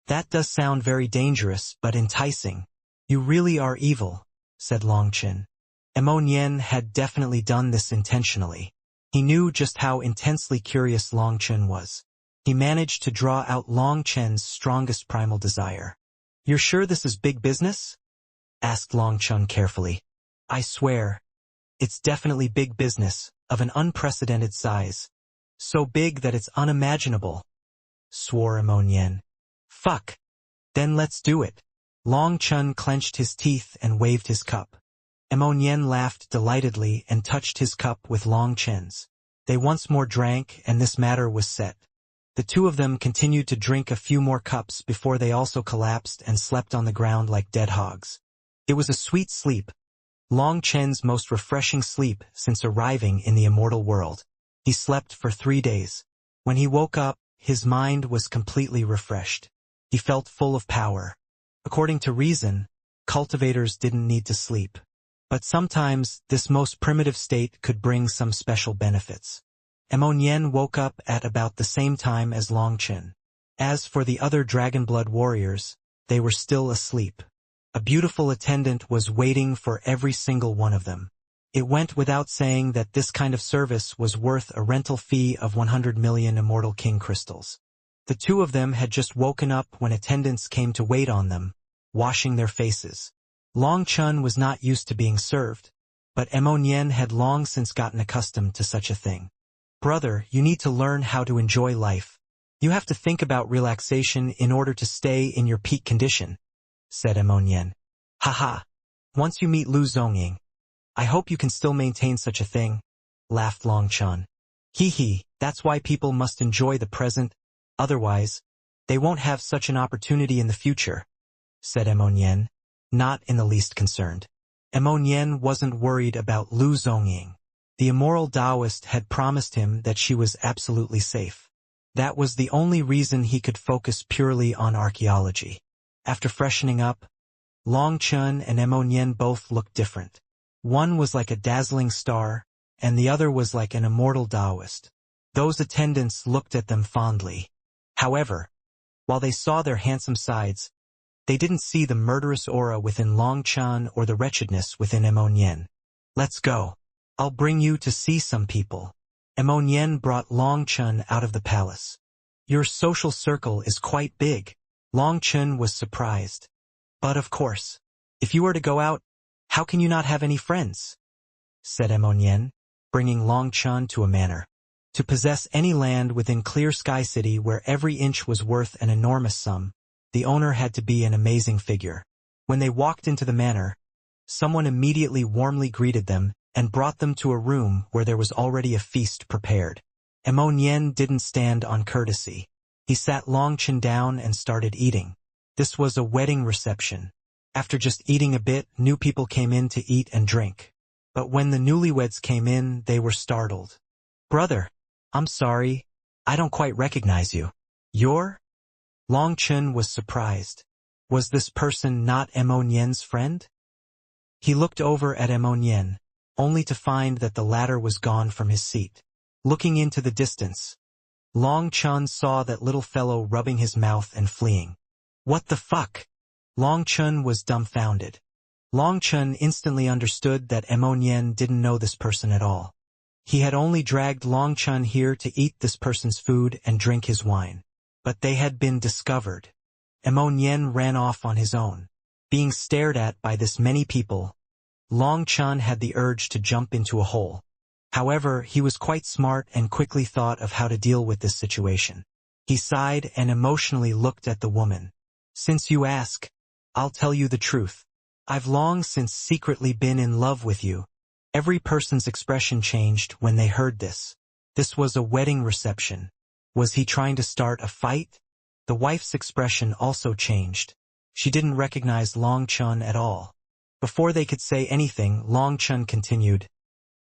That does sound very dangerous, but enticing. You really are evil, said Long Chun. Ammonian had definitely done this intentionally. He knew just how intensely curious Long Chun was. he managed to draw out Long Chen's strongest primal desire. "You're sure this is big business?" asked Long Chen carefully. "I swear, it's definitely big business, of an unprecedented size. So big that it's unimaginable," swore Ammonian. "Fuck. Then let's do it." Long Chen clenched his teeth and waved his cup. Ammonian laughed delightedly and touched his cup with Long Chen's. They once more drank, and this matter was set. The two of them continued to drink a few more cups before they also collapsed and slept on the ground like dead hogs. It was a sweet sleep, Long Chen's most refreshing sleep since arriving in the immortal world. He slept for 3 days. When he woke up, his mind was completely refreshed. He felt full of power. According to reason, cultivators didn't need to sleep. But sometimes, this most primitive state could bring some special benefits. Ammonian woke up at about the same time as Long Chen. As for the other Dragonblood warriors, they were still asleep. A beautiful attendant was waiting for every single one of them. It went without saying that this kind of service was worth a rental fee of 100 million Immortal King crystals. The two of them had just woken up when attendants came to wait on them, washing their faces. Long Chen was not used to being served, but Ammonian had long since gotten accustomed to such a thing. "Brother, you need to learn how to enjoy life. You have to think about relaxation in order to stay in your peak condition," said Ammonian. "Haha. Once you meet Lu Zongying, I hope you can still maintain such a thing," laughed Long Chen. "Hee, that's why people must enjoy the present, otherwise, they won't have such an opportunity in the future," said Ammonian, not in the least concerned. Ammonian wasn't worried about Lu Zongying. The immoral Taoist had promised him that she was absolutely safe. That was the only reason he could focus purely on archaeology. After freshening up, Long Chen and Ammonian both looked different. One was like a dazzling star, and the other was like an immortal Taoist. Those attendants looked at them fondly. However, while they saw their handsome sides, they didn't see the murderous aura within Long Chen or the wretchedness within Ammonian. "Let's go. I'll bring you to see some people." Ammonian brought Long Chen out of the palace. "Your social circle is quite big." Long Chen was surprised. "But of course, if you are to go out, how can you not have any friends?" said Ammonian, bringing Long Chen to a manor. To possess any land within Clear Sky City where every inch was worth an enormous sum, the owner had to be an amazing figure. When they walked into the manor, someone immediately warmly greeted them and brought them to a room where there was already a feast prepared. Ammonian didn't stand on courtesy. He sat Long Chen down and started eating. This was a wedding reception. After just eating a bit, new people came in to eat and drink. But when the newlyweds came in, they were startled. "Brother, I'm sorry, I don't quite recognize you. You're?" Long Chen was surprised. Was this person not Ammonian's friend? He looked over at Ammonian, only to find that the latter was gone from his seat. Looking into the distance, Long Chen saw that little fellow rubbing his mouth and fleeing. "What the fuck?" Long Chen was dumbfounded. Long Chen instantly understood that Ammonian didn't know this person at all. He had only dragged Long Chen here to eat this person's food and drink his wine. But they had been discovered. Ammonian ran off on his own. Being stared at by this many people, Long Chen had the urge to jump into a hole. However, he was quite smart and quickly thought of how to deal with this situation. He sighed and emotionally looked at the woman. "Since you ask, I'll tell you the truth. I've long since secretly been in love with you." Every person's expression changed when they heard this. This was a wedding reception. Was he trying to start a fight? The wife's expression also changed. She didn't recognize Long Chen at all. Before they could say anything, Long Chen continued,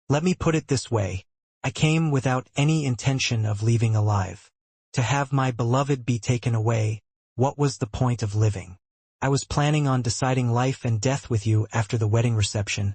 "Let me put it this way. I came without any intention of leaving alive. To have my beloved be taken away, what was the point of living? I was planning on deciding life and death with you after the wedding reception.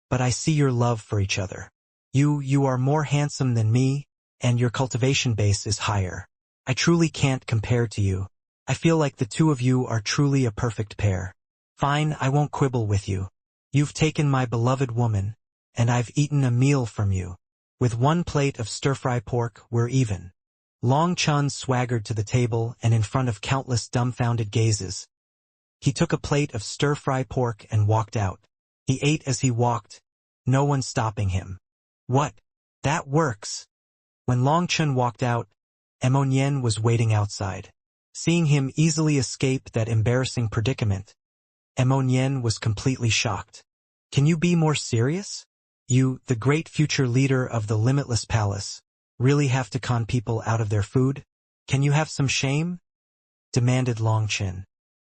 But I see your love for each other. You are more handsome than me, and your cultivation base is higher. I truly can't compare to you. I feel like the two of you are truly a perfect pair. Fine, I won't quibble with you. You've taken my beloved woman, and I've eaten a meal from you. With one plate of stir-fry pork, we're even. Long Chun swaggered to the table and in front of countless dumbfounded gazes. He took a plate of stir-fry pork and walked out. He ate as he walked, no one stopping him. What? That works. When Long Chun walked out, Ammonian was waiting outside. Seeing him easily escape that embarrassing predicament, Ammonian was completely shocked. Can you be more serious? You, the great future leader of the limitless palace, really have to con people out of their food? Can you have some shame? Demanded Long Chun.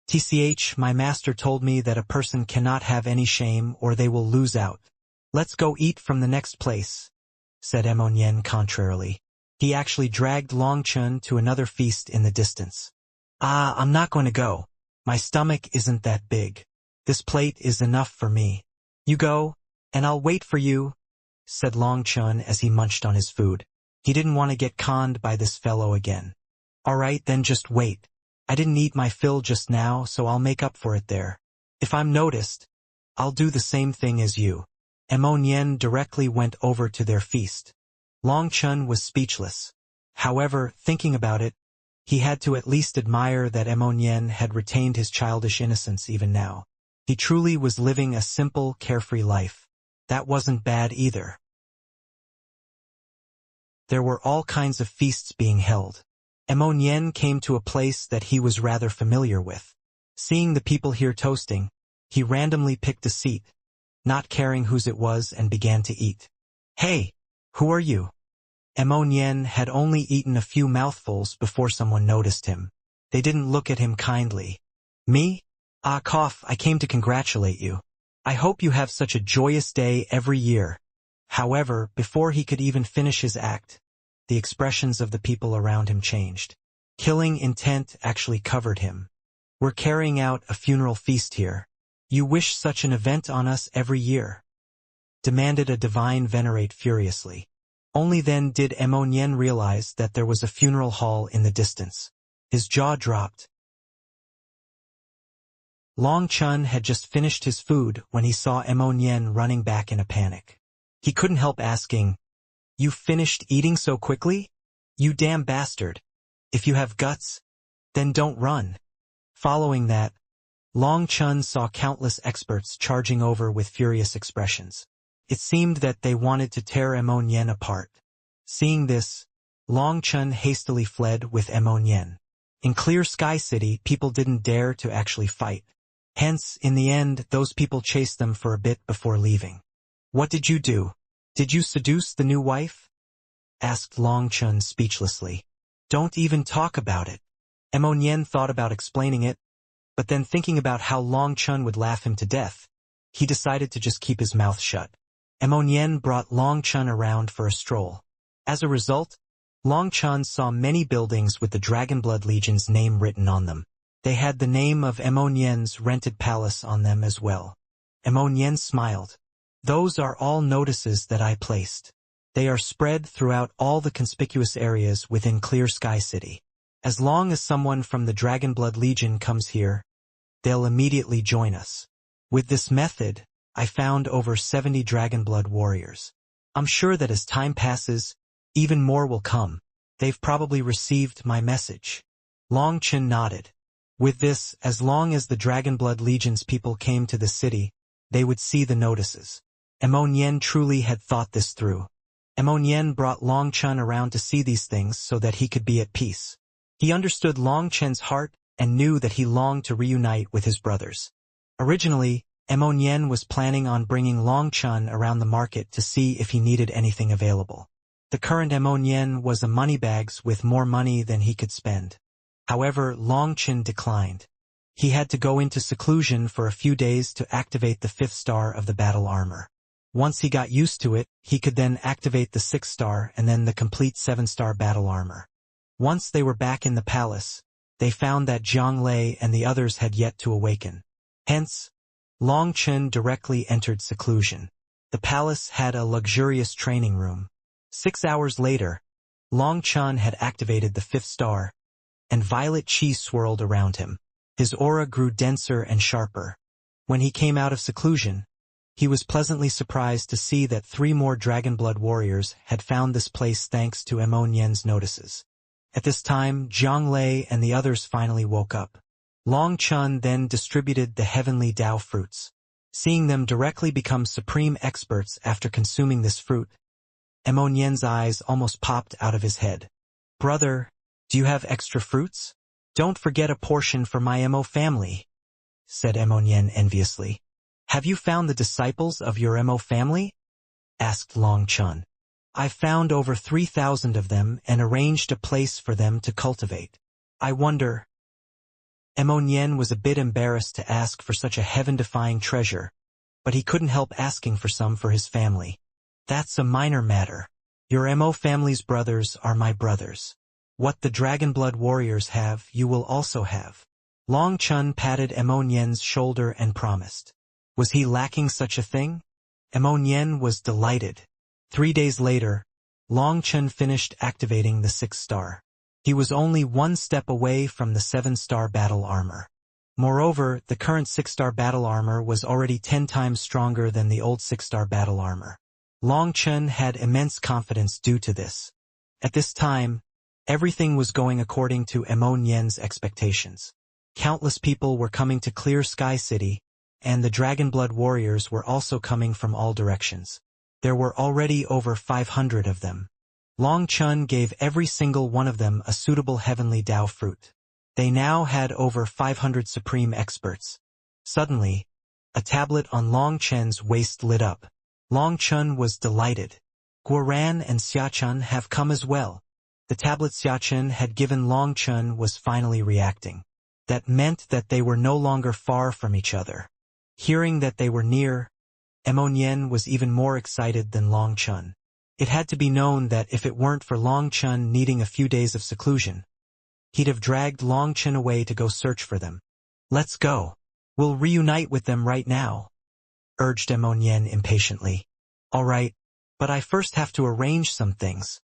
TCH, my master told me that a person cannot have any shame or they will lose out. Let's go eat from the next place, said Ammonian contrarily. He actually dragged Long Chun to another feast in the distance. I'm not going to go. My stomach isn't that big. This plate is enough for me. You go, and I'll wait for you, said Long Chun as he munched on his food. He didn't want to get conned by this fellow again. All right, then just wait. I didn't eat my fill just now, so I'll make up for it there. If I'm noticed, I'll do the same thing as you. Ammonian directly went over to their feast. Long Chun was speechless. However, thinking about it, he had to at least admire that Ammonian had retained his childish innocence even now. He truly was living a simple, carefree life. That wasn't bad either. There were all kinds of feasts being held. Ammonian came to a place that he was rather familiar with. Seeing the people here toasting, he randomly picked a seat, not caring whose it was, and began to eat. Hey, who are you? Ammonian had only eaten a few mouthfuls before someone noticed him. They didn't look at him kindly. Me? Cough, I came to congratulate you. I hope you have such a joyous day every year. However, before he could even finish his act, the expressions of the people around him changed. Killing intent actually covered him. We're carrying out a funeral feast here. You wish such an event on us every year? Demanded a divine venerate furiously. Only then did Ammonian realize that there was a funeral hall in the distance. His jaw dropped. Long Chun had just finished his food when he saw Ammonian running back in a panic. He couldn't help asking, "You finished eating so quickly? You damn bastard. If you have guts, then don't run." Following that, Long Chun saw countless experts charging over with furious expressions. It seemed that they wanted to tear Ammonian apart. Seeing this, Long Chun hastily fled with Ammonian. In Clear Sky City, people didn't dare to actually fight. Hence, in the end, those people chased them for a bit before leaving. "What did you do? Did you seduce the new wife?" asked Long Chun speechlessly. "Don't even talk about it." Ammonian thought about explaining it, but then thinking about how Long Chun would laugh him to death, he decided to just keep his mouth shut. Ammonian brought Long Chun around for a stroll. As a result, Long Chun saw many buildings with the Dragonblood Legion's name written on them. They had the name of Ammonian's rented palace on them as well. Ammonian smiled. "Those are all notices that I placed. They are spread throughout all the conspicuous areas within Clear Sky City. As long as someone from the Dragonblood Legion comes here, they'll immediately join us. With this method, I found over 70 Dragonblood warriors. I'm sure that as time passes, even more will come. They've probably received my message." Long Chun nodded. With this, as long as the Dragonblood Legion's people came to the city, they would see the notices. Ammonian truly had thought this through. Ammonian brought Long Chun around to see these things so that he could be at peace. He understood Long Chun's heart and knew that he longed to reunite with his brothers. Originally, Ammonian was planning on bringing Long Chun around the market to see if he needed anything available. The current Ammonian was a moneybags with more money than he could spend. However, Long Chun declined. He had to go into seclusion for a few days to activate the 5th star of the battle armor. Once he got used to it, he could then activate the 6th star and then the complete 7-star battle armor. Once they were back in the palace, they found that Jiang Lei and the others had yet to awaken. Hence, Long Chun directly entered seclusion. The palace had a luxurious training room. 6 hours later, Long Chun had activated the 5th star, and violet chi swirled around him. His aura grew denser and sharper. When he came out of seclusion, he was pleasantly surprised to see that 3 more Dragonblood warriors had found this place thanks to Ammonian's notices. At this time, Zhang Lei and the others finally woke up. Long Chun then distributed the heavenly Tao fruits. Seeing them directly become supreme experts after consuming this fruit, Nian's eyes almost popped out of his head. "Brother, do you have extra fruits? Don't forget a portion for my Mo family," said Nian enviously. "Have you found the disciples of your Mo family?" asked Long Chun. "I found over 3,000 of them and arranged a place for them to cultivate. I wonder—" Nian was a bit embarrassed to ask for such a heaven-defying treasure, but he couldn't help asking for some for his family. "That's a minor matter. Your Mo family's brothers are my brothers. What the Dragonblood warriors have, you will also have." Long Chun patted Nian's shoulder and promised. Was he lacking such a thing? Nian was delighted. 3 days later, Long Chun finished activating the 6th star. He was only 1 step away from the 7-star battle armor. Moreover, the current 6-star battle armor was already 10 times stronger than the old 6-star battle armor. Long Chun had immense confidence due to this. At this time, everything was going according to Nian's expectations. Countless people were coming to Clear Sky City, and the Dragonblood warriors were also coming from all directions. There were already over 500 of them. Long Chun gave every single one of them a suitable heavenly Tao fruit. They now had over 500 supreme experts. Suddenly, a tablet on Long Chun's waist lit up. Long Chun was delighted. "Guoran and Xiachun have come as well." The tablet Xiachun had given Long Chun was finally reacting. That meant that they were no longer far from each other. Hearing that they were near, Nian was even more excited than Long Chun. It had to be known that if it weren't for Long Chun needing a few days of seclusion, he'd have dragged Long Chun away to go search for them. "Let's go. We'll reunite with them right now," urged Nian impatiently. "All right, but I first have to arrange some things."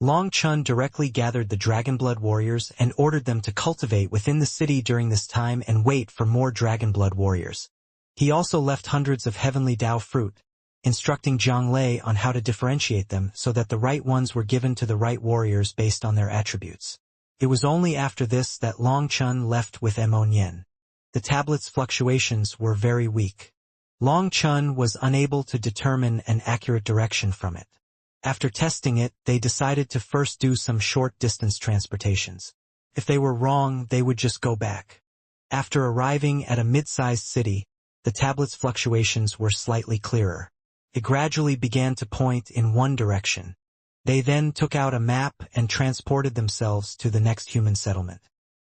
Long Chun directly gathered the Dragonblood warriors and ordered them to cultivate within the city during this time and wait for more Dragonblood warriors. He also left hundreds of heavenly Tao fruit, instructing Zhang Lei on how to differentiate them so that the right ones were given to the right warriors based on their attributes. It was only after this that Long Chun left with Nian. The tablet's fluctuations were very weak. Long Chun was unable to determine an accurate direction from it. After testing it, they decided to first do some short-distance transportations. If they were wrong, they would just go back. After arriving at a mid-sized city, the tablet's fluctuations were slightly clearer. It gradually began to point in one direction. They then took out a map and transported themselves to the next human settlement.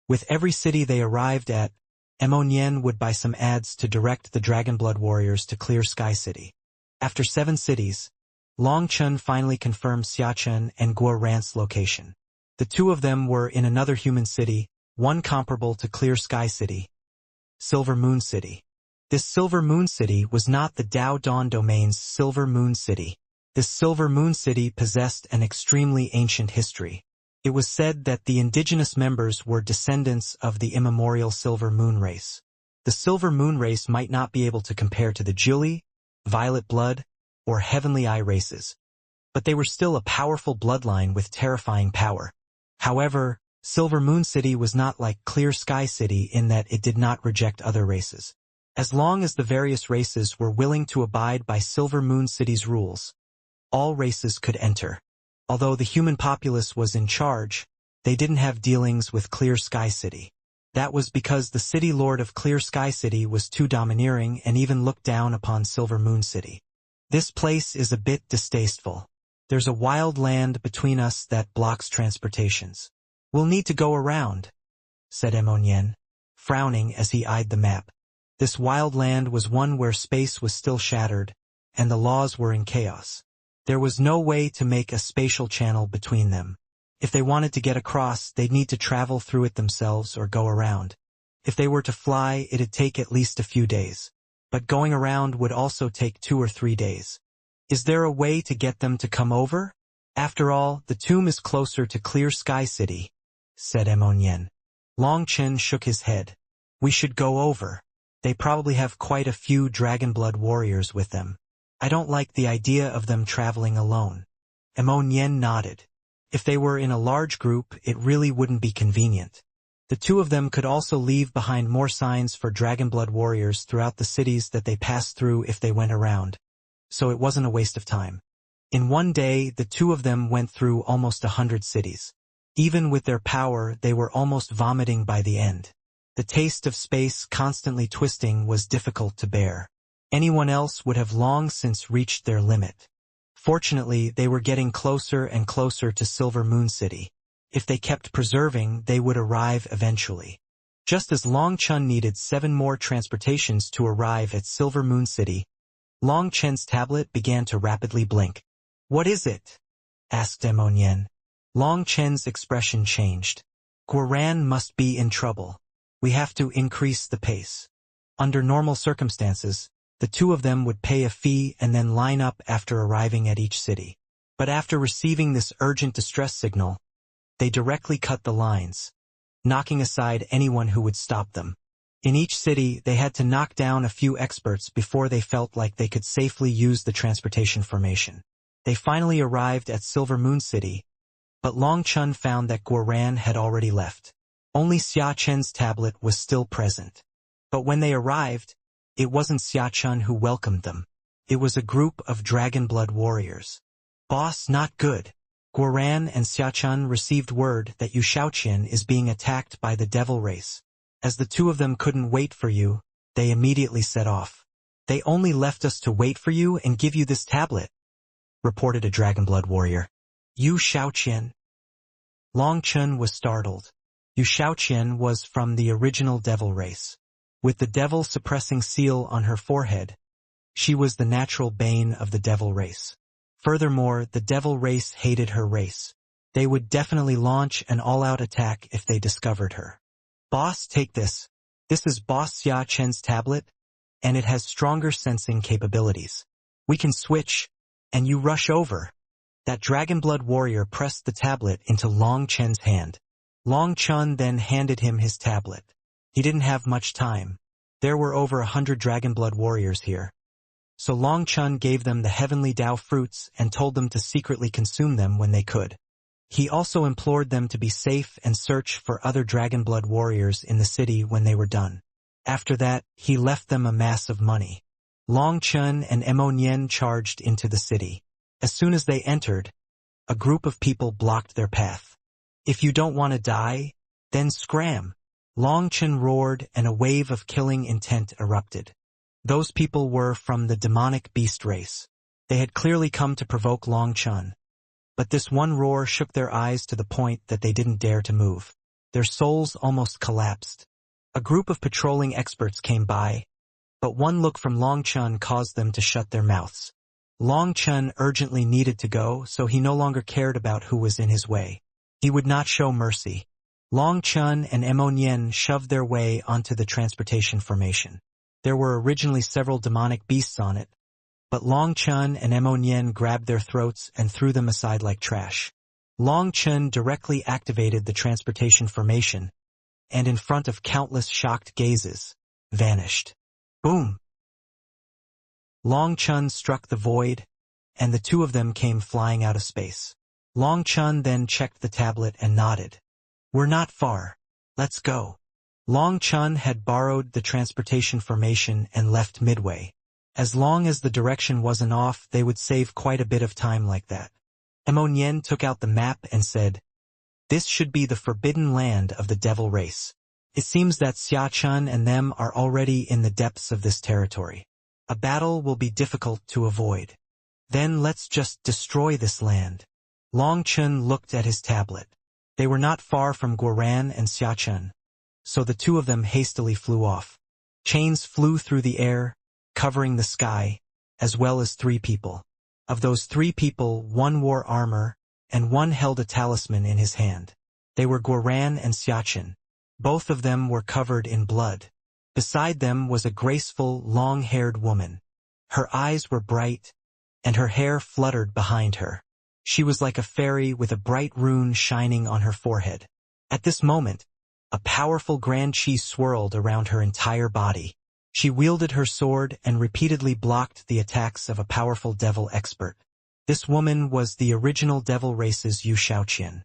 With every city they arrived at, Nian would buy some ads to direct the Dragonblood warriors to Clear Sky City. After 7 cities, Long Chun finally confirmed Xiachun and Guo Ran's location. The 2 of them were in another human city, one comparable to Clear Sky City, Silver Moon City. This Silver Moon City was not the Dao Dawn Domain's Silver Moon City. This Silver Moon City possessed an extremely ancient history. It was said that the indigenous members were descendants of the immemorial Silver Moon race. The Silver Moon race might not be able to compare to the Julie, Violet Blood, or Heavenly Eye races, but they were still a powerful bloodline with terrifying power. However, Silver Moon City was not like Clear Sky City in that it did not reject other races. As long as the various races were willing to abide by Silver Moon City's rules, all races could enter. Although the human populace was in charge, they didn't have dealings with Clear Sky City. That was because the city lord of Clear Sky City was too domineering and even looked down upon Silver Moon City. "This place is a bit distasteful. There's a wild land between us that blocks transportations. We'll need to go around," said Nian, frowning as he eyed the map. This wild land was one where space was still shattered, and the laws were in chaos. There was no way to make a spatial channel between them. If they wanted to get across, they'd need to travel through it themselves or go around. If they were to fly, it'd take at least a few days. But going around would also take 2 or 3 days. Is there a way to get them to come over? After all, the tomb is closer to Clear Sky City, said Nian. Long Chen shook his head. We should go over. They probably have quite a few Dragonblood warriors with them. I don't like the idea of them traveling alone. Nian nodded. If they were in a large group, it really wouldn't be convenient. The two of them could also leave behind more signs for Dragonblood warriors throughout the cities that they passed through if they went around. So it wasn't a waste of time. In one day, the two of them went through almost 100 cities. Even with their power, they were almost vomiting by the end. The taste of space constantly twisting was difficult to bear. Anyone else would have long since reached their limit. Fortunately, they were getting closer and closer to Silver Moon City. If they kept preserving, they would arrive eventually. Just as Long Chun needed 7 more transportations to arrive at Silver Moon City, Long Chen's tablet began to rapidly blink. "What is it?" asked Amonyen. Long Chen's expression changed. "Guoran must be in trouble. We have to increase the pace." Under normal circumstances, the two of them would pay a fee and then line up after arriving at each city. But after receiving this urgent distress signal, they directly cut the lines, knocking aside anyone who would stop them. In each city, they had to knock down a few experts before they felt like they could safely use the transportation formation. They finally arrived at Silver Moon City, but Long Chun found that Guoran had already left. Only Xia Chen's tablet was still present. But when they arrived, it wasn't Xia Chun who welcomed them. It was a group of Dragonblood warriors. "Boss, not good. Guoran and Xia Chun received word that Yu Shaoqian is being attacked by the devil race. As the two of them couldn't wait for you, they immediately set off. They only left us to wait for you and give you this tablet," reported a Dragonblood warrior. "Yu Shaoqian?" Long Chun was startled. Yu Shaoqian was from the original devil race. With the devil suppressing seal on her forehead, she was the natural bane of the devil race. Furthermore, the devil race hated her race. They would definitely launch an all-out attack if they discovered her. "Boss, take this. This is Boss Xia Chen's tablet, and it has stronger sensing capabilities. We can switch, and you rush over." That Dragonblood warrior pressed the tablet into Long Chen's hand. Long Chun then handed him his tablet. He didn't have much time. There were over 100 Dragonblood warriors here. So Long Chun gave them the heavenly Dao fruits and told them to secretly consume them when they could. He also implored them to be safe and search for other Dragonblood warriors in the city when they were done. After that, he left them a mass of money. Long Chun and Amonyen charged into the city. As soon as they entered, a group of people blocked their path. "If you don't want to die, then scram!" Long Chun roared and a wave of killing intent erupted. Those people were from the demonic beast race. They had clearly come to provoke Long Chun. But this one roar shook their eyes to the point that they didn't dare to move. Their souls almost collapsed. A group of patrolling experts came by, but one look from Long Chun caused them to shut their mouths. Long Chun urgently needed to go, so he no longer cared about who was in his way. He would not show mercy. Long Chun and Amonyen shoved their way onto the transportation formation. There were originally several demonic beasts on it, but Long Chun and Amonyen grabbed their throats and threw them aside like trash. Long Chun directly activated the transportation formation, and in front of countless shocked gazes, vanished. Boom! Long Chun struck the void, and the two of them came flying out of space. Long Chun then checked the tablet and nodded. "We're not far. Let's go." Long Chun had borrowed the transportation formation and left midway. As long as the direction wasn't off, they would save quite a bit of time like that. Amonyen took out the map and said, "This should be the forbidden land of the devil race. It seems that Xia Chun and them are already in the depths of this territory. A battle will be difficult to avoid. Then let's just destroy this land." Long Chun looked at his tablet. They were not far from Guoran and Xia Chun, so the two of them hastily flew off. Chains flew through the air, covering the sky, as well as 3 people. Of those 3 people, one wore armor, and one held a talisman in his hand. They were Guoran and Xia Chun. Both of them were covered in blood. Beside them was a graceful, long-haired woman. Her eyes were bright, and her hair fluttered behind her. She was like a fairy with a bright rune shining on her forehead. At this moment, a powerful grand chi swirled around her entire body. She wielded her sword and repeatedly blocked the attacks of a powerful devil expert. This woman was the original devil race's Yu Shaoqian.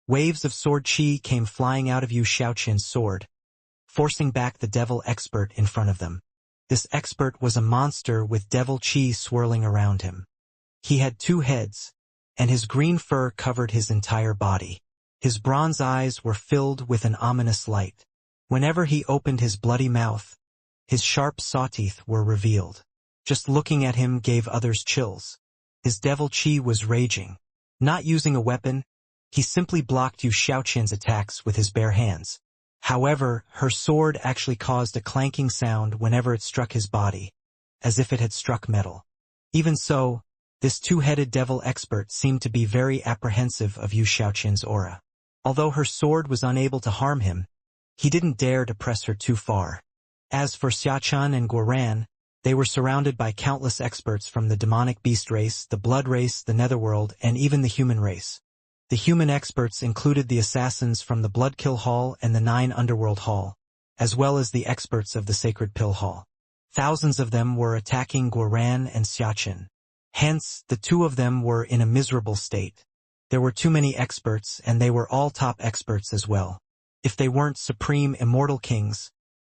Waves of sword chi came flying out of Yu Shaoqian's sword, forcing back the devil expert in front of them. This expert was a monster with devil chi swirling around him. He had 2 heads, and his green fur covered his entire body. His bronze eyes were filled with an ominous light. Whenever he opened his bloody mouth, his sharp sawteeth were revealed. Just looking at him gave others chills. His devil chi was raging. Not using a weapon, he simply blocked Yu Shaoqian's attacks with his bare hands. However, her sword actually caused a clanking sound whenever it struck his body, as if it had struck metal. Even so, this 2-headed devil expert seemed to be very apprehensive of Yu Shaoqian's aura. Although her sword was unable to harm him, he didn't dare to press her too far. As for Xiaoqian and Guoran, they were surrounded by countless experts from the demonic beast race, the blood race, the netherworld, and even the human race. The human experts included the assassins from the Bloodkill Hall and the 9 Underworld Hall, as well as the experts of the Sacred Pill Hall. Thousands of them were attacking Guoran and Xiaoqian. Hence, the 2 of them were in a miserable state. There were too many experts, and they were all top experts as well. If they weren't supreme immortal kings,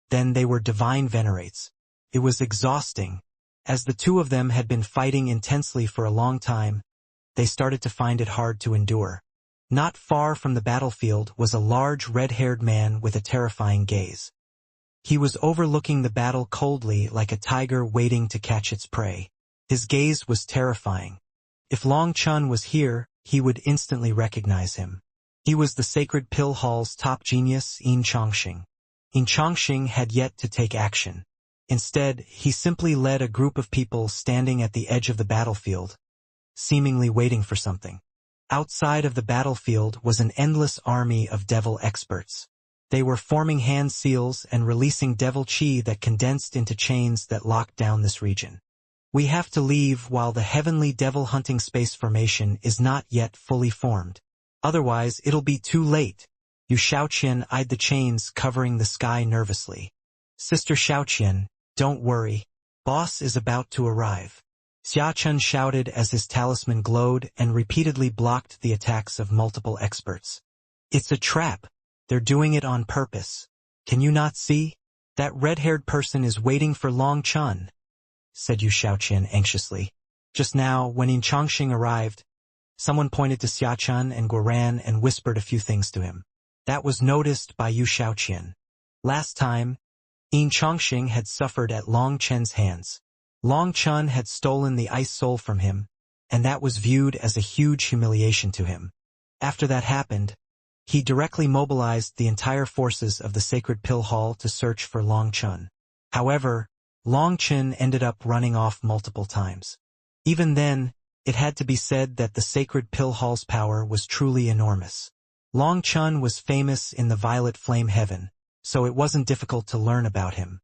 then they were divine venerates. It was exhausting. As the 2 of them had been fighting intensely for a long time, they started to find it hard to endure. Not far from the battlefield was a large red-haired man with a terrifying gaze. He was overlooking the battle coldly like a tiger waiting to catch its prey. His gaze was terrifying. If Long Chun was here, he would instantly recognize him. He was the Sacred Pill Hall's top genius, Yin Chongqing. Yin Chongqing had yet to take action. Instead, he simply led a group of people standing at the edge of the battlefield, seemingly waiting for something. Outside of the battlefield was an endless army of devil experts. They were forming hand seals and releasing devil chi that condensed into chains that locked down this region. We have to leave while the heavenly devil hunting space formation is not yet fully formed. Otherwise, it'll be too late. Yu Shaoqian eyed the chains covering the sky nervously. Sister Shaoqian, don't worry. Boss is about to arrive. Xiaoqian shouted as his talisman glowed and repeatedly blocked the attacks of multiple experts. It's a trap. They're doing it on purpose. Can you not see? That red-haired person is waiting for Long Chun, said Yu Shaoqian anxiously. Just now, when Yin Chongqing arrived, someone pointed to Xiaoqian and Guoran and whispered a few things to him. That was noticed by Yu Shaoqian. Last time, Yin Chongqing had suffered at Long Chen's hands. Long Chun had stolen the ice soul from him, and that was viewed as a huge humiliation to him. After that happened, he directly mobilized the entire forces of the Sacred Pill Hall to search for Long Chun. However, Long Chun ended up running off multiple times. Even then, it had to be said that the Sacred Pill Hall's power was truly enormous. Long Chun was famous in the Violet Flame Heaven, so it wasn't difficult to learn about him.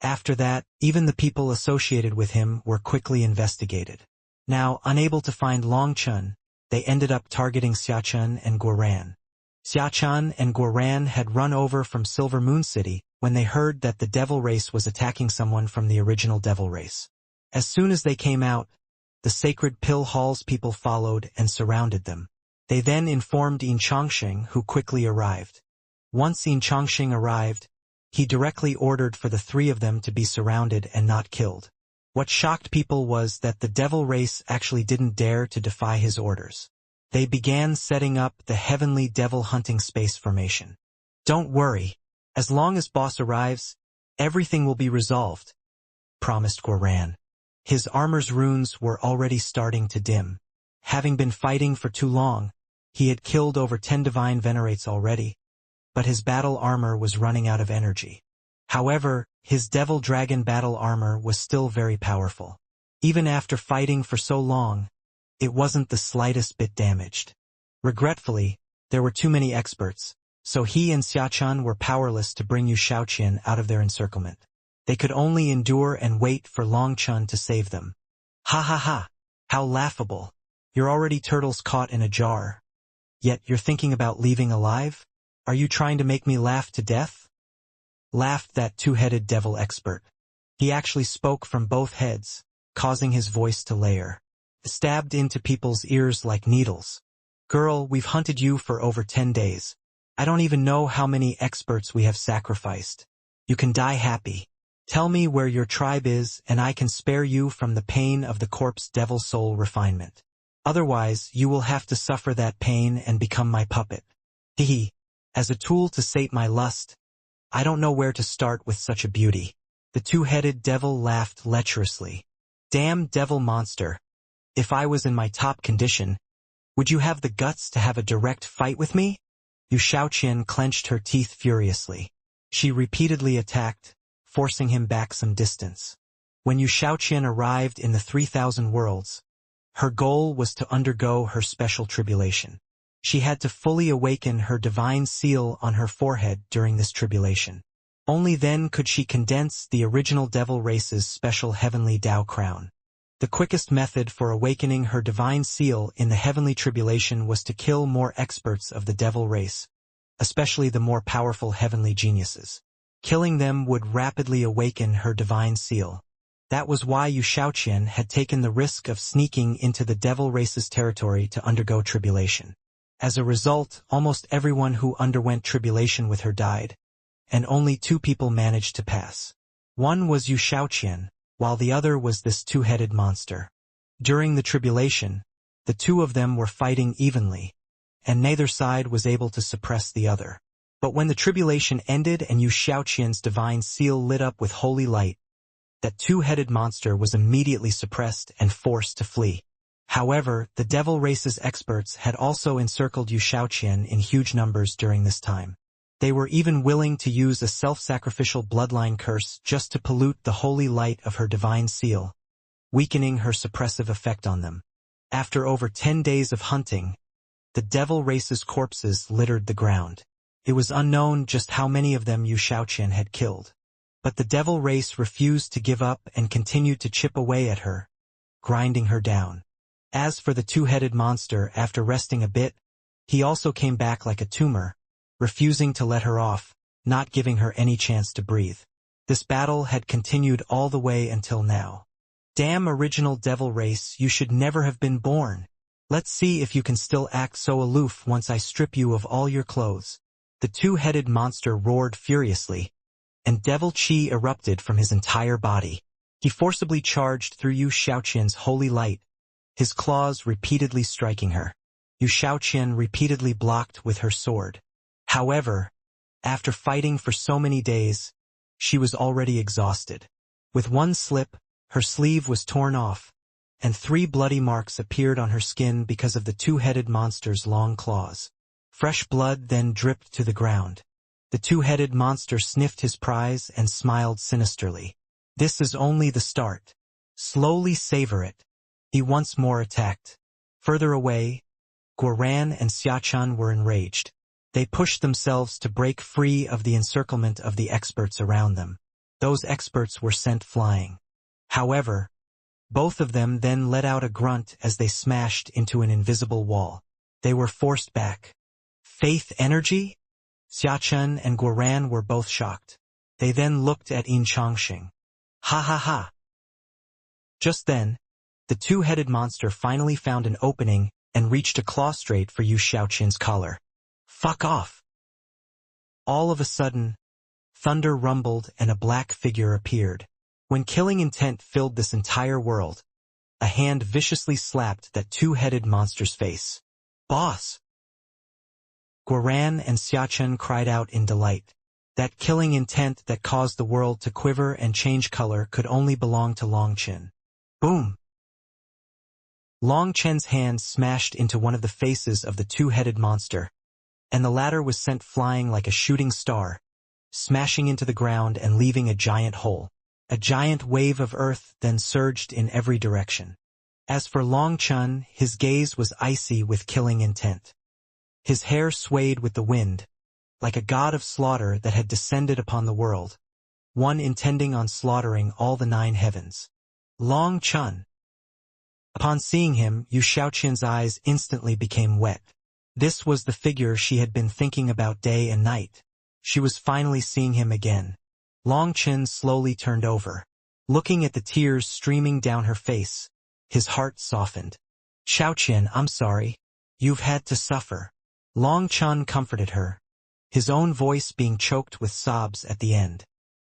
After that, even the people associated with him were quickly investigated. Now, unable to find Long Chun, they ended up targeting Xiaoqian and Guoran. Xiaoqian and Guoran had run over from Silver Moon City when they heard that the devil race was attacking someone from the original devil race. As soon as they came out, the Sacred Pill Hall's people followed and surrounded them. They then informed Yin Chongqing, who quickly arrived. Once Yin Chongqing arrived, he directly ordered for the 3 of them to be surrounded and not killed. What shocked people was that the devil race actually didn't dare to defy his orders. They began setting up the heavenly devil hunting space formation. Don't worry. As long as boss arrives, everything will be resolved, promised Guoran. His armor's runes were already starting to dim. Having been fighting for too long, he had killed over 10 divine venerates already, but his battle armor was running out of energy. However, his devil dragon battle armor was still very powerful. Even after fighting for so long, it wasn't the slightest bit damaged. Regretfully, there were too many experts, so he and Xiaoqian were powerless to bring Yu Shaoqian out of their encirclement. They could only endure and wait for Long Chun to save them. Ha ha ha! How laughable! You're already turtles caught in a jar. Yet you're thinking about leaving alive? Are you trying to make me laugh to death? Laughed that 2-headed devil expert. He actually spoke from both heads, causing his voice to layer. stabbed into people's ears like needles. Girl, we've hunted you for over 10 days. I don't even know how many experts we have sacrificed. You can die happy. Tell me where your tribe is and I can spare you from the pain of the corpse devil soul refinement. Otherwise, you will have to suffer that pain and become my puppet. Hehe. As a tool to sate my lust, I don't know where to start with such a beauty. The two-headed devil laughed lecherously. Damn devil monster. If I was in my top condition, would you have the guts to have a direct fight with me? Yu Shaoqian clenched her teeth furiously. She repeatedly attacked, forcing him back some distance. When Yu Shaoqian arrived in the 3,000 worlds, her goal was to undergo her special tribulation. She had to fully awaken her divine seal on her forehead during this tribulation. Only then could she condense the original devil race's special heavenly Tao crown. The quickest method for awakening her divine seal in the heavenly tribulation was to kill more experts of the devil race, especially the more powerful heavenly geniuses. Killing them would rapidly awaken her divine seal. That was why Yu Shaoqian had taken the risk of sneaking into the devil race's territory to undergo tribulation. As a result, almost everyone who underwent tribulation with her died, and only 2 people managed to pass. One was Yu Shaoqian, while the other was this two-headed monster. During the tribulation, the 2 of them were fighting evenly, and neither side was able to suppress the other. But when the tribulation ended and Yu Shaoqian's divine seal lit up with holy light, that two-headed monster was immediately suppressed and forced to flee. However, the devil race's experts had also encircled Yu Shaoqian in huge numbers during this time. They were even willing to use a self-sacrificial bloodline curse just to pollute the holy light of her divine seal, weakening her suppressive effect on them. After over 10 days of hunting, the devil race's corpses littered the ground. It was unknown just how many of them Yu Shaoqian had killed. But the devil race refused to give up and continued to chip away at her, grinding her down. As for the two-headed monster, after resting a bit, he also came back like a tumor, refusing to let her off, not giving her any chance to breathe. This battle had continued all the way until now. Damn original devil race, you should never have been born. Let's see if you can still act so aloof once I strip you of all your clothes. The two-headed monster roared furiously, and devil chi erupted from his entire body. He forcibly charged through Yu Shaoqian's holy light, his claws repeatedly striking her. Yu Shaoqian repeatedly blocked with her sword. However, after fighting for so many days, she was already exhausted. With one slip, her sleeve was torn off, and 3 bloody marks appeared on her skin because of the two-headed monster's long claws. Fresh blood then dripped to the ground. The two-headed monster sniffed his prize and smiled sinisterly. This is only the start. Slowly savor it. He once more attacked. Further away, Guoran and Xiachan were enraged. They pushed themselves to break free of the encirclement of the experts around them. Those experts were sent flying. However, both of them then let out a grunt as they smashed into an invisible wall. They were forced back. Faith energy? Xiachan and Guoran were both shocked. They then looked at Yin Chongqing. Ha ha ha. Just then, the two-headed monster finally found an opening and reached a claw straight for Yu Shaoqian's collar. Fuck off! All of a sudden, thunder rumbled and a black figure appeared. When killing intent filled this entire world, a hand viciously slapped that two-headed monster's face. Boss! Guoran and Xiachan cried out in delight. That killing intent that caused the world to quiver and change color could only belong to Long Chen. Boom! Long Chen's hand smashed into one of the faces of the two-headed monster, and the latter was sent flying like a shooting star, smashing into the ground and leaving a giant hole. A giant wave of earth then surged in every direction. As for Long Chen, his gaze was icy with killing intent. His hair swayed with the wind, like a god of slaughter that had descended upon the world, one intending on slaughtering all the 9 heavens. Long Chen. Upon seeing him, Yu Shaoqian's eyes instantly became wet. This was the figure she had been thinking about day and night. She was finally seeing him again. Long Chen slowly turned over. Looking at the tears streaming down her face, His heart softened. Xiaoqian, I'm sorry. You've had to suffer. Long Chun comforted her, his own voice being choked with sobs at the end.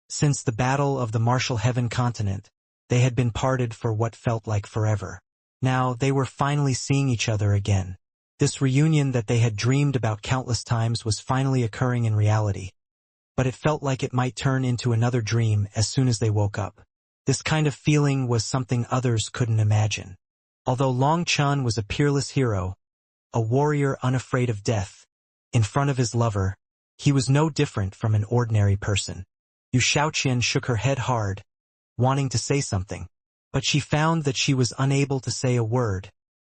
Since the battle of the Martial Heaven continent, they had been parted for what felt like forever. Now they were finally seeing each other again. This reunion that they had dreamed about countless times was finally occurring in reality. But it felt like it might turn into another dream as soon as they woke up. This kind of feeling was something others couldn't imagine. Although Long Chun was a peerless hero, a warrior unafraid of death, in front of his lover, he was no different from an ordinary person. Yu Xiaoqian shook her head hard, wanting to say something, but she found that she was unable to say a word,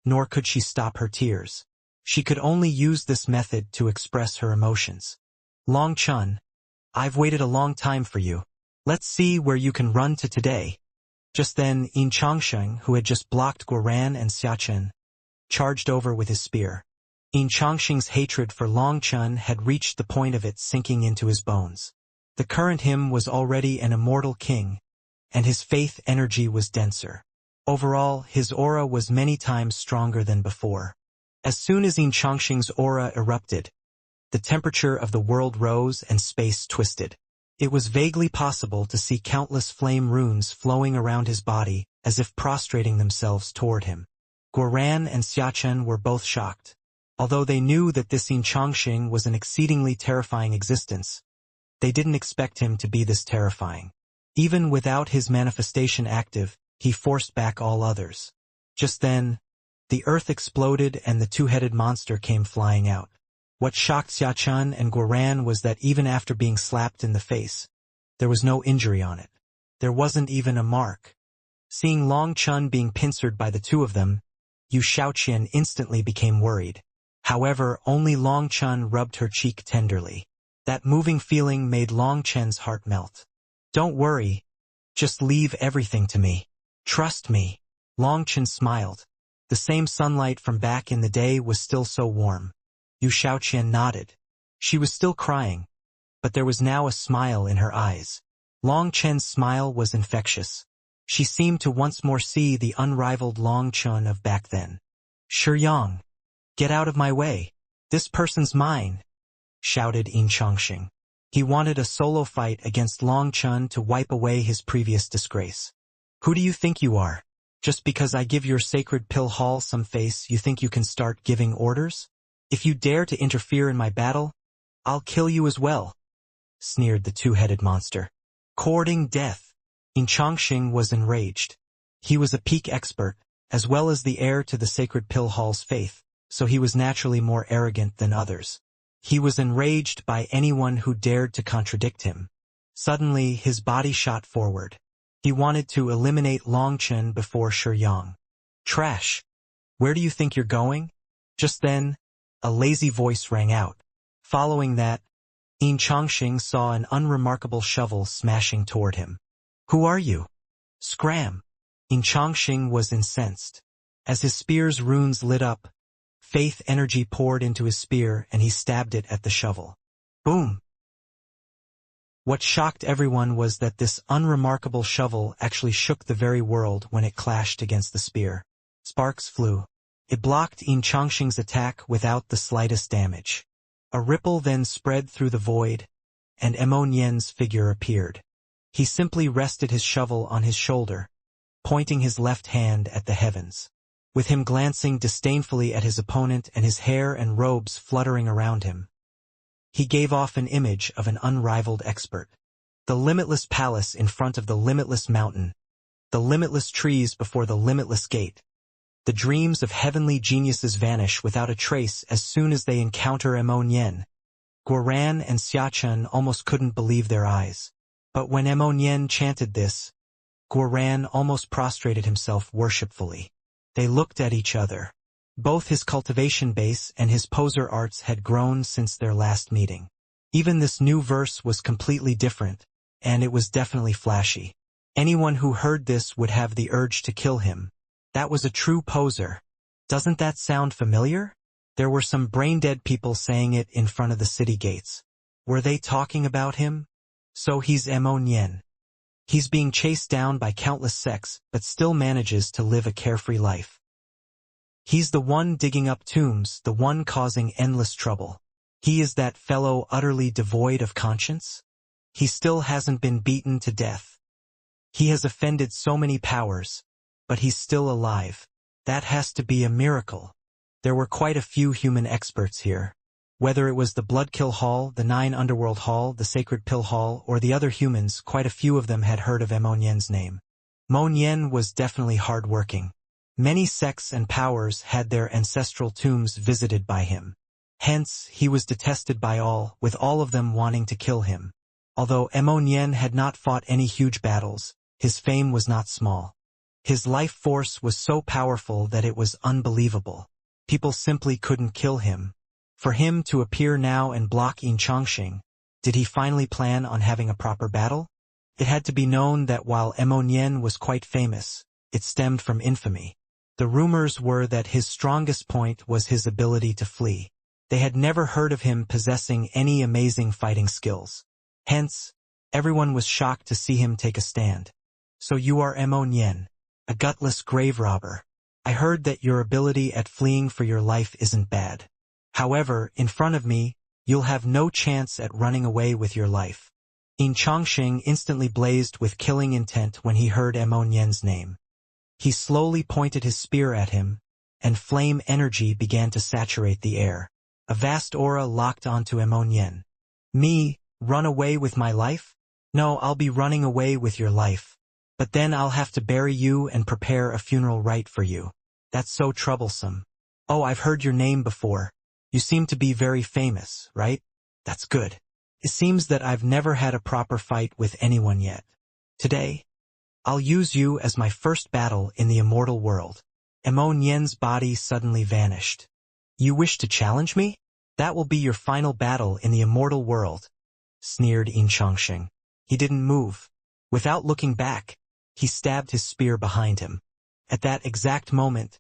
nor could she stop her tears. She could only use this method to express her emotions. Long Chun, I've waited a long time for you. Let's see where you can run to today. Just then, Yin Chongsheng, who had just blocked Guoran and Xiachen, charged over with his spear. Yin Chongsheng's hatred for Long Chun had reached the point of it sinking into his bones. The current him was already an immortal king, and his faith energy was denser. Overall, his aura was many times stronger than before. As soon as Yin Chongsheng's aura erupted, the temperature of the world rose and space twisted. It was vaguely possible to see countless flame runes flowing around his body as if prostrating themselves toward him. Guoran and Xiachen were both shocked. Although they knew that this Yin Chongsheng was an exceedingly terrifying existence, they didn't expect him to be this terrifying. Even without his manifestation active, he forced back all others. Just then, the earth exploded and the two-headed monster came flying out. What shocked Xiachen and Guoran was that even after being slapped in the face, there was no injury on it. There wasn't even a mark. Seeing Long Chun being pincered by the two of them, Yu Xiaoqian instantly became worried. However, only Long Chun rubbed her cheek tenderly. That moving feeling made Long Chen's heart melt. Don't worry. Just leave everything to me. Trust me. Long Chen smiled. The same sunlight from back in the day was still so warm. Yu Xiaoqian nodded. She was still crying, but there was now a smile in her eyes. Long Chen's smile was infectious. She seemed to once more see the unrivaled Long Chun of back then. Shiyang, get out of my way. This person's mine, shouted Yin Chongsheng. He wanted a solo fight against Long Chun to wipe away his previous disgrace. Who do you think you are? Just because I give your sacred pill hall some face, you think you can start giving orders? If you dare to interfere in my battle, I'll kill you as well, sneered the two-headed monster. Courting death. Yin Chongsheng was enraged. He was a peak expert, as well as the heir to the sacred pill hall's faith, so he was naturally more arrogant than others. He was enraged by anyone who dared to contradict him. Suddenly, his body shot forward. He wanted to eliminate Long Chen before Shiyang. Trash! Where do you think you're going? Just then, a lazy voice rang out. Following that, Yin Chongsheng saw an unremarkable shovel smashing toward him. Who are you? Scram! Yin Chongsheng was incensed. As his spear's runes lit up, faith energy poured into his spear and he stabbed it at the shovel. Boom! What shocked everyone was that this unremarkable shovel actually shook the very world when it clashed against the spear. Sparks flew. It blocked Yin Chongsheng's attack without the slightest damage. A ripple then spread through the void, and Nien's figure appeared. He simply rested his shovel on his shoulder, pointing his left hand at the heavens. With him glancing disdainfully at his opponent and his hair and robes fluttering around him, he gave off an image of an unrivaled expert. The limitless palace in front of the limitless mountain, the limitless trees before the limitless gate. The dreams of heavenly geniuses vanish without a trace as soon as they encounter Nien. Guoran and Xiachen almost couldn't believe their eyes. But when Nien chanted this, Guoran almost prostrated himself worshipfully. They looked at each other. Both his cultivation base and his poser arts had grown since their last meeting. Even this new verse was completely different, and it was definitely flashy. Anyone who heard this would have the urge to kill him. That was a true poser. Doesn't that sound familiar? There were some brain-dead people saying it in front of the city gates. Were they talking about him? So he's Nien. He's being chased down by countless sects, but still manages to live a carefree life. He's the one digging up tombs, the one causing endless trouble. He is that fellow utterly devoid of conscience? He still hasn't been beaten to death. He has offended so many powers, but he's still alive. That has to be a miracle. There were quite a few human experts here. Whether it was the Bloodkill Hall, the Nine Underworld Hall, the Sacred Pill Hall, or the other humans, quite a few of them had heard of Emonien's name. Monien was definitely hard-working. Many sects and powers had their ancestral tombs visited by him. Hence, he was detested by all, with all of them wanting to kill him. Although Emonien had not fought any huge battles, his fame was not small. His life force was so powerful that it was unbelievable. People simply couldn't kill him. For him to appear now and block Yin Chongqing, did he finally plan on having a proper battle? It had to be known that while Emonien was quite famous, it stemmed from infamy. The rumors were that his strongest point was his ability to flee. They had never heard of him possessing any amazing fighting skills. Hence, everyone was shocked to see him take a stand. So you are Emonien, a gutless grave robber. I heard that your ability at fleeing for your life isn't bad. However, in front of me, you'll have no chance at running away with your life. Yin Chongqing instantly blazed with killing intent when he heard Emonien's name. He slowly pointed his spear at him, and flame energy began to saturate the air. A vast aura locked onto Emonien. Me, run away with my life? No, I'll be running away with your life. But then I'll have to bury you and prepare a funeral rite for you. That's so troublesome. Oh, I've heard your name before. You seem to be very famous, right? That's good. It seems that I've never had a proper fight with anyone yet. Today, I'll use you as my first battle in the immortal world. Emonien's body suddenly vanished. You wish to challenge me? That will be your final battle in the immortal world, sneered Yin Chongqing. He didn't move. Without looking back, he stabbed his spear behind him. At that exact moment,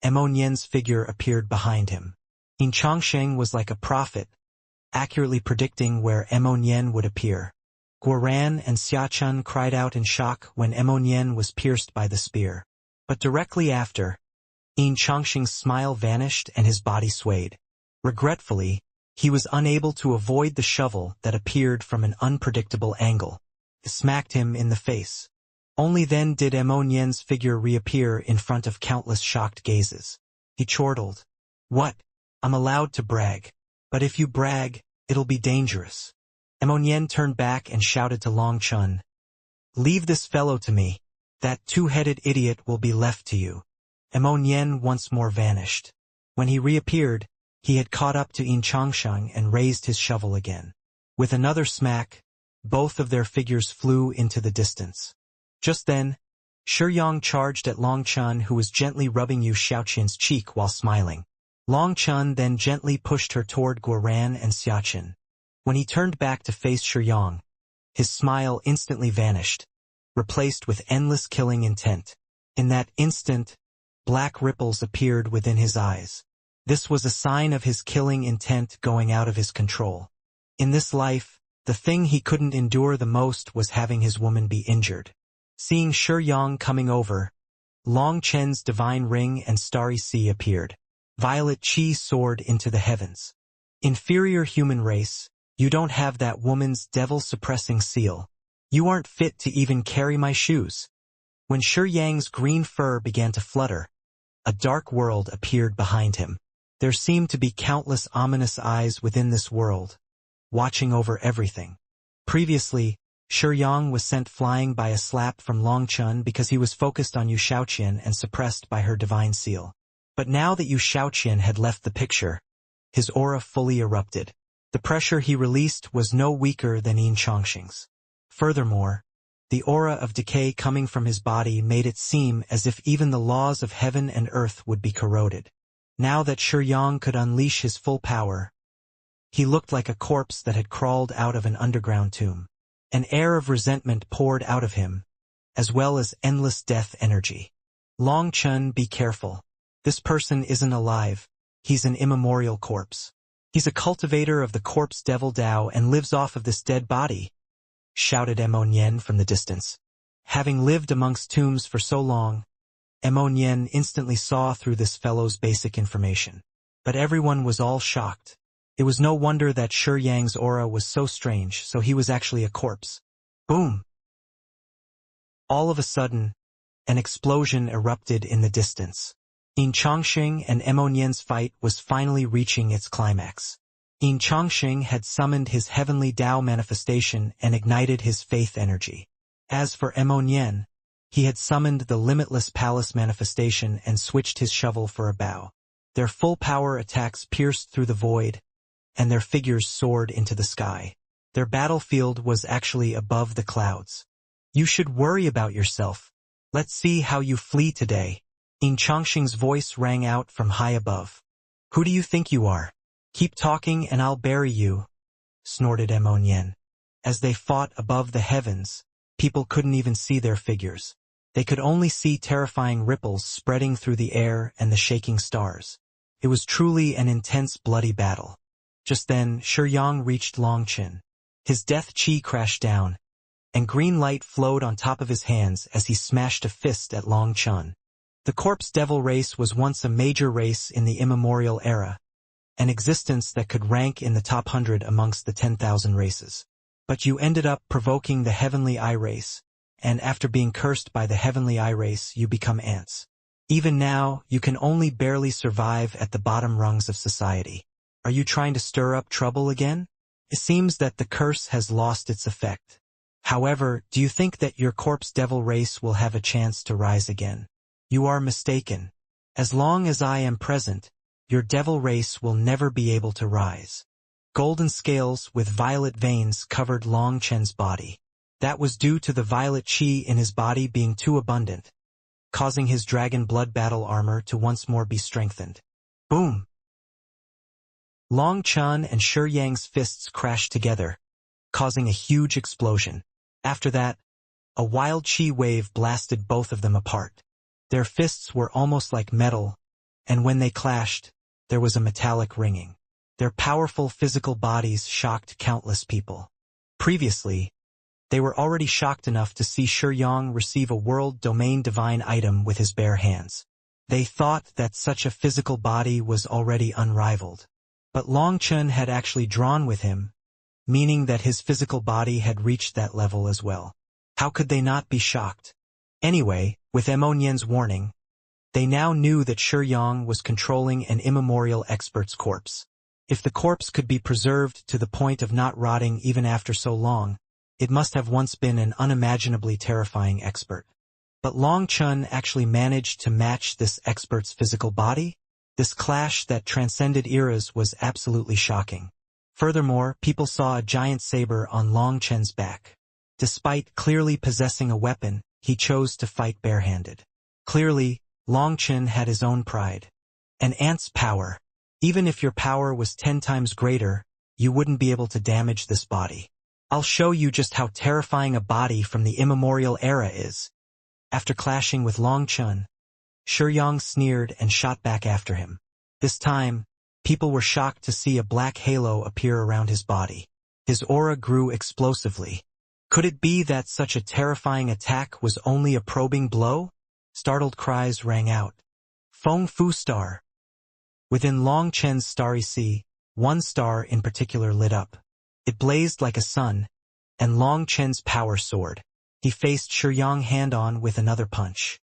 Emonien's figure appeared behind him. Yin Chongqing was like a prophet, accurately predicting where Emonien would appear. Guoran and Xiachun cried out in shock when Emonien was pierced by the spear. But directly after, Yin Chongqing's smile vanished and his body swayed. Regretfully, he was unable to avoid the shovel that appeared from an unpredictable angle. It smacked him in the face. Only then did Emonien's figure reappear in front of countless shocked gazes. He chortled. What? I'm allowed to brag. But if you brag, it'll be dangerous. Emonien turned back and shouted to Long Chun. Leave this fellow to me. That two-headed idiot will be left to you. Emonien once more vanished. When he reappeared, he had caught up to Yin Chongqing and raised his shovel again. With another smack, both of their figures flew into the distance. Just then, Shiyang charged at Long Chun, who was gently rubbing Yu Xiaoqian's cheek while smiling. Long Chun then gently pushed her toward Guoran and Xiachun. When he turned back to face Shiyang, his smile instantly vanished, replaced with endless killing intent. In that instant, black ripples appeared within his eyes. This was a sign of his killing intent going out of his control. In this life, the thing he couldn't endure the most was having his woman be injured. Seeing Shiyang coming over, Long Chen's divine ring and starry sea appeared. Violet Qi soared into the heavens. Inferior human race, you don't have that woman's devil-suppressing seal. You aren't fit to even carry my shoes. When Shiyang's green fur began to flutter, a dark world appeared behind him. There seemed to be countless ominous eyes within this world, watching over everything. Previously, Shiyang was sent flying by a slap from Long Chun because he was focused on Yu Xiaoqian and suppressed by her divine seal. But now that Yu Xiaoqian had left the picture, his aura fully erupted. The pressure he released was no weaker than Yin Chongqing's. Furthermore, the aura of decay coming from his body made it seem as if even the laws of heaven and earth would be corroded. Now that Shiyang could unleash his full power, he looked like a corpse that had crawled out of an underground tomb. An air of resentment poured out of him, as well as endless death energy. Long Chun, be careful. This person isn't alive. He's an immemorial corpse. He's a cultivator of the corpse devil Dao and lives off of this dead body, shouted Emonien from the distance. Having lived amongst tombs for so long, Nian instantly saw through this fellow's basic information. But everyone was all shocked. It was no wonder that Shi Yang's aura was so strange, so he was actually a corpse. Boom! All of a sudden, an explosion erupted in the distance. Yin Chongqing and Nian's fight was finally reaching its climax. Yin Chongqing had summoned his heavenly Tao manifestation and ignited his faith energy. As for Nian, he had summoned the limitless palace manifestation and switched his shovel for a bow. Their full power attacks pierced through the void, and their figures soared into the sky. Their battlefield was actually above the clouds. You should worry about yourself. Let's see how you flee today. Yin Chongqing's voice rang out from high above. Who do you think you are? Keep talking and I'll bury you, snorted Nian. As they fought above the heavens, people couldn't even see their figures. They could only see terrifying ripples spreading through the air and the shaking stars. It was truly an intense bloody battle. Just then, Shi Yang reached Longchen. His death chi crashed down, and green light flowed on top of his hands as he smashed a fist at Longchen. The corpse devil race was once a major race in the immemorial era, an existence that could rank in the top 100 amongst the 10,000 races. But you ended up provoking the heavenly eye race, and after being cursed by the heavenly eye race you become ants. Even now, you can only barely survive at the bottom rungs of society. Are you trying to stir up trouble again? It seems that the curse has lost its effect. However, do you think that your corpse devil race will have a chance to rise again? You are mistaken. As long as I am present, your devil race will never be able to rise. Golden scales with violet veins covered Longchen's body. That was due to the violet chi in his body being too abundant, causing his dragon blood battle armor to once more be strengthened. Boom! Longchen and Shi Yang's fists crashed together, causing a huge explosion. After that, a wild chi wave blasted both of them apart. Their fists were almost like metal, and when they clashed, there was a metallic ringing. Their powerful physical bodies shocked countless people. Previously, they were already shocked enough to see Shi Yang receive a world domain divine item with his bare hands. They thought that such a physical body was already unrivaled. But Longchen had actually drawn with him, meaning that his physical body had reached that level as well. How could they not be shocked? Anyway, with Nian's warning, they now knew that Shi Yang was controlling an immemorial expert's corpse. If the corpse could be preserved to the point of not rotting even after so long, it must have once been an unimaginably terrifying expert. But Longchen actually managed to match this expert's physical body? This clash that transcended eras was absolutely shocking. Furthermore, people saw a giant saber on Longchen's back. Despite clearly possessing a weapon, he chose to fight barehanded. Clearly, Longchen had his own pride. An ant's power. Even if your power was 10 times greater, you wouldn't be able to damage this body. I'll show you just how terrifying a body from the immemorial era is. After clashing with Longchen, Shi Yang sneered and shot back after him. This time, people were shocked to see a black halo appear around his body. His aura grew explosively. Could it be that such a terrifying attack was only a probing blow? Startled cries rang out. Feng Fu Star. Within Longchen's starry sea, one star in particular lit up. It blazed like a sun, and Longchen's power soared. He faced Shi Yang hand-on with another punch.